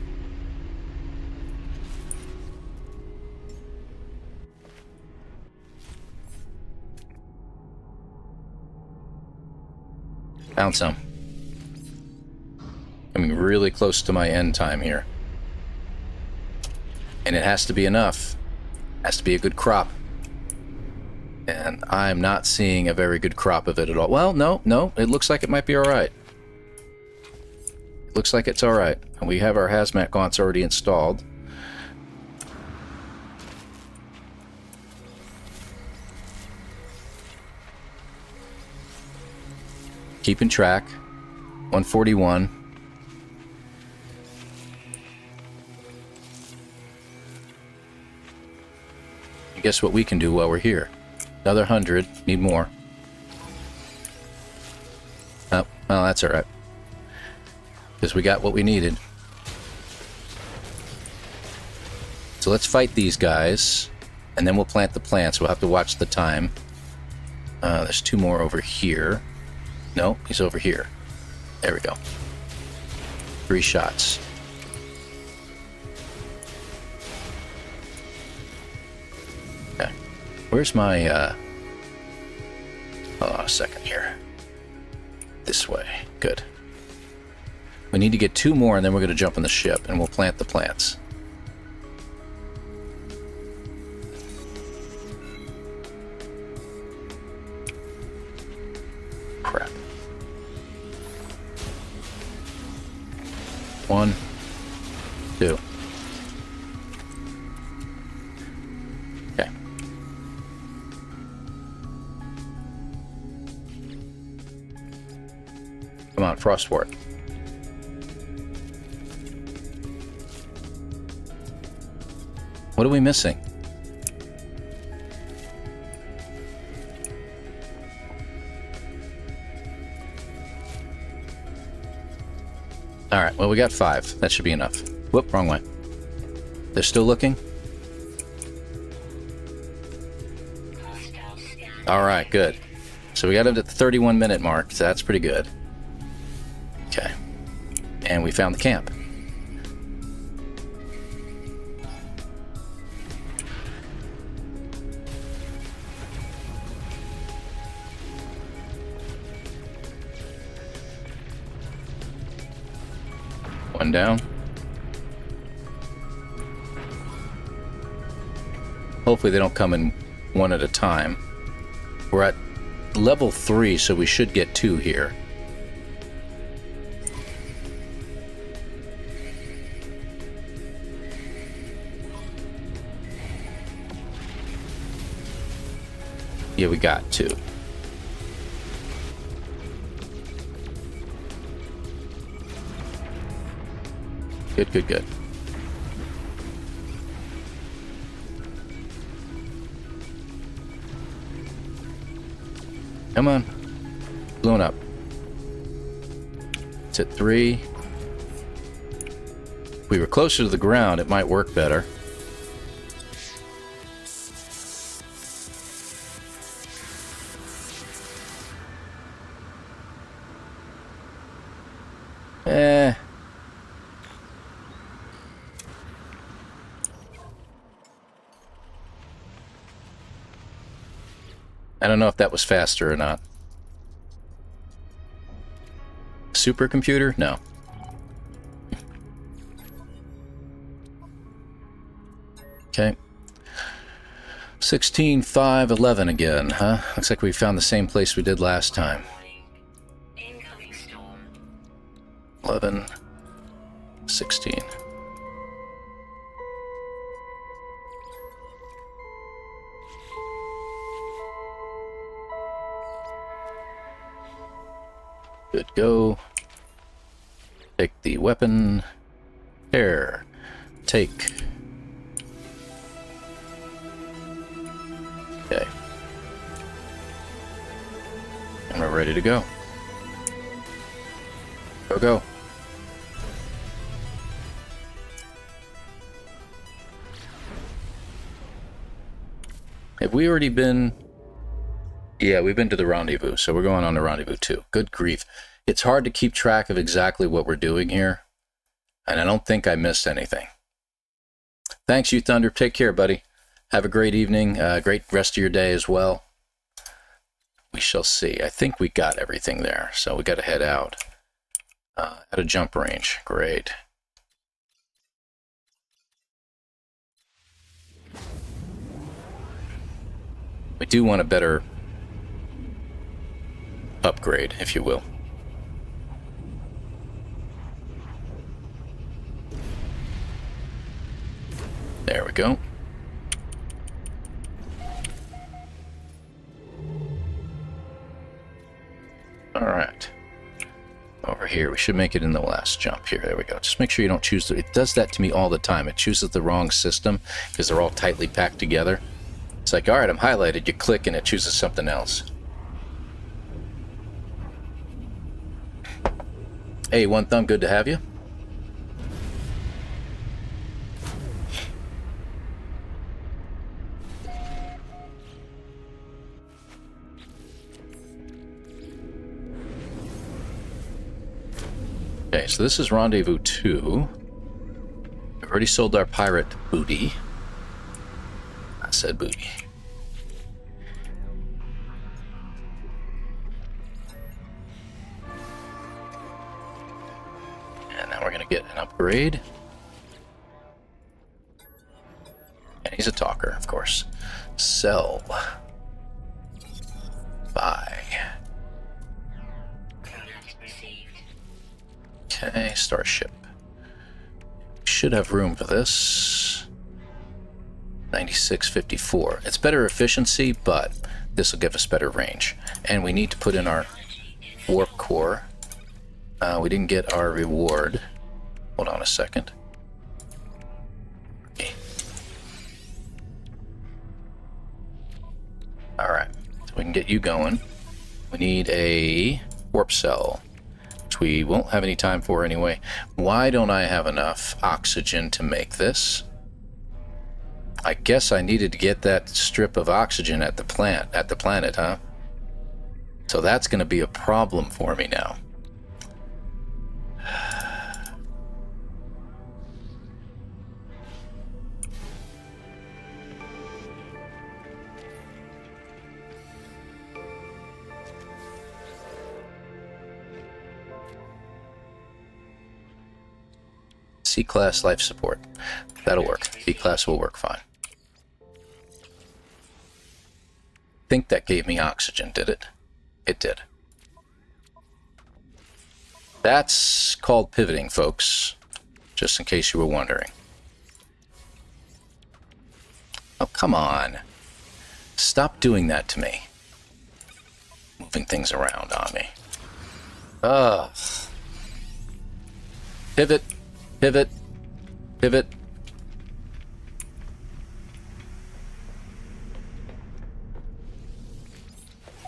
Found some. Coming really close to my end time here. And it has to be enough. Has to be a good crop. And I'm not seeing a very good crop of it at all. Well, no, it looks like it might be alright. Looks like it's alright. And we have our hazmat gaunts already installed. Keeping track. 141. And guess what we can do while we're here? Another 100. Need more. Oh, well, that's alright. Because we got what we needed. So let's fight these guys. And then we'll plant the plants. We'll have to watch the time. There's 2 more over here. No, he's over here. There we go. 3 shots. Okay. Where's my, hold on a second here. This way. Good. We need to get 2 more, and then we're going to jump on the ship, and we'll plant the plants. Crap. 1, 2. Okay. Come on, Frostwort. What are we missing? Alright, well, we got 5. That should be enough. Whoop, wrong way. They're still looking? Alright, good. So we got up to the 31-minute mark, so that's pretty good. Okay. And we found the camp. One down. Hopefully they don't come in one at a time. We're at level 3, so we should get 2 here. Yeah, we got 2. Good, good, good. Come on. Blown up. It's at 3. If we were closer to the ground, it might work better. I don't know if that was faster or not. Supercomputer? No. Okay. 16.5.11 again, huh? Looks like we found the same place we did last time. 11, 16. Good go. Take the weapon. Here. Take. Okay. And we're ready to go. Go, go. Have we already been... Yeah, we've been to the rendezvous, so we're going on to rendezvous 2. Good grief. It's hard to keep track of exactly what we're doing here, and I don't think I missed anything. Thanks, you Thunder. Take care, buddy. Have a great evening, great rest of your day as well. We shall see. I think we got everything there, so we got to head out. At a jump range. Great. We do want a better upgrade, if you will. There we go. Alright. Over here, we should make it in the last jump here. There we go. Just make sure you don't choose it does that to me all the time. It chooses the wrong system because they're all tightly packed together. It's like, alright, I'm highlighted. You click and it chooses something else. Hey, One Thumb, good to have you. Okay, so this is Rendezvous 2. We've already sold our pirate booty. I said booty. And now we're going to get an upgrade. And he's a talker, of course. Sell. Buy. Okay, Starship. Should have room for this. 9654. It's better efficiency, but this will give us better range. And we need to put in our warp core. We didn't get our reward. Hold on a second. Okay. Alright, so we can get you going. We need a warp cell, which we won't have any time for anyway. Why don't I have enough oxygen to make this? I guess I needed to get that strip of oxygen at the planet, huh? So that's going to be a problem for me now. C-class life support. That'll work. B-class will work fine. I think that gave me oxygen, did it? It did. That's called pivoting, folks. Just in case you were wondering. Oh, come on. Stop doing that to me. Moving things around on me. Ugh. Pivot. Pivot. Pivot.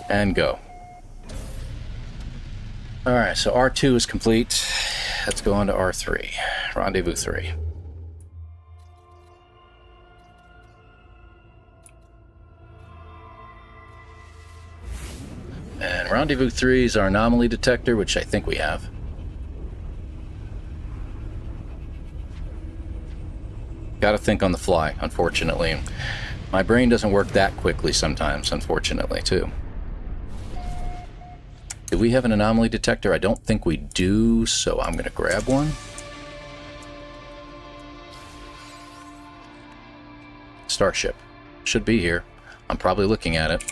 And go. Alright, so R2 is complete. Let's go on to R3. Rendezvous 3. And Rendezvous 3 is our anomaly detector, which I think we have. Gotta think on the fly, unfortunately. My brain doesn't work that quickly sometimes, unfortunately, too. Do we have an anomaly detector? I don't think we do, so I'm gonna grab one. Starship. Should be here. I'm probably looking at it.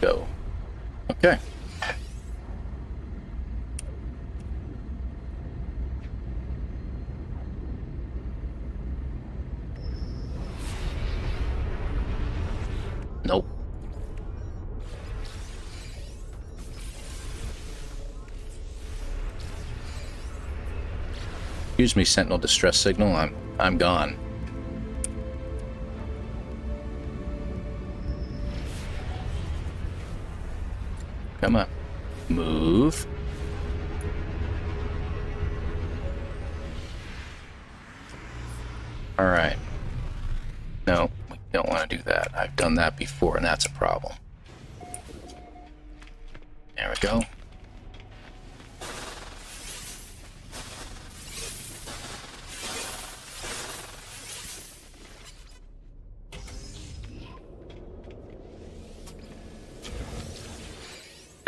Go. Okay. Nope. Excuse me, Sentinel distress signal. I'm gone. Come on. Move. All right. No, we don't want to do that. I've done that before, and that's a problem. There we go.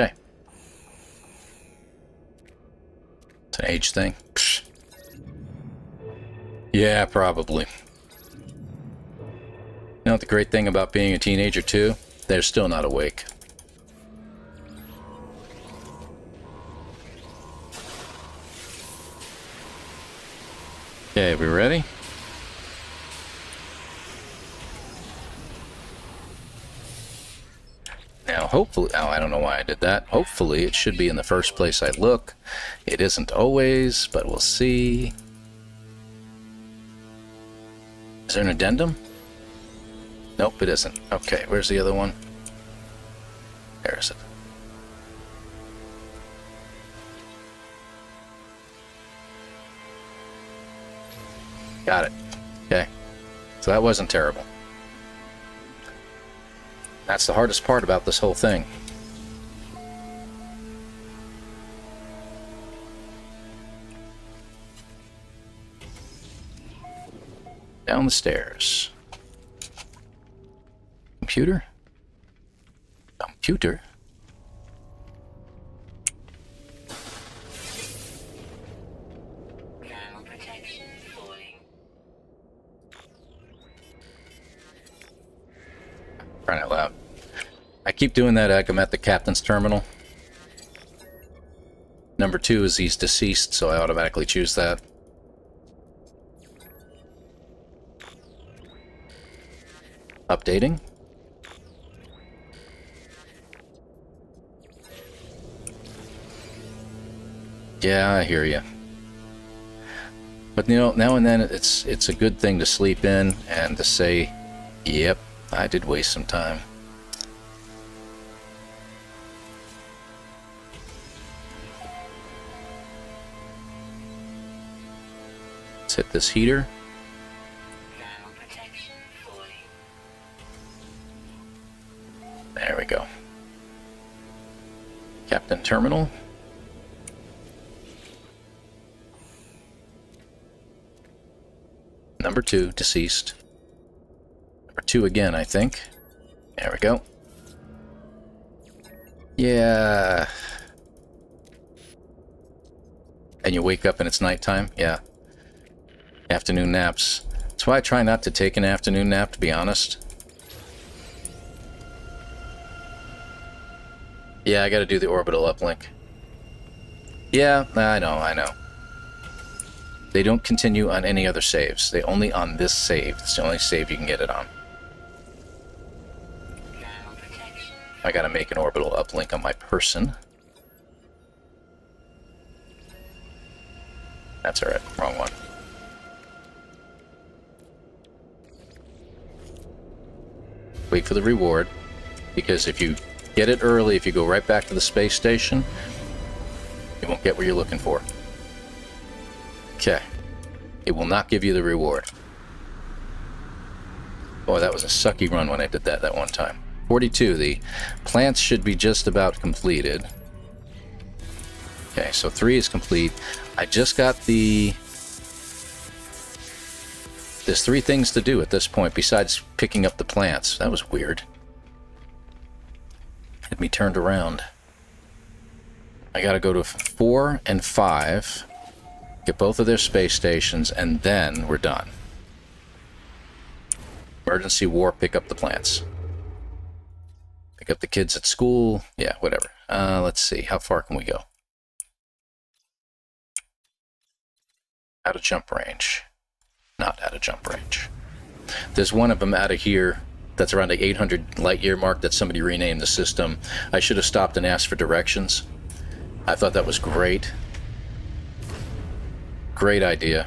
Okay. It's an age thing. Psh. Yeah, probably. know what the great thing about being a teenager too? They're still not awake. Okay, we ready? Now, hopefully... Oh, I don't know why I did that. Hopefully, it should be in the first place I look. It isn't always, but we'll see. Is there an addendum? Nope, it isn't. Okay, where's the other one? There is it. Got it. Okay. So that wasn't terrible. That's the hardest part about this whole thing. Down the stairs. Computer? Computer? Crying out loud. I keep doing that like I'm at the captain's terminal. Number 2 is he's deceased, so I automatically choose that. Updating. Yeah, I hear you. But you know, now and then it's a good thing to sleep in and to say, yep, I did waste some time. Let's hit this heater. There we go. Captain Terminal. Number 2, deceased. Number 2 again, I think. There we go. Yeah. And you wake up and it's nighttime? Yeah. Afternoon naps. That's why I try not to take an afternoon nap, to be honest. Yeah, I gotta do the orbital uplink. Yeah, I know. They don't continue on any other saves. They only on this save. It's the only save you can get it on. I gotta make an orbital uplink on my person. That's alright, wrong one. Wait for the reward, because if you get it early, if you go right back to the space station, you won't get what you're looking for. Okay. It will not give you the reward. Boy, that was a sucky run when I did that one time. 42. The plants should be just about completed. Okay, so 3 is complete. I just got the... There's 3 things to do at this point besides picking up the plants. That was weird. Had me turned around. I gotta go to 4 and 5. Get both of their space stations, and then we're done. Emergency warp, pick up the plants. Pick up the kids at school. Yeah, whatever. Let's see. How far can we go? Out of jump range. Not out of jump range. There's one of them out of here that's around the 800 light year mark that somebody renamed the system. I should have stopped and asked for directions. I thought that was great. Great idea.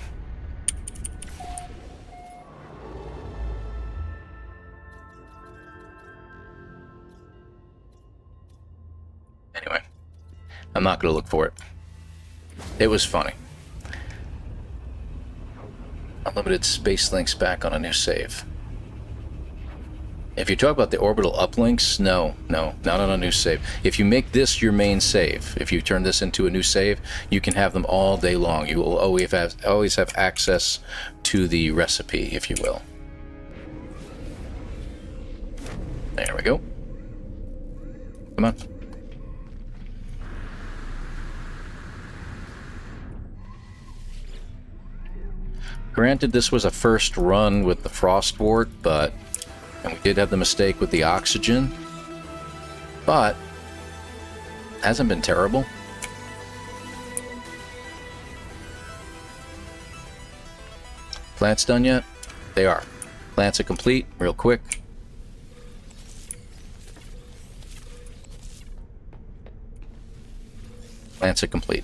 Anyway, I'm not going to look for it. It was funny. Unlimited space links back on a new save. If you talk about the orbital uplinks, no, not on a new save. If you make this your main save, if you turn this into a new save, you can have them all day long. You will always have access to the recipe, if you will. There we go. Come on. Granted, this was a first run with the Frostwort, but And we did have the mistake with the oxygen, but hasn't been terrible. Plants done yet? They are. Plants are complete, real quick. Plants are complete.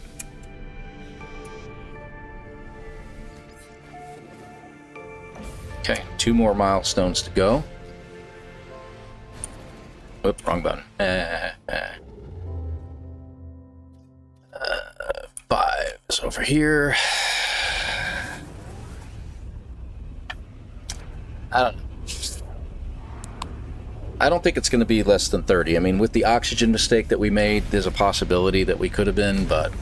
Okay, 2 more milestones to go. Whoop, wrong button. 5 is over here. I don't think it's going to be less than 30. I mean, with the oxygen mistake that we made, there's a possibility that we could have been, but...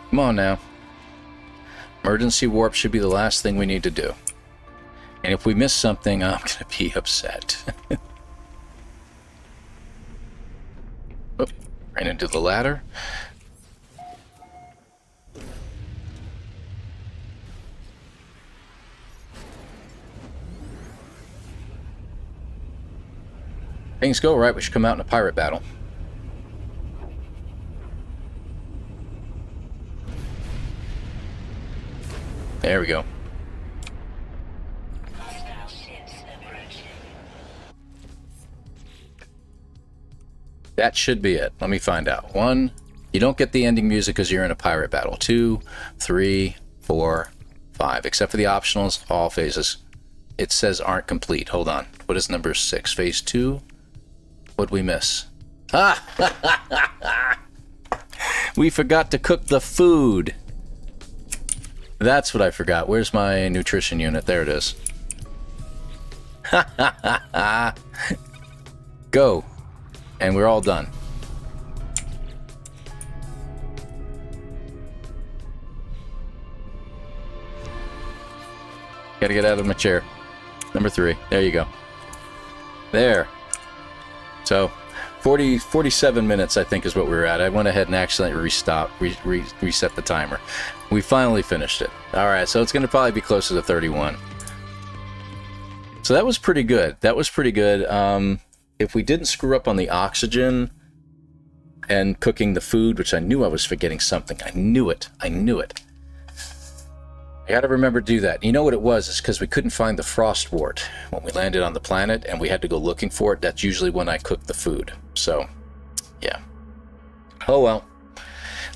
Come on now. Emergency warp should be the last thing we need to do. And if we miss something, I'm going to be upset. Oh, ran into the ladder. Things go right, we should come out in a pirate battle. There we go. That should be it. Let me find out. 1, you don't get the ending music because you're in a pirate battle. 2, 3, 4, 5. Except for the optionals, all phases. It says aren't complete. Hold on. What is number 6? Phase 2? What'd we miss? Ah! We forgot to cook the food. That's what I forgot. Where's my nutrition unit? There it is. Go. And we're all done. Gotta get out of my chair. Number 3. There you go. There. So, 47 minutes, I think, is what we were at. I went ahead and accidentally reset the timer. We finally finished it. All right, so it's going to probably be closer to 31. So that was pretty good. That was pretty good. If we didn't screw up on the oxygen and cooking the food, which I knew I was forgetting something. I knew it. I got to remember to do that. You know what it was? It's because we couldn't find the frost wart when we landed on the planet, and we had to go looking for it. That's usually when I cook the food. So, yeah. Oh well.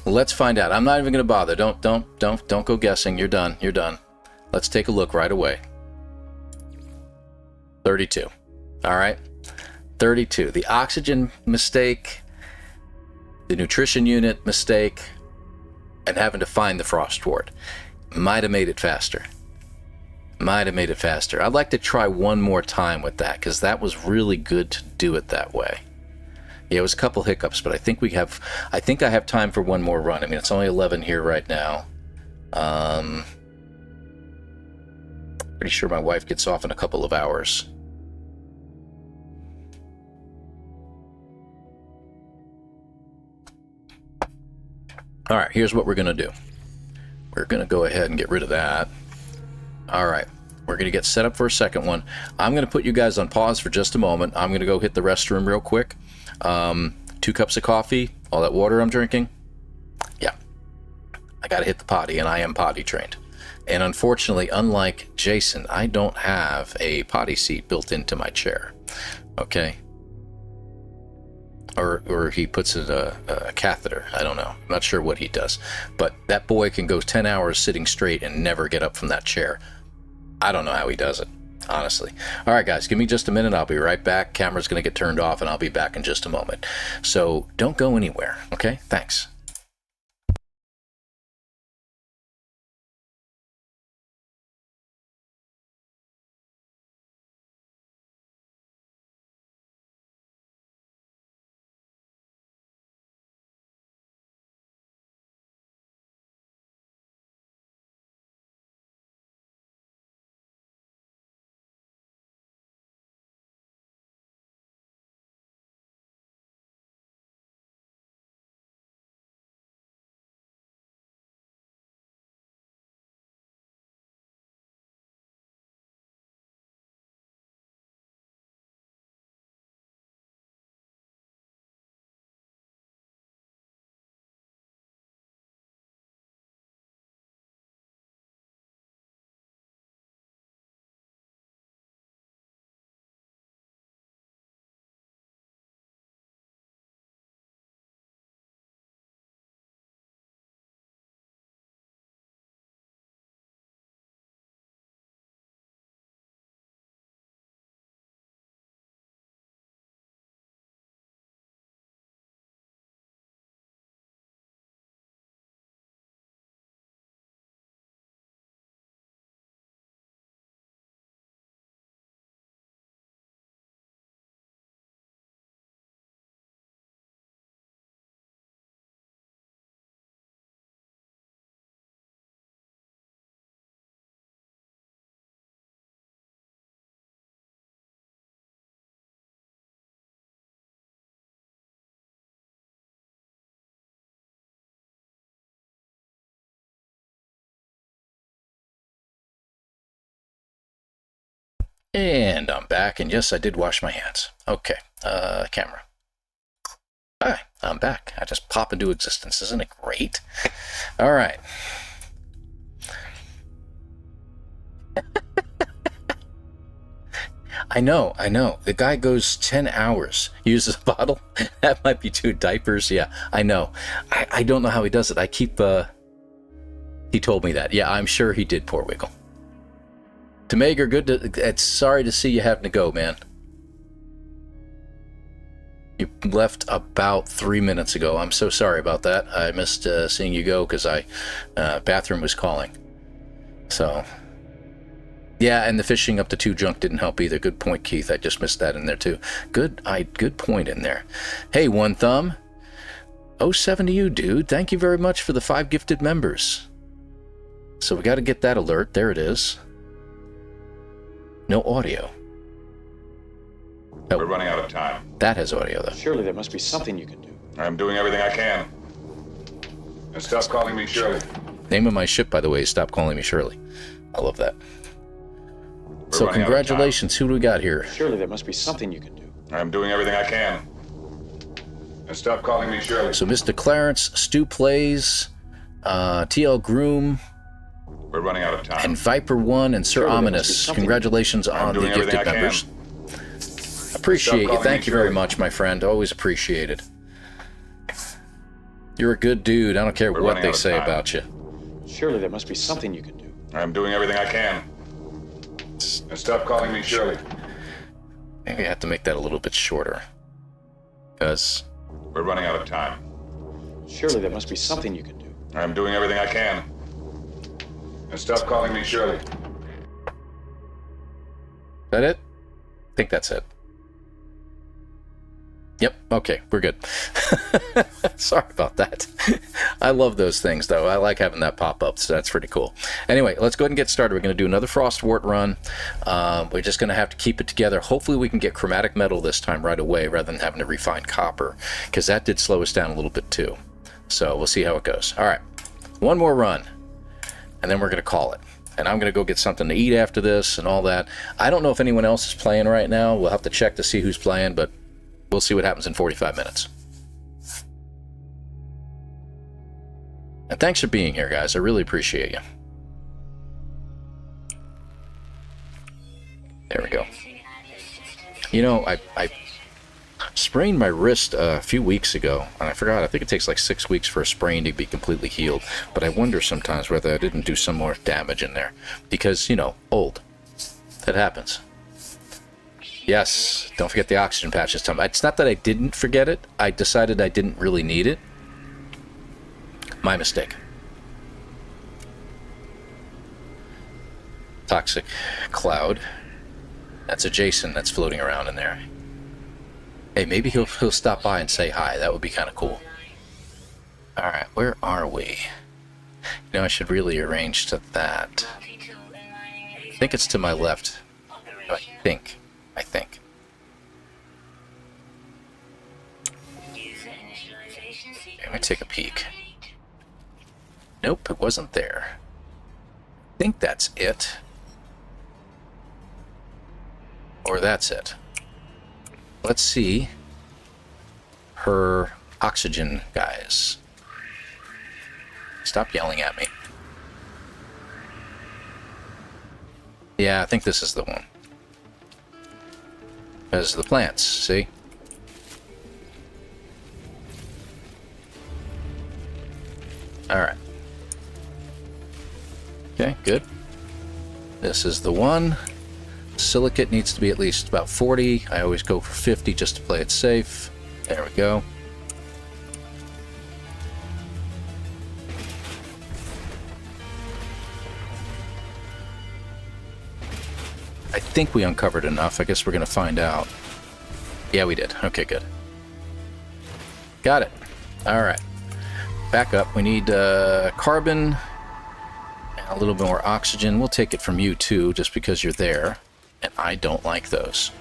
Let's find out. I'm not even going to bother. Don't go guessing. You're done. You're done. Let's take a look right away. 32. All right. 32. The oxygen mistake, the nutrition unit mistake, and having to find the frost wart. Might have made it faster. Might have made it faster. I'd like to try one more time with that, because that was really good to do it that way. Yeah, it was a couple hiccups, but I think I have time for one more run. I mean, it's only 11 here right now. Pretty sure my wife gets off in a couple of hours. All right, here's what we're going to do. We're going to go ahead and get rid of that. All right, we're going to get set up for a second one. I'm going to put you guys on pause for just a moment. I'm going to go hit the restroom real quick. 2 cups of coffee, all that water I'm drinking. Yeah, I got to hit the potty, and I am potty trained. And unfortunately, unlike Jason, I don't have a potty seat built into my chair. Okay. Or he puts a catheter. I don't know. I'm not sure what he does. But that boy can go 10 hours sitting straight and never get up from that chair. I don't know how he does it, honestly. All right, guys, give me just a minute. I'll be right back. Camera's going to get turned off, and I'll be back in just a moment. So don't go anywhere, okay? Thanks. And I'm back, and yes, I did wash my hands. Okay, camera. Hi, I'm back. I just pop into existence. Isn't it great? All right. I know. The guy goes 10 hours, uses a bottle. That might be 2 diapers. Yeah, I know. I don't know how he does it. I keep, he told me that. Yeah, I'm sure he did, poor Wiggle. Tomager, it's sorry to see you having to go, man. You left about 3 minutes ago. I'm so sorry about that. I missed seeing you go because bathroom was calling. So, yeah, and the fishing up to 2 junk didn't help either. Good point, Keith. I just missed that in there too. Good point in there. Hey, One Thumb. 07 to you, dude. Thank you very much for the 5 gifted members. So we got to get that alert. There it is. No audio. We're running out of time. That has audio, though. Surely there must be something you can do. I'm doing everything I can. And stop calling me Shirley. Name of my ship, by the way, is Stop Calling Me Shirley. I love that. We're So congratulations. Who do we got here? Surely there must be something you can do. I'm doing everything I can. And stop calling me Shirley. So Mr. Clarence, Stu Plays, TL Groom, We're running out of time. and Viper 1 and Sir Surely there must be Ominous. something. Congratulations on the doing everything gifted I can. members. Appreciate you. calling Thank me you very Shirley. much, my friend. Always appreciated. You're a good dude. I don't care We're what running they out of say time. about you. Surely there must be something you can do. I'm doing everything I can. And stop calling me Shirley. Maybe I have to make that a little bit shorter. Because We're running out of time. Surely there must be something you can do. I'm doing everything I can. And stop calling me Shirley. is that it? I think that's it. Yep, okay, we're good. Sorry about that. I love those things, though. I like having that pop up, so that's pretty cool. Anyway, let's go ahead and get started. We're going to do another Frostwort run. We're just going to have to keep it together. Hopefully we can get chromatic metal this time right away rather than having to refine copper, because that did slow us down a little bit, too. So we'll see how it goes. All right, one more run, and then we're going to call it. And I'm going to go get something to eat after this and all that. I don't know if anyone else is playing right now. We'll have to check to see who's playing, but we'll see what happens in 45 minutes. And thanks for being here, guys. I really appreciate you. There we go. You know, I sprained my wrist a few weeks ago, and I forgot. I think it takes like 6 weeks for a sprain to be completely healed. But I wonder sometimes whether I didn't do some more damage in there. Because, you know, old. That happens. Yes, don't forget the oxygen patch this time. It's not that I didn't forget it. I decided I didn't really need it. My mistake. Toxic cloud. That's a Jason that's floating around in there. Hey, maybe he'll stop by and say hi. That would be kind of cool. Alright, where are we? You know, I should really arrange to that. I think it's to my left. I think. Let me take a peek. Nope, it wasn't there. I think that's it. Or that's it. Let's see her oxygen guys. Stop yelling at me. Yeah, I think this is the one. There's the plants, see? Alright. Okay, good. This is the one. Silicate needs to be at least about 40. I always go for 50 just to play it safe. There we go. I think we uncovered enough. I guess we're going to find out. Yeah, we did. Okay, good. Got it. All right. Back up. We need carbon and a little bit more oxygen. We'll take it from you, too, just because you're there. And I don't like those.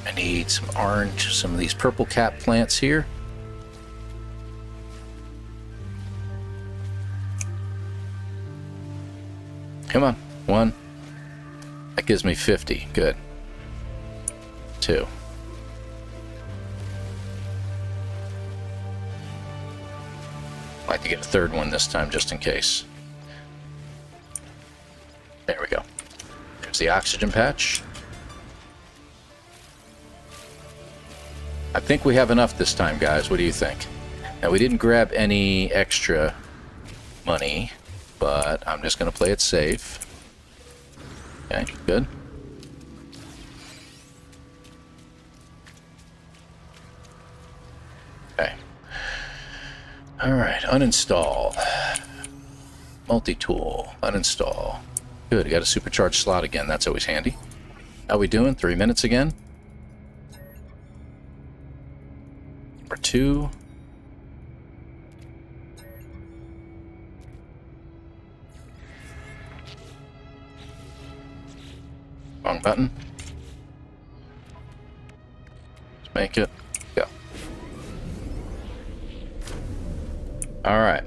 I need some orange, some of these purple cap plants here. Come on. 1, That gives me 50. Good. 2. I'd like to get a third one this time, just in case. There we go. There's the oxygen patch. I think we have enough this time, guys. What do you think? Now, we didn't grab any extra money, but I'm just going to play it safe. Okay, good. Okay. Alright, uninstall. Multi-tool, uninstall. Good, got a supercharged slot again. That's always handy. How we doing? 3 minutes again? Or 2. Wrong button. Let's make it go. Alright.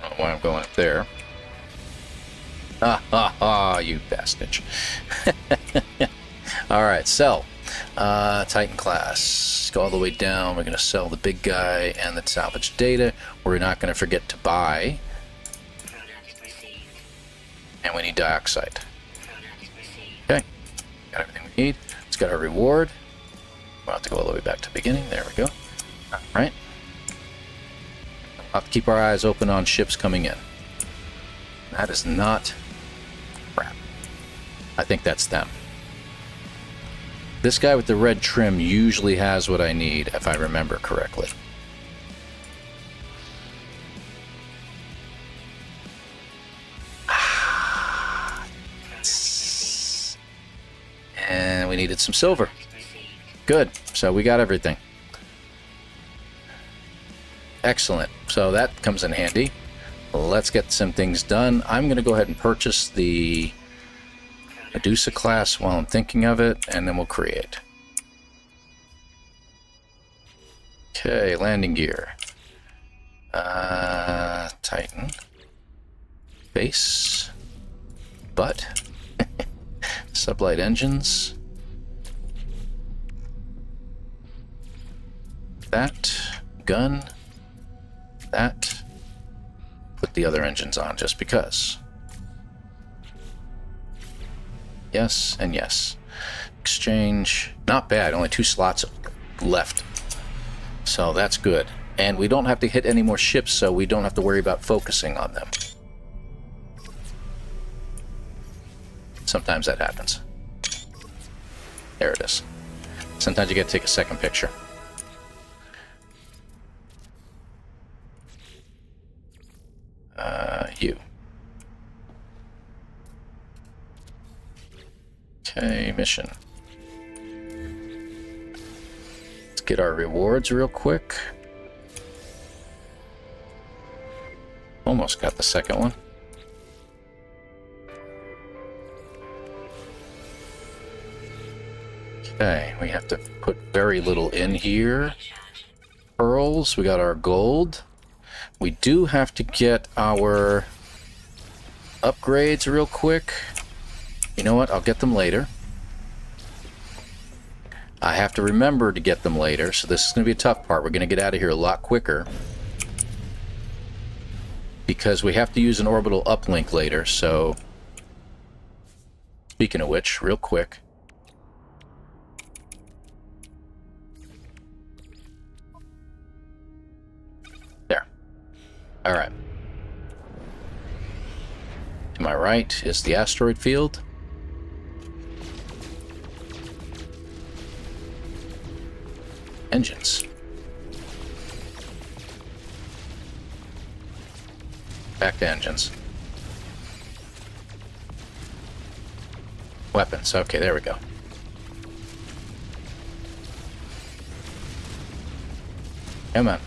I don't know why I'm going up there. Ha ha ha, you bastard. Alright, sell. Titan class. Go all the way down. We're going to sell the big guy and the salvage data. We're not going to forget to buy. And we need dioxide. Okay. Got everything we need. Let's get our reward. We'll have to go all the way back to the beginning. There we go. Alright. We'll have to keep our eyes open on ships coming in. That is not... crap. I think that's them. This guy with the red trim usually has what I need, if I remember correctly. And we needed some silver. Good. So we got everything. Excellent. So that comes in handy. Let's get some things done. I'm going to go ahead and purchase the Medusa class while I'm thinking of it, and then we'll create. Okay, landing gear. Titan. Base. Butt. Sublight engines. That. Gun. That. Put the other engines on just because. Yes and yes. Exchange. Not bad. Only 2 slots left. So that's good. And we don't have to hit any more ships, so we don't have to worry about focusing on them. Sometimes that happens. There it is. Sometimes you gotta take a second picture. You. Okay, mission. Let's get our rewards real quick. Almost got the second one. Okay, we have to put very little in here. Pearls, we got our gold. We do have to get our upgrades real quick. You know what? I'll get them later. I have to remember to get them later, so this is going to be a tough part. We're going to get out of here a lot quicker because we have to use an orbital uplink later, so speaking of which, real quick. There. All right. To my right is the asteroid field. Engines. Back to engines. Weapons. Okay, there we go. Come on.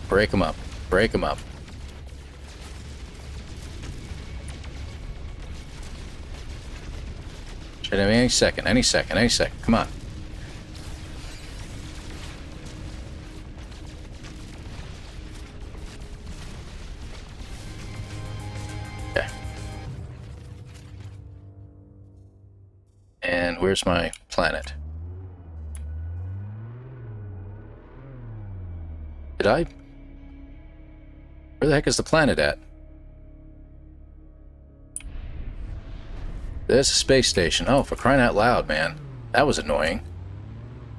Break them up. Break them up. Should have any second. Any second. Any second. Come on. And where's my planet? Did I? Where the heck is the planet at? There's a space station. Oh, for crying out loud, man. That was annoying.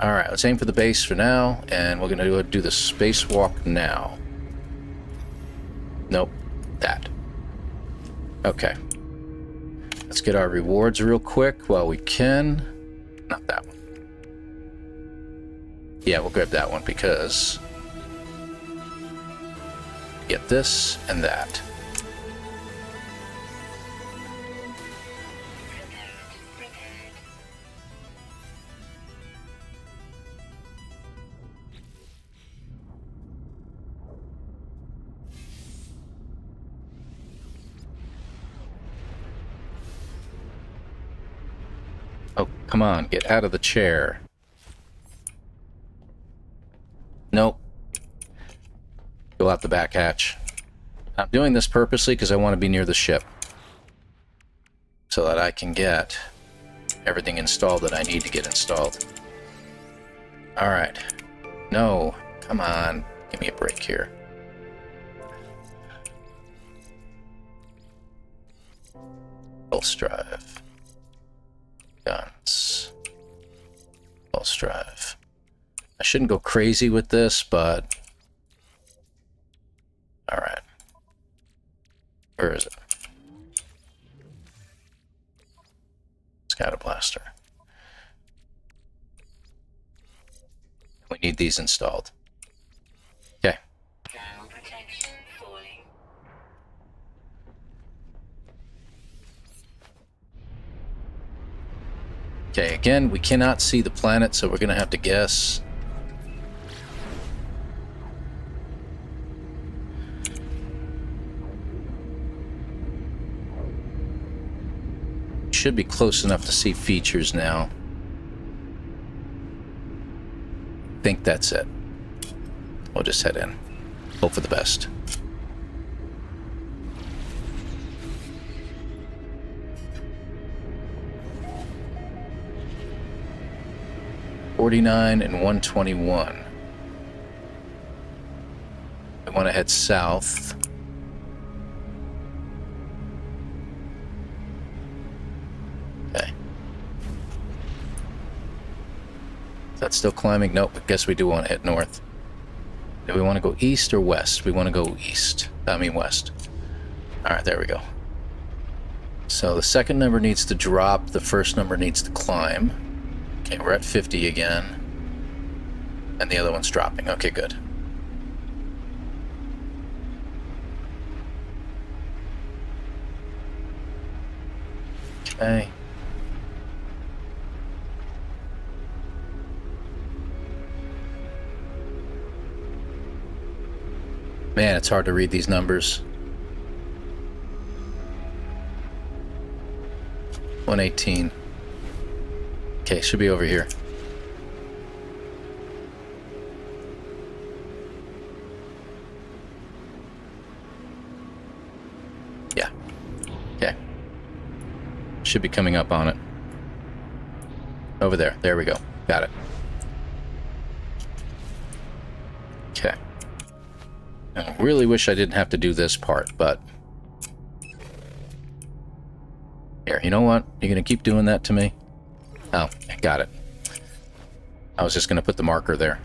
Alright, let's aim for the base for now, and we're going to do the spacewalk now. Nope. That. Okay. Let's get our rewards real quick while we can. Not that one. Yeah, we'll grab that one because... get this and that. Oh, come on, get out of the chair. Nope. Go out the back hatch. I'm doing this purposely because I want to be near the ship. So that I can get everything installed that I need to get installed. Alright. No. Come on. Give me a break here. Pulse drive. Guns. Pulse drive. I shouldn't go crazy with this, but... alright. Where is it? Scatter blaster. We need these installed. Okay. Okay, again, we cannot see the planet, so we're going to have to guess. Should be close enough to see features now. Think that's it. We'll just head in. Hope for the best. $49 and $121. I want to head south. Okay. Is that still climbing? Nope, I guess we do want to head north. Do we want to go east or west? We want to go east. I mean west. Alright, there we go. So the second number needs to drop, the first number needs to climb. Okay, we're at 50 again. And the other one's dropping. Okay, good. Okay. Man, it's hard to read these numbers. 118. Okay, should be over here. Yeah. Okay. Should be coming up on it. Over there. There we go. Got it. Okay. I really wish I didn't have to do this part, but... here, you know what? You're gonna keep doing that to me? Oh, I got it. I was just gonna put the marker there.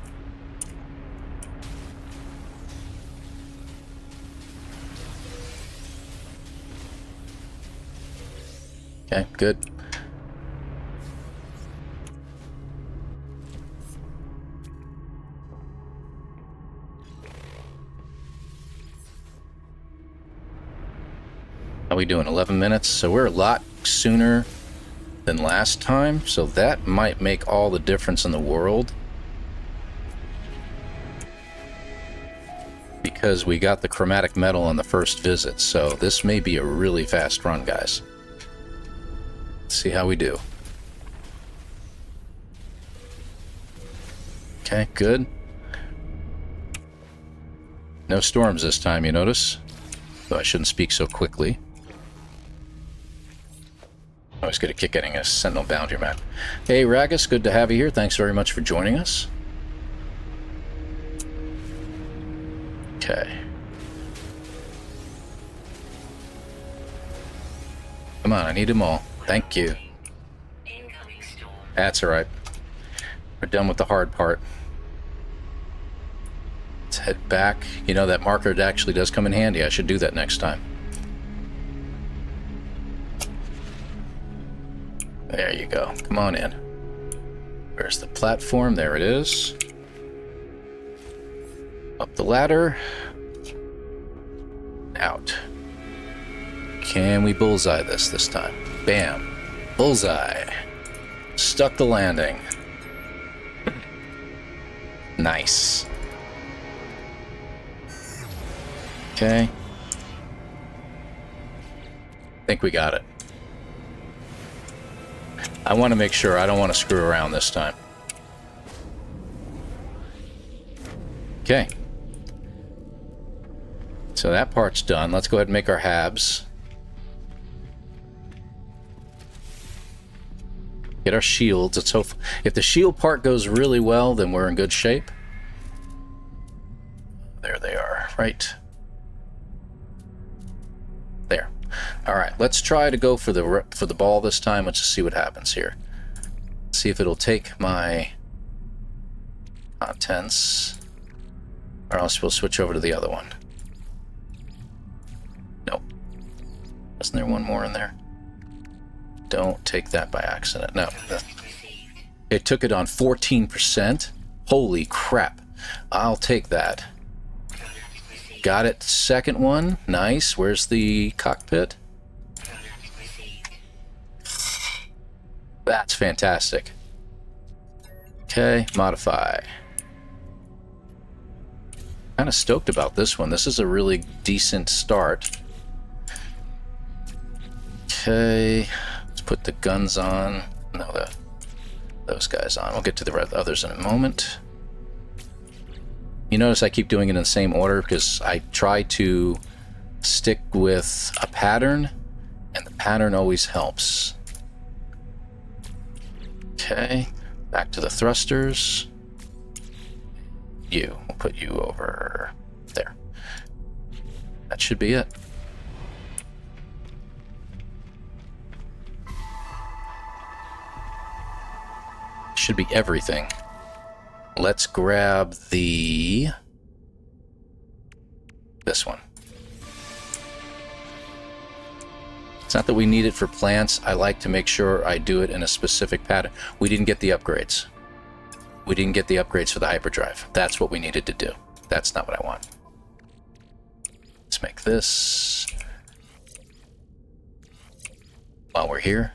Okay, good. How are we doing? 11 minutes? So we're a lot sooner than last time, so that might make all the difference in the world. Because we got the chromatic metal on the first visit, so this may be a really fast run, guys. Let's see how we do. Okay, good. No storms this time, you notice? Though I shouldn't speak so quickly. I always get a kick getting a Sentinel boundary map. Hey, Ragus, good to have you here. Thanks very much for joining us. Okay. Come on, I need them all. Thank you. That's alright. We're done with the hard part. Let's head back. You know, that marker actually does come in handy. I should do that next time. There you go. Come on in. Where's the platform? There it is. Up the ladder. Out. Can we bullseye this time? Bam. Bullseye. Stuck the landing. Nice. Okay. Think we got it. I want to make sure. I don't want to screw around this time. Okay. So that part's done. Let's go ahead and make our habs. Get our shields. Let's hope if the shield part goes really well, then we're in good shape. There they are, right there. All right, let's try to go for the ball this time. Let's just see what happens here. See if it'll take my contents, or else we'll switch over to the other one. Nope. Wasn't there one more in there? Don't take that by accident. No. It took it on 14%. Holy crap. I'll take that. Got it. Second one. Nice. Where's the cockpit? That's fantastic. Okay. Modify. Kind of stoked about this one. This is a really decent start. Okay. Put the guns on. No, those guys on. We'll get to the others in a moment. You notice I keep doing it in the same order because I try to stick with a pattern, and the pattern always helps. Okay, back to the thrusters. We'll put you over there. That should be it. Should be everything. Let's grab this one. It's not that we need it for plants. I like to make sure I do it in a specific pattern. We didn't get the upgrades. We didn't get the upgrades for the hyperdrive. That's what we needed to do. That's not what I want. Let's make this. While we're here.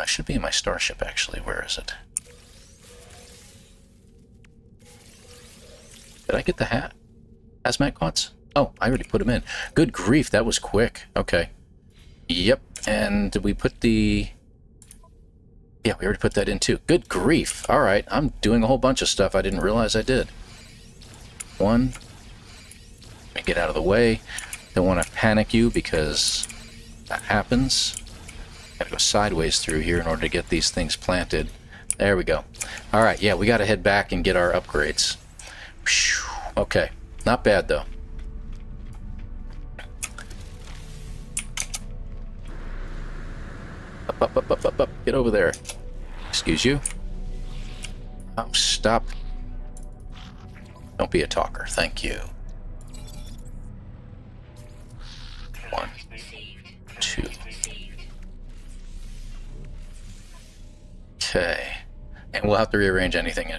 Should be in my starship, actually. Where is it? Did I get the hat? Hazmat cots? Oh, I already put them in. Good grief, that was quick. Okay. Yep, and did we put the... Yeah, we already put that in too. Good grief. All right, I'm doing a whole bunch of stuff I didn't realize I did. One. Let me get out of the way. Don't want to panic you because that happens. Gotta go sideways through here in order to get these things planted. There we go. All right, yeah, we gotta head back and get our upgrades. Whew. Okay, not bad though. Up. Get over there. Excuse you. Oh, stop. Don't be a talker. Thank you. 1, 2. Okay. And we'll have to rearrange everything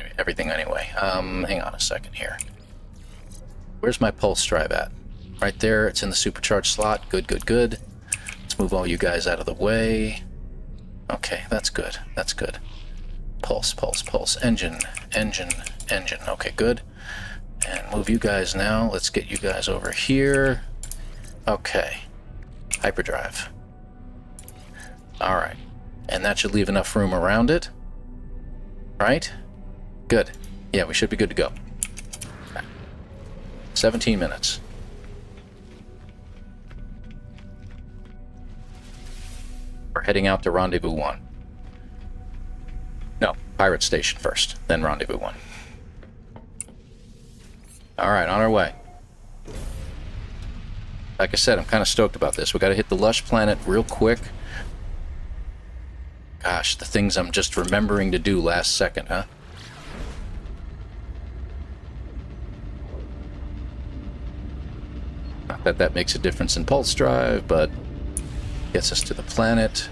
anyway. Hang on a second here. Where's my pulse drive at? Right there. It's in the supercharged slot. Good. Let's move all you guys out of the way. Okay, that's good. That's good. Pulse. Engine. Okay, good. And move you guys now. Let's get you guys over here. Okay. Hyperdrive. Alright. And that should leave enough room around it. Right? Good. Yeah, we should be good to go. 17 minutes. We're heading out to Rendezvous 1. No, Pirate Station first, then Rendezvous 1. Alright, on our way. Like I said, I'm kind of stoked about this. We got to hit the Lush planet real quick. Gosh, the things I'm just remembering to do last second, huh? Not that that makes a difference in pulse drive, but gets us to the planet.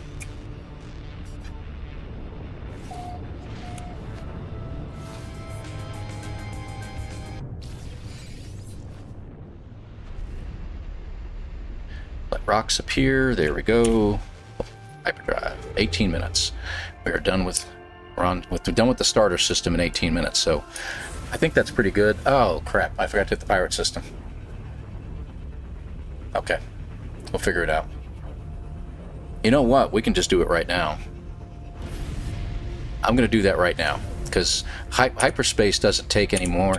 Let rocks appear. There we go. Hyperdrive. 18 minutes. We are done with. We're done with the starter system in 18 minutes. So I think that's pretty good. Oh crap! I forgot to hit the pirate system. Okay, we'll figure it out. You know what? We can just do it right now. I'm going to do that right now because hyperspace doesn't take any more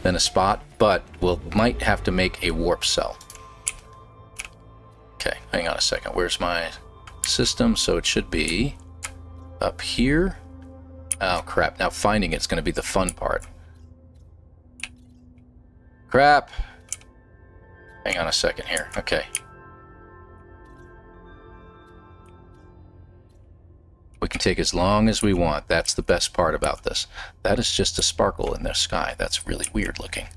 than a spot, but we'll might have to make a warp cell. Okay, hang on a second. Where's my system? So it should be up here. Oh crap! Now finding it's going to be the fun part. Crap. Hang on a second here. Okay. We can take as long as we want. That's the best part about this. That is just a sparkle in the sky. That's really weird looking.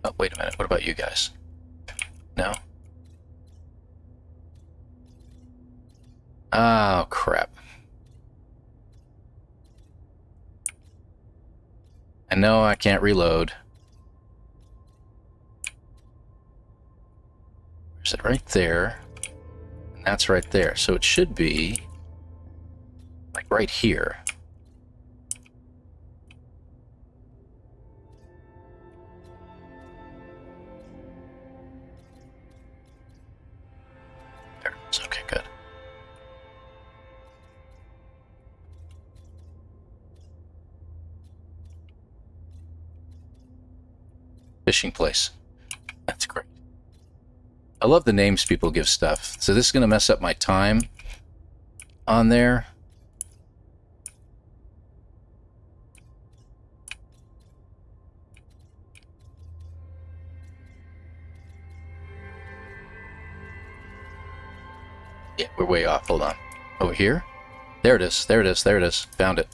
Oh, wait a minute. What about you guys? No? Oh, crap. And no, I can't reload. Is it right there? And that's right there. So it should be like right here. There it is. Okay, good. Fishing place. That's great. I love the names people give stuff. So this is going to mess up my time on there. Yeah, we're way off. Hold on. Over here? There it is. There it is. There it is. Found it.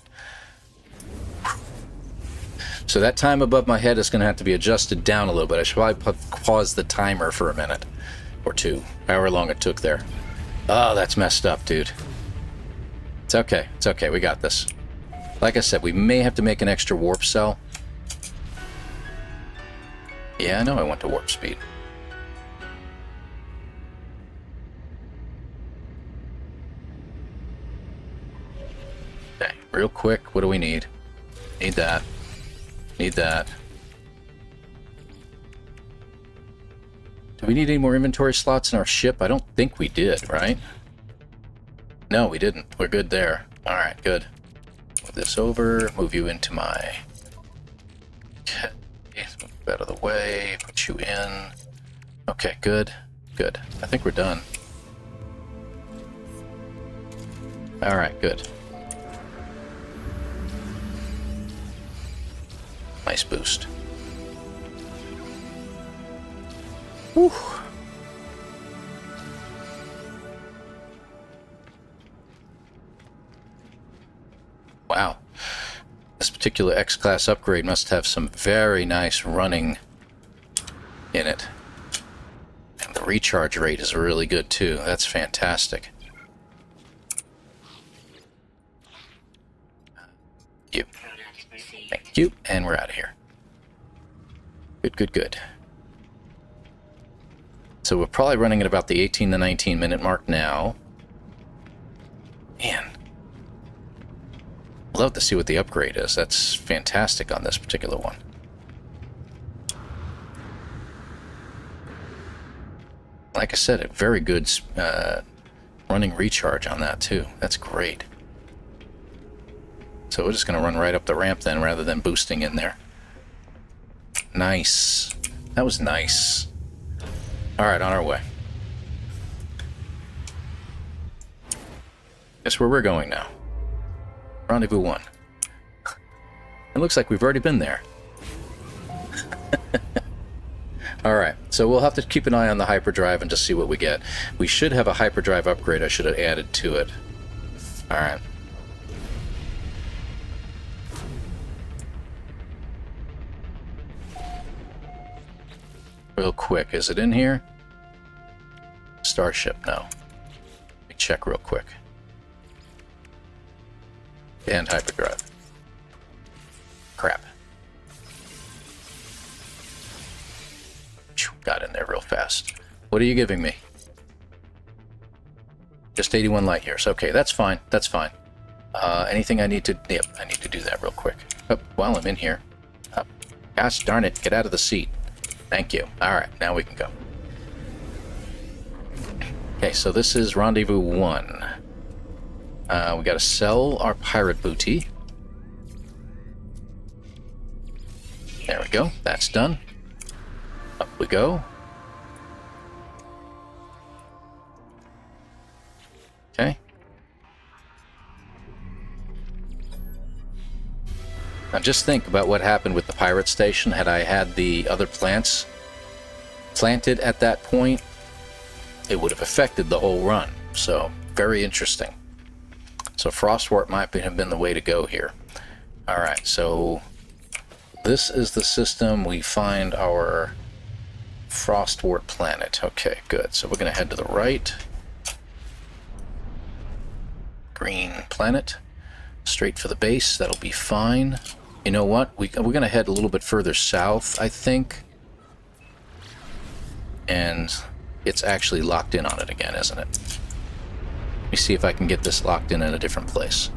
So that time above my head is going to have to be adjusted down a little bit. I should probably pause the timer for a minute or two, however long it took there. Oh, that's messed up, dude. It's okay. It's okay. We got this. Like I said, we may have to make an extra warp cell. Yeah, I know I went to warp speed. Okay, real quick, what do we need? Need that. Need that. Do we need any more inventory slots in our ship? I don't think we did, right? No, we didn't. We're good there. Alright, good. Move this over. Move you into my... Okay, move you out of the way. Put you in. Okay, good. Good. I think we're done. Alright, good. Nice boost. Whew. Wow. This particular X-Class upgrade must have some very nice running in it. And the recharge rate is really good too. That's fantastic. Thank you, and we're out of here. Good, good, good. So we're probably running at about the 18 to 19 minute mark now. Man. I'd love to see what the upgrade is. That's fantastic on this particular one. Like I said, a very good running recharge on that too. That's great. So we're just going to run right up the ramp then, rather than boosting in there. Nice. That was nice. Alright, on our way. Guess where we're going now. Rendezvous 1. It looks like we've already been there. Alright, so we'll have to keep an eye on the hyperdrive and just see what we get. We should have a hyperdrive upgrade I should have added to it. Alright. Real quick, is it in here? Starship, no. Let me check real quick. And hyperdrive. Crap. Got in there real fast. What are you giving me? Just 81 light years. Okay, that's fine. That's fine. Anything I need to... Yep, I need to do that real quick. Oh, while I'm in here. Oh, gosh darn it, get out of the seat. Thank you. Alright, now we can go. Okay, so this is Rendezvous 1. We gotta sell our pirate booty. There we go. That's done. Up we go. Okay. Now just think about what happened with the pirate station had I had the other plants planted at that point. It would have affected the whole run. So, very interesting. So Frostwort might have been the way to go here. Alright, so this is the system. We find our Frostwort planet. Okay, good. So we're going to head to the right. Green planet. Straight for the base. That'll be fine. You know what? We're going to head a little bit further south, I think. And it's actually locked in on it again, isn't it? Let me see if I can get this locked in a different place.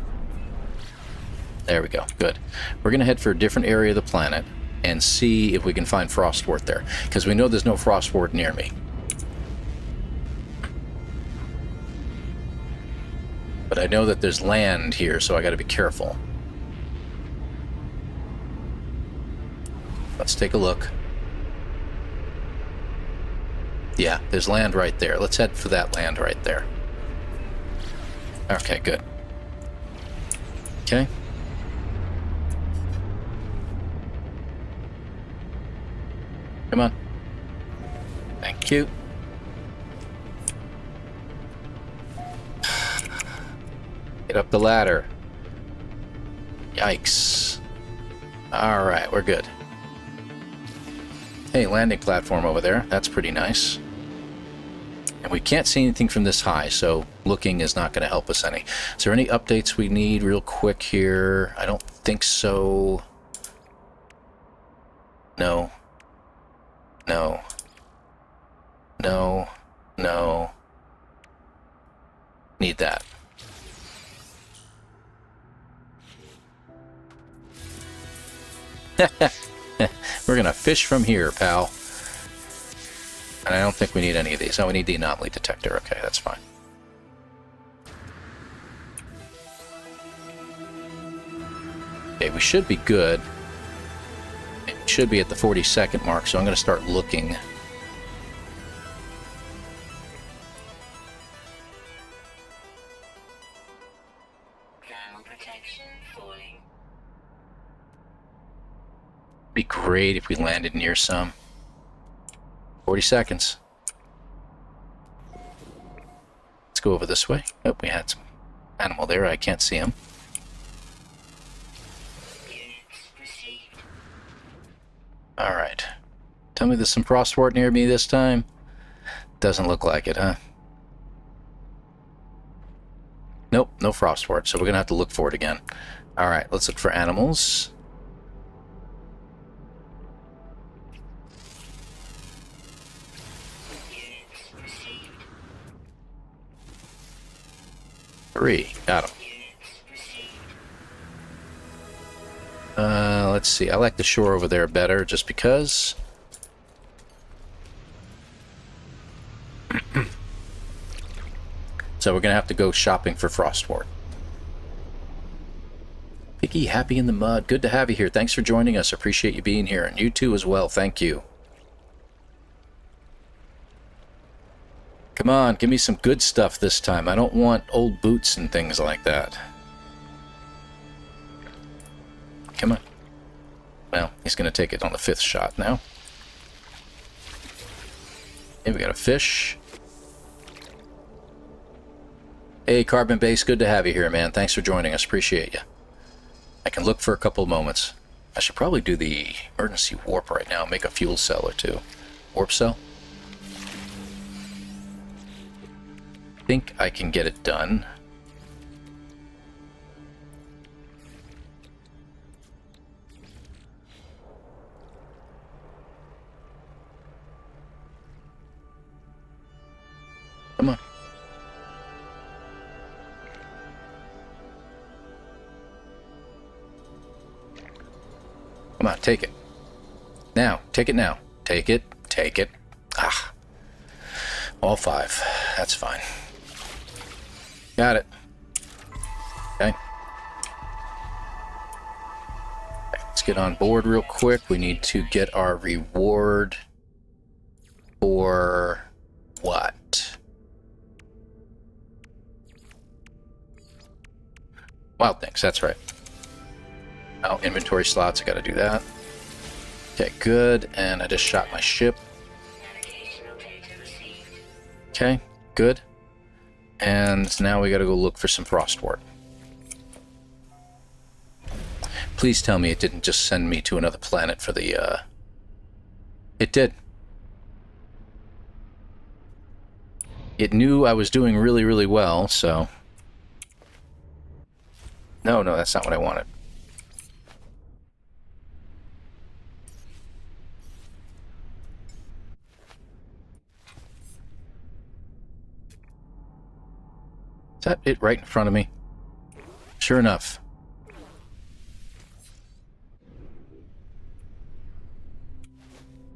There we go. Good. We're going to head for a different area of the planet and see if we can find Frostwort there, because we know there's no Frostwort near me. But I know that there's land here, so I got to be careful. Let's take a look. Yeah, there's land right there. Let's head for that land right there. Okay, good. Okay. Come on. Thank you. Get up the ladder. Yikes. Alright, we're good. Hey, landing platform over there. That's pretty nice. And we can't see anything from this high, so looking is not going to help us any. Is there any updates we need real quick here? I don't think so. No. No. No. No. Need that. We're gonna fish from here, pal. And I don't think we need any of these. Oh, we need the anomaly detector. Okay, that's fine. Okay, we should be good. It should be at the 40-second mark, so I'm gonna start looking. Be great if we landed near some. 40 seconds. Let's go over this way. Oh, we had some animal there. I can't see him. Alright. Tell me there's some Frostwort near me this time. Doesn't look like it, huh? Nope, no Frostwort, so we're gonna have to look for it again. Alright, let's look for animals. Got him. Let's see. I like the shore over there better, just because. So we're gonna have to go shopping for Frostwort. Piggy, happy in the mud. Good to have you here. Thanks for joining us. Appreciate you being here, and you too as well. Thank you. Come on, give me some good stuff this time. I don't want old boots and things like that. Come on. Well, he's going to take it on the 5th shot now. Hey, we got a fish. Hey, Carbon Base, good to have you here, man. Thanks for joining us. Appreciate you. I can look for a couple of moments. I should probably do the emergency warp right now. Make a fuel cell or two. Warp cell? I think I can get it done. Come on. Come on, take it. Now, take it now. Take it, take it. Ah. All 5. That's fine. Got it. Okay. Let's get on board real quick. We need to get our reward for what? Wild things, that's right. Oh, inventory slots, I gotta do that. Okay, good. And I just shot my ship. Okay, good. And now we gotta go look for some frostwort. Please tell me it didn't just send me to another planet for the, It did. It knew I was doing really, really well, so... No, that's not what I wanted. Is that it right in front of me? Sure enough.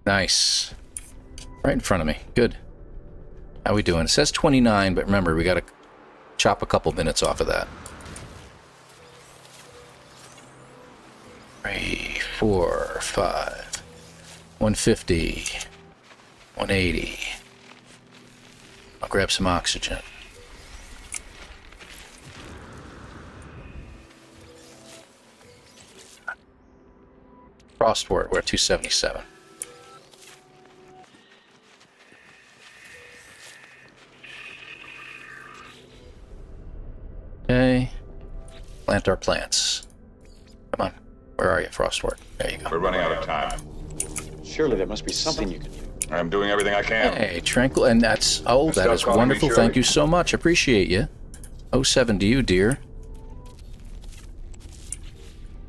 Nice. Right in front of me. Good. How we doing? It says 29, but remember, we gotta chop a couple minutes off of that. 3, 4, 5. 150. 180. I'll grab some oxygen. Frostwort, we're at 277. Okay. Plant our plants. Come on. Where are you, Frostwort? There you go. We're running out of time. Surely there must be something you can do. I'm doing everything I can. Hey, Tranquil, and that's... Oh, that is calling me wonderful. Shirley. Thank you so much. Appreciate you. 07 to you, dear.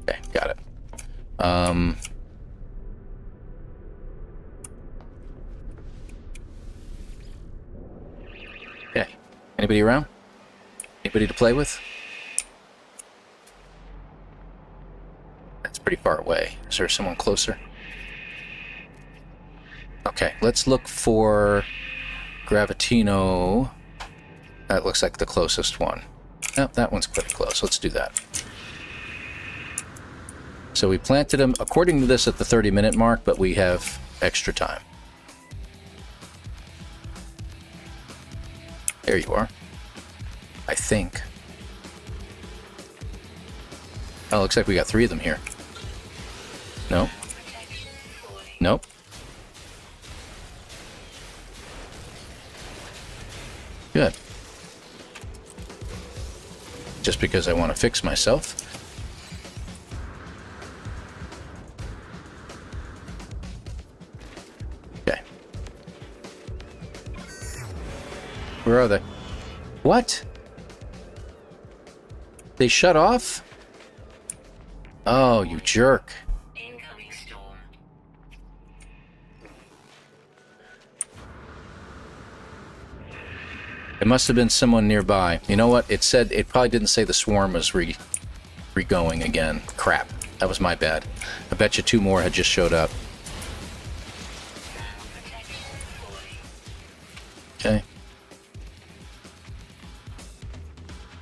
Okay, got it. Okay. Anybody around? Anybody to play with? That's pretty far away. Is there someone closer? Okay, let's look for Gravitino. That looks like the closest one. Oh, that one's pretty close. Let's do that. So we planted them, according to this, at the 30-minute mark, but we have extra time. There you are. I think. Oh, looks like we got 3 of them here. Nope. Nope. Good. Just because I want to fix myself. Okay. Where are they? What? They shut off? Oh, you jerk. Incoming storm. It must have been someone nearby. You know what? It said, it probably didn't say the swarm was re-going again. Crap. That was my bad. I bet you 2 more had just showed up. Okay.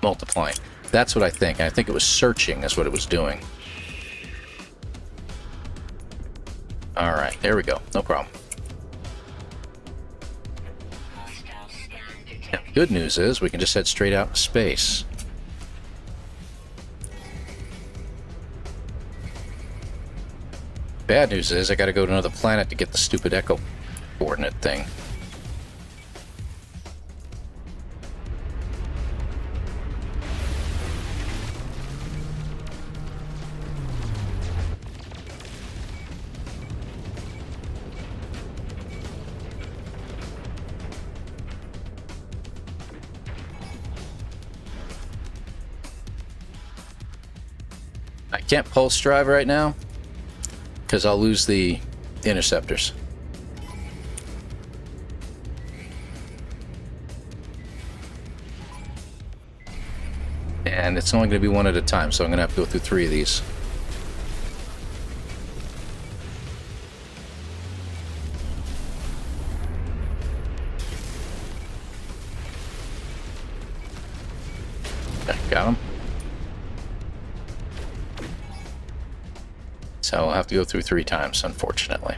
Multiplying. That's what I think. I think it was searching is what it was doing. Alright, there we go. No problem. Hostile scan Now, good news is we can just head straight out into space. Bad news is I gotta go to another planet to get the stupid echo coordinate thing. I can't pulse drive right now because I'll lose the interceptors. And it's only going to be one at a time, so I'm going to have to go through 3 of these. Okay, got him. So I'll have to go through 3 times, unfortunately.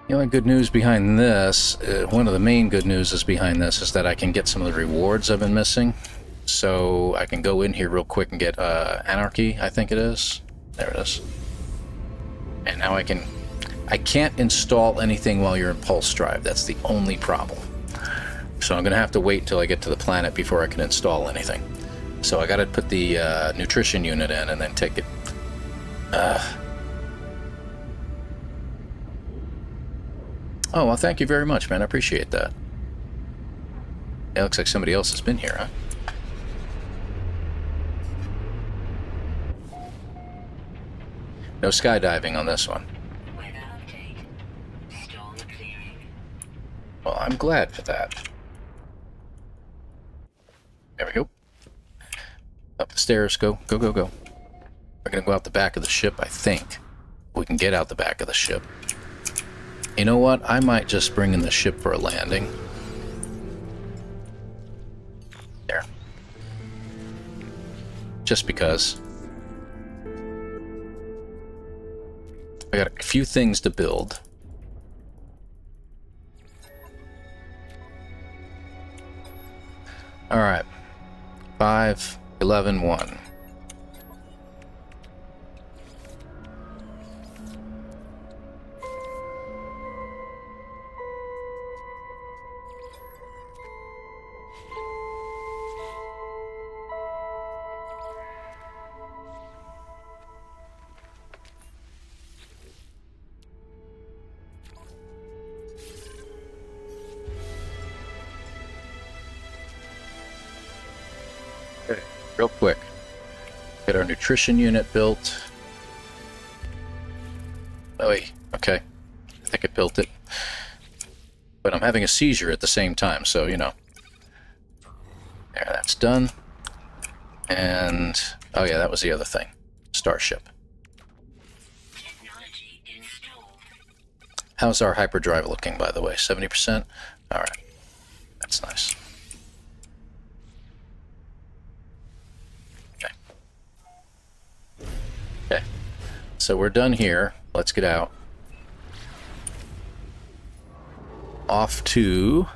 The only good news behind this, one of the main good news is behind this, is that I can get some of the rewards I've been missing. So I can go in here real quick and get Anarchy, I think it is. There it is. And now I can't install anything while you're in pulse drive. That's the only problem. So I'm going to have to wait till I get to the planet before I can install anything. So I got to put the nutrition unit in and then take it. Oh, well, thank you very much, man. I appreciate that. It looks like somebody else has been here, huh? No skydiving on this one. Weather update. Storm clearing. Well, I'm glad for that. There we go. Up the stairs. Go, go, go, go. We're going to go out the back of the ship, I think. We can get out the back of the ship. You know what? I might just bring in the ship for a landing. There. Just because. I got a few things to build. Alright. 5, 11, 1. Real quick. Get our nutrition unit built. Oh, wait. Okay. I think I built it. But I'm having a seizure at the same time, so, you know. There, that's done. And, oh yeah, that was the other thing. Starship. Technology installed. How's our hyperdrive looking, by the way? 70%? Alright. That's nice. Okay, so we're done here. Let's get out. Off to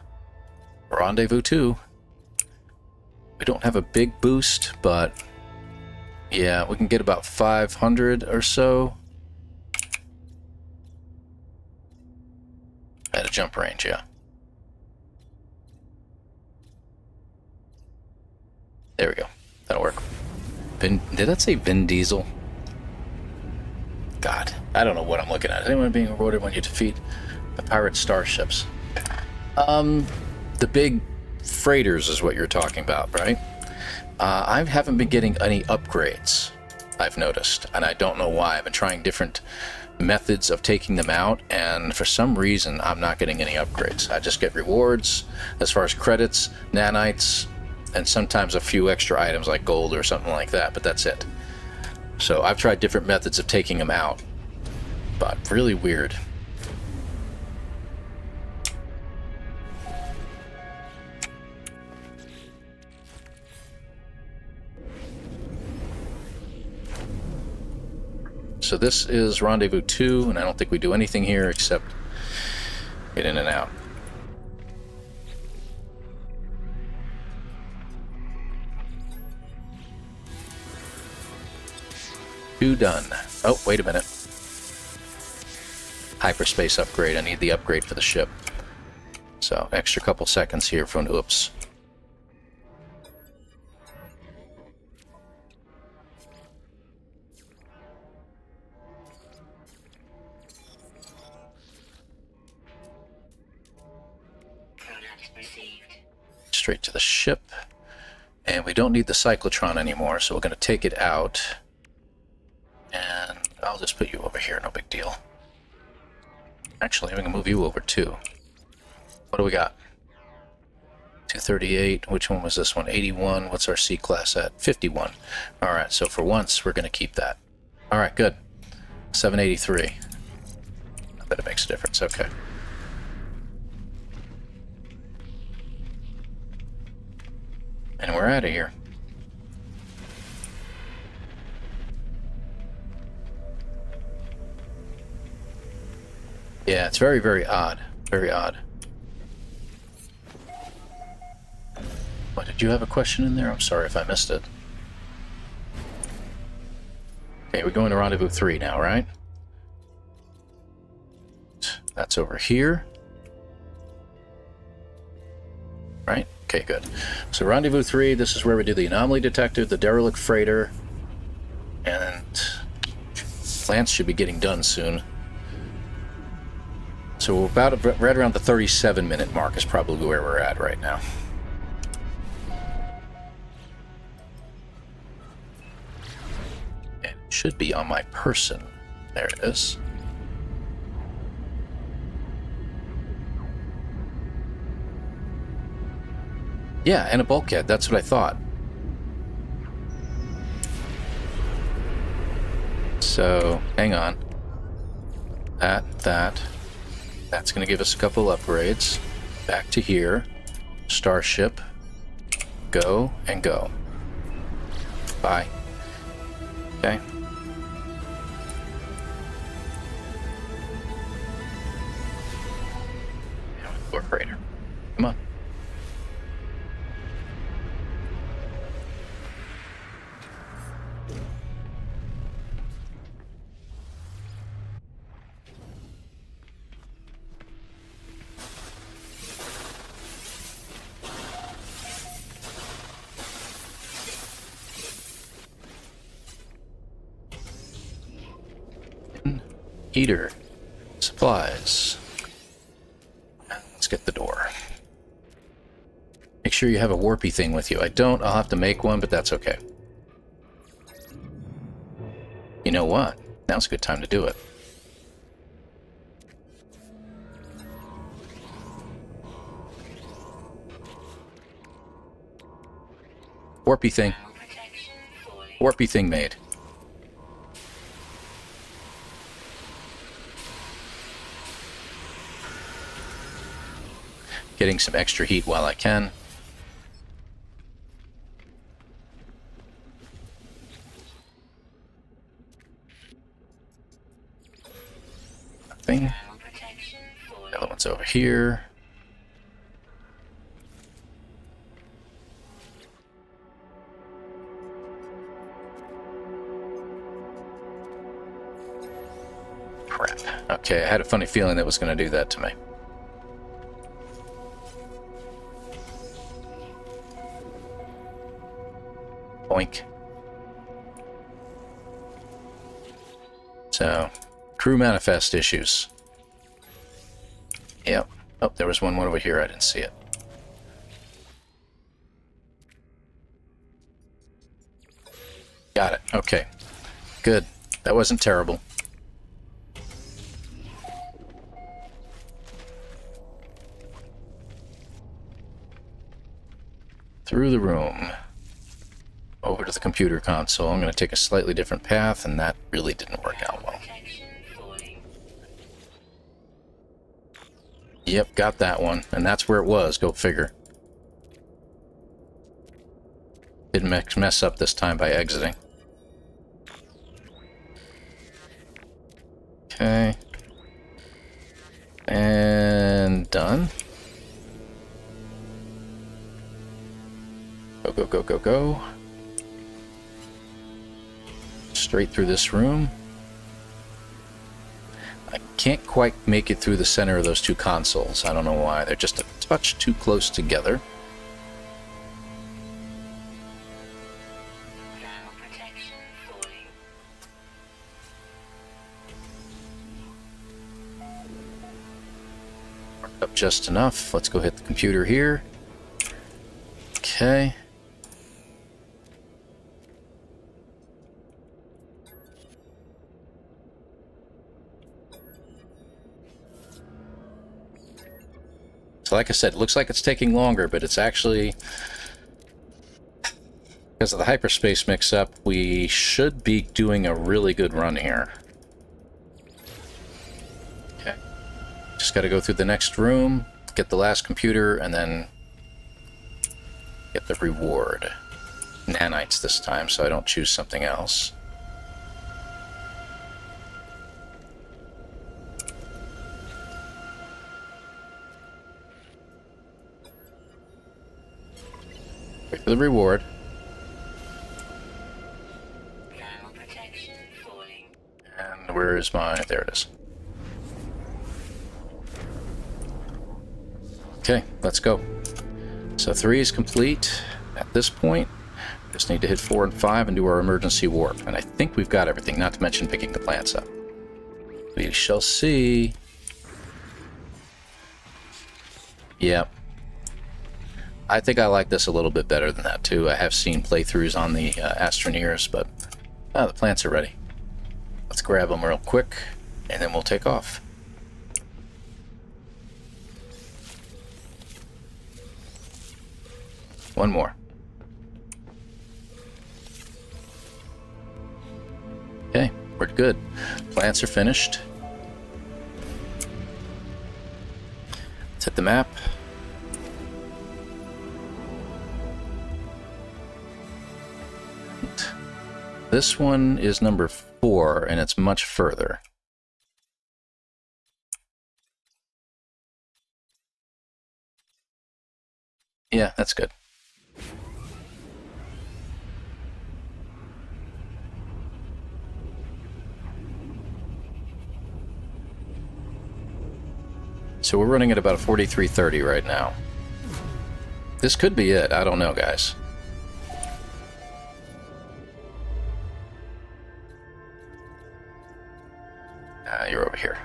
Rendezvous 2. We don't have a big boost, but yeah, we can get about 500 or so. At a jump range, yeah. There we go. That'll work. Did that say Vin Diesel? God, I don't know what I'm looking at. Is anyone being rewarded when you defeat the pirate starships? The big freighters is what you're talking about, right? I haven't been getting any upgrades. I've noticed, and I don't know why. I've been trying different methods of taking them out, and for some reason I'm not getting any upgrades. I just get rewards as far as credits, nanites, and sometimes a few extra items like gold or something like that, but that's it. So I've tried different methods of taking them out, but really weird. So this is Rendezvous 2, and I don't think we do anything here except get in and out. Two done. Oh, wait a minute. Hyperspace upgrade. I need the upgrade for the ship. So, extra couple seconds here for an oops. Product received. Straight to the ship. And we don't need the cyclotron anymore, so we're going to take it out. And I'll just put you over here, no big deal. Actually, I'm going to move you over too. What do we got? 238. Which one was this one? 81. What's our C class at? 51. Alright, so for once, we're going to keep that. Alright, good. 783. I bet it makes a difference. Okay. And we're out of here. Yeah, it's very, very odd. Very odd. What, did you have a question in there? I'm sorry if I missed it. Okay, we're going to Rendezvous 3 now, right? That's over here. Right? Okay, good. So Rendezvous 3, this is where we do the anomaly detector, the derelict freighter, and Lance should be getting done soon. So we're about right around the 37-minute mark is probably where we're at right now. And it should be on my person. There it is. Yeah, and a bulkhead. That's what I thought. So, hang on. That. That's going to give us a couple upgrades. Back to here. Starship. Go and go. Bye. Okay. Door freighter. Come on. Heater. Supplies. And let's get the door. Make sure you have a warpy thing with you. I don't, I'll have to make one, but that's okay. You know what? Now's a good time to do it. Warpy thing. Warpy thing made. Getting some extra heat while I can. Nothing. The other one's over here. Crap. Okay, I had a funny feeling that was going to do that to me. Boink. So, crew manifest issues. Yep. Oh, there was one over here. I didn't see it. Got it. Okay. Good. That wasn't terrible. Through the room. Over to the computer console. I'm going to take a slightly different path, and that really didn't work out well. Protection falling. Yep, got that one. And that's where it was. Go figure. Didn't mess up this time by exiting. Okay. And done. Go, go, go, go, go. Straight through this room. I can't quite make it through the center of those two consoles. I don't know why. They're just a touch too close together. Now protection falling. Up just enough. Let's go hit the computer here. Okay. So like I said, it looks like it's taking longer, but it's actually, because of the hyperspace mix-up, we should be doing a really good run here. Okay. Just got to go through the next room, get the last computer, and then get the reward. Nanites this time, so I don't choose something else. Wait for the reward. Now protection falling. And where is my... There it is. Okay, let's go. So 3 is complete. At this point, we just need to hit 4 and 5 and do our emergency warp. And I think we've got everything, not to mention picking the plants up. We shall see. Yep. I think I like this a little bit better than that, too. I have seen playthroughs on the Astroneers, but the plants are ready. Let's grab them real quick, and then we'll take off. One more. Okay, we're good. Plants are finished. Let's hit the map. This one is number 4, and it's much further. Yeah, that's good. So we're running at about 4330 right now. This could be it. I don't know, guys. You're over here.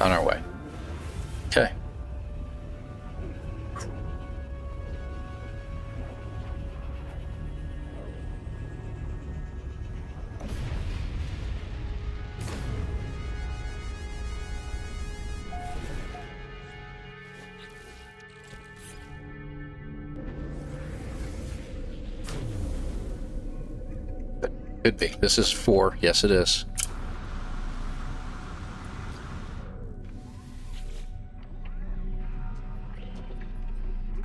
On our way. Okay. Could be. This is 4. Yes, it is.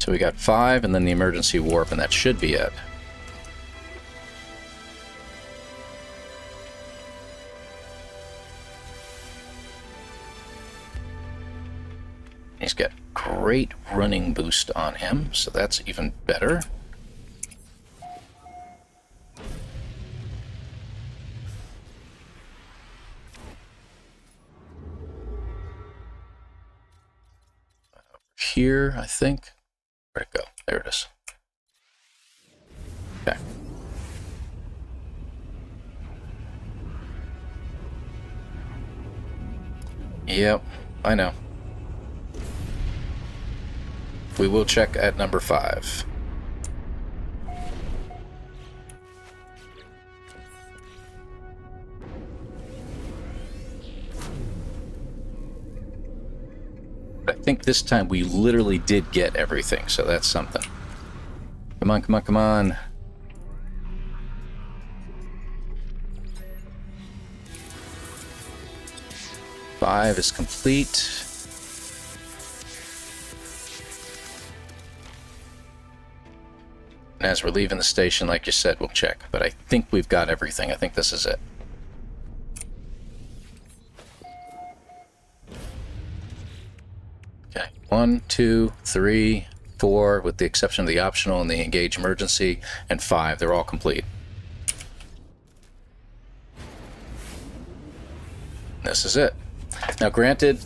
So we got 5 and then the emergency warp, and that should be it. He's got great running boost on him, so that's even better. Here, I think. Where'd it go? There it is. Okay. Yep, I know. We will check at number 5. think this time we literally did get everything, so that's something. Come on, come on, come on. Five is complete. And as we're leaving the station, like you said, we'll check. But I think we've got everything. I think this is it. Okay. 1, 2, 3, 4, with the exception of the optional and the engage emergency, and 5. They're all complete. This is it. Now, granted,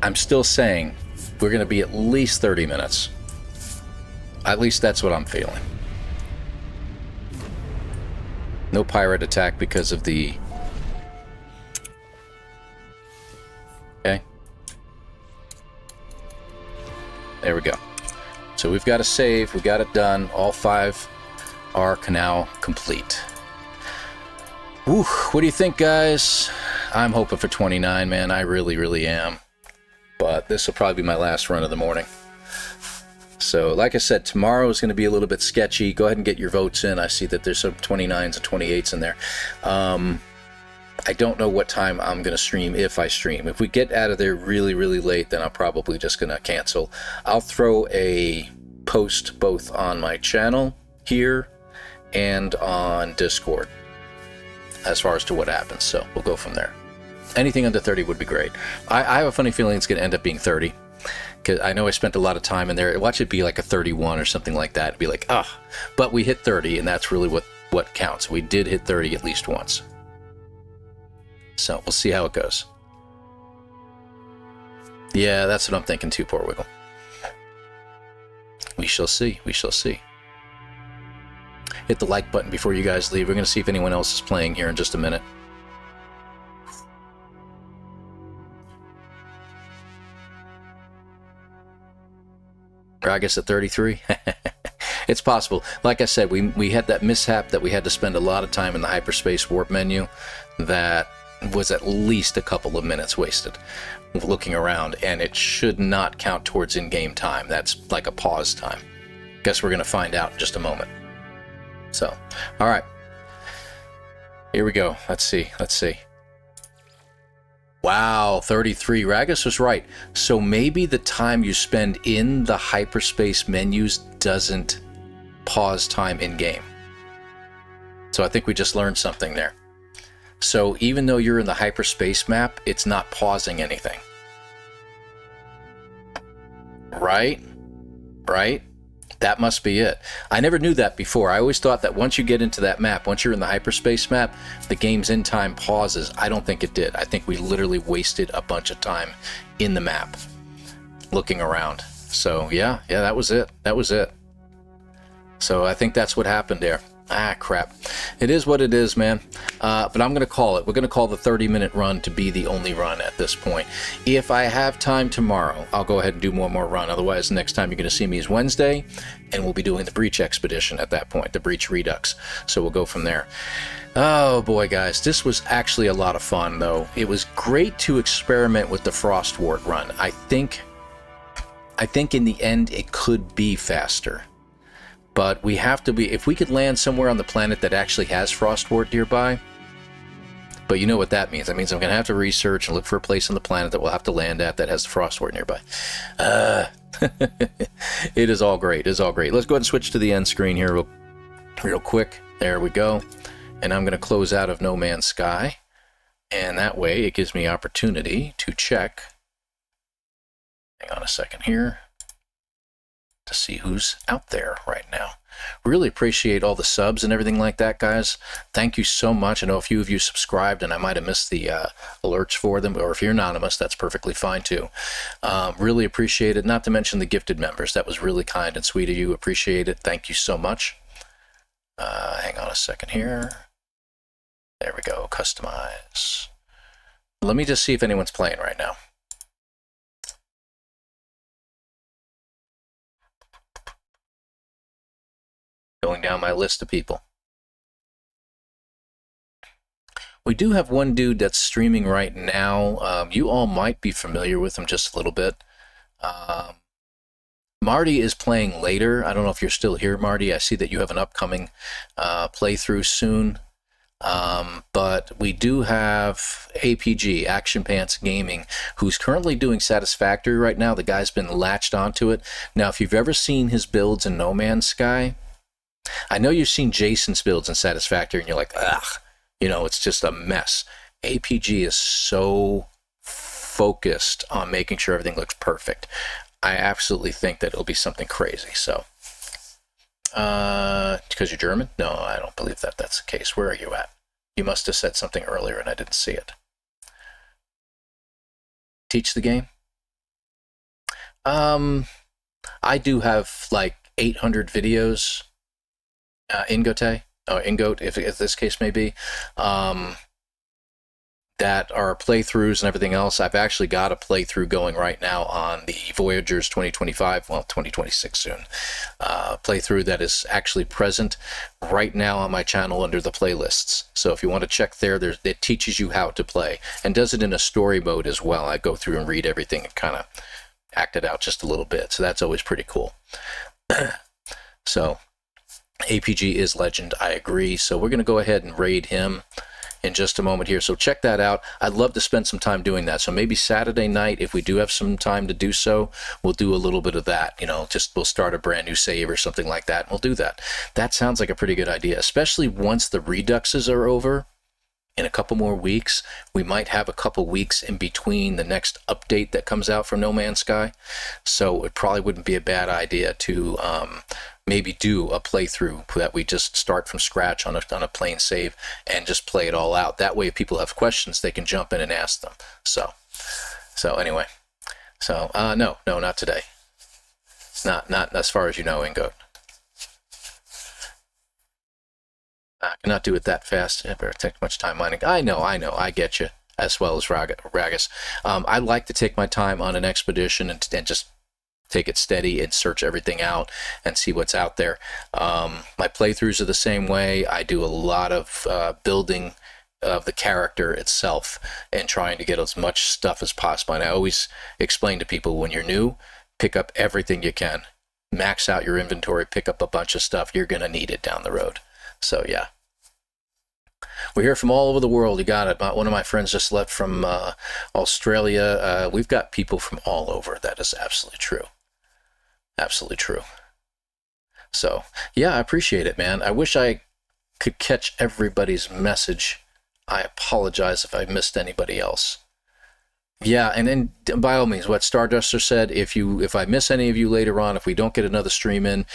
I'm still saying we're going to be at least 30 minutes. At least that's what I'm feeling. No pirate attack because of the... Okay. There we go. So we've got a save. We got it done. All 5 are now complete. Woo, what do you think, guys? I'm hoping for 29, man. I really, really am. But this will probably be my last run of the morning. So, like I said, tomorrow is going to be a little bit sketchy. Go ahead and get your votes in. I see that there's some 29s and 28s in there. I don't know what time I'm going to stream, if I stream. If we get out of there really, really late, then I'm probably just going to cancel. I'll throw a post both on my channel here and on Discord as far as to what happens. So, we'll go from there. Anything under 30 would be great. I have a funny feeling it's going to end up being 30. Because I know I spent a lot of time in there. Watch it be like a 31 or something like that. It'd be like, ah. But we hit 30, and that's really what counts. We did hit 30 at least once. So we'll see how it goes. Yeah, that's what I'm thinking too, poor Wiggle. We shall see. We shall see. Hit the like button before you guys leave. We're going to see if anyone else is playing here in just a minute. Or I guess at 33. It's possible. Like I said, we had that mishap that we had to spend a lot of time in the hyperspace warp menu. That was at least a couple of minutes wasted looking around, and it should not count towards in-game time. That's like a pause time. Guess we're going to find out in just a moment. So, all right. Here we go. Let's see. Let's see. Wow, 33. Ragus was right. So maybe the time you spend in the hyperspace menus doesn't pause time in-game. So I think we just learned something there. So even though you're in the hyperspace map, it's not pausing anything. Right? Right? That must be it. I never knew that before. I always thought that once you get into that map, once you're in the hyperspace map, the game's in time pauses. I don't think it did. I think we literally wasted a bunch of time in the map looking around. So yeah, that was it. That was it. So I think that's what happened there. Ah, crap. It is what it is, man. But I'm going to call it. We're going to call the 30-minute run to be the only run at this point. If I have time tomorrow, I'll go ahead and do one more run. Otherwise, the next time you're going to see me is Wednesday, and we'll be doing the Breach Expedition at that point, the Breach Redux. So we'll go from there. Oh, boy, guys. This was actually a lot of fun, though. It was great to experiment with the Frostwort run. I think in the end, it could be faster. But we have to be, if we could land somewhere on the planet that actually has Frostwort nearby, but you know what that means. That means I'm going to have to research and look for a place on the planet that we'll have to land at that has the Frostwort nearby. It is all great. It is all great. Let's go ahead and switch to the end screen here real quick. There we go. And I'm going to close out of No Man's Sky. And that way it gives me opportunity to check. Hang on a second here. To see who's out there right now. Really appreciate all the subs and everything like that, guys. Thank you so much. I know a few of you subscribed and I might have missed the alerts for them, or if you're anonymous, that's perfectly fine too. Really appreciate it. Not to mention the gifted members. That was really kind and sweet of you. Appreciate it. Thank you so much. Hang on a second here. There we go. Customize. Let me just see if anyone's playing right now. Going down my list of people. We do have one dude that's streaming right now. You all might be familiar with him just a little bit. Marty is playing later. I don't know if you're still here, Marty. I see that you have an upcoming playthrough soon. But we do have APG, Action Pants Gaming, who's currently doing Satisfactory right now. The guy's been latched onto it. Now, if you've ever seen his builds in No Man's Sky, I know you've seen Jason's builds in Satisfactory, and you're like, ugh, it's just a mess. APG is so focused on making sure everything looks perfect. I absolutely think that it'll be something crazy. So, because you're German? No, I don't believe that that's the case. Where are you at? You must have said something earlier and I didn't see it. Teach the game? I do have like 800 videos, Ingote, or Ingote, if this case may be, that are playthroughs and everything else. I've actually got a playthrough going right now on the Voyagers 2025, well, 2026 soon, playthrough that is actually present right now on my channel under the playlists. So if you want to check there, it teaches you how to play and does it in a story mode as well. I go through and read everything and kind of act it out just a little bit. So that's always pretty cool. So APG is legend, I agree. So we're going to go ahead and raid him in just a moment here. So check that out. I'd love to spend some time doing that. So maybe Saturday night, if we do have some time to do so, we'll do a little bit of that. Just we'll start a brand new save or something like that. And we'll do that. That sounds like a pretty good idea, especially once the reduxes are over. In a couple more weeks, we might have a couple weeks in between the next update that comes out from No Man's Sky. So it probably wouldn't be a bad idea to maybe do a playthrough that we just start from scratch on a plain save and just play it all out. That way, if people have questions, they can jump in and ask them. So anyway, no, not today. Not as far as you know, Ingo. I cannot do it that fast. It better take much time mining. I know, I get you, as well as Ragus. I like to take my time on an expedition and just take it steady and search everything out and see what's out there. My playthroughs are the same way. I do a lot of building of the character itself and trying to get as much stuff as possible. And I always explain to people, when you're new, pick up everything you can. Max out your inventory, pick up a bunch of stuff. You're going to need it down the road. So yeah, we're here from all over the world. You got it. One of my friends just left from Australia. We've got people from all over. That is absolutely true. Absolutely true. So yeah, I appreciate it, man. I wish I could catch everybody's message. I apologize if I missed anybody else. Yeah, and then by all means, what Starduster said, if I miss any of you later on, if we don't get another stream in,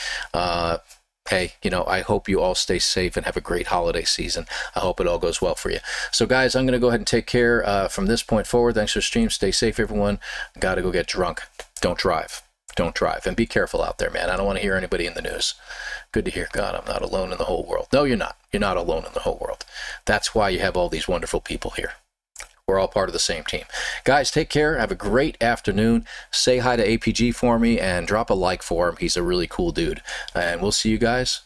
hey, I hope you all stay safe and have a great holiday season. I hope it all goes well for you. So guys, I'm going to go ahead and take care from this point forward. Thanks for the stream. Stay safe, everyone. Got to go get drunk. Don't drive. Don't drive. And be careful out there, man. I don't want to hear anybody in the news. Good to hear. God, I'm not alone in the whole world. No, you're not. You're not alone in the whole world. That's why you have all these wonderful people here. We're all part of the same team. Guys, take care. Have a great afternoon. Say hi to APG for me and drop a like for him. He's a really cool dude. And we'll see you guys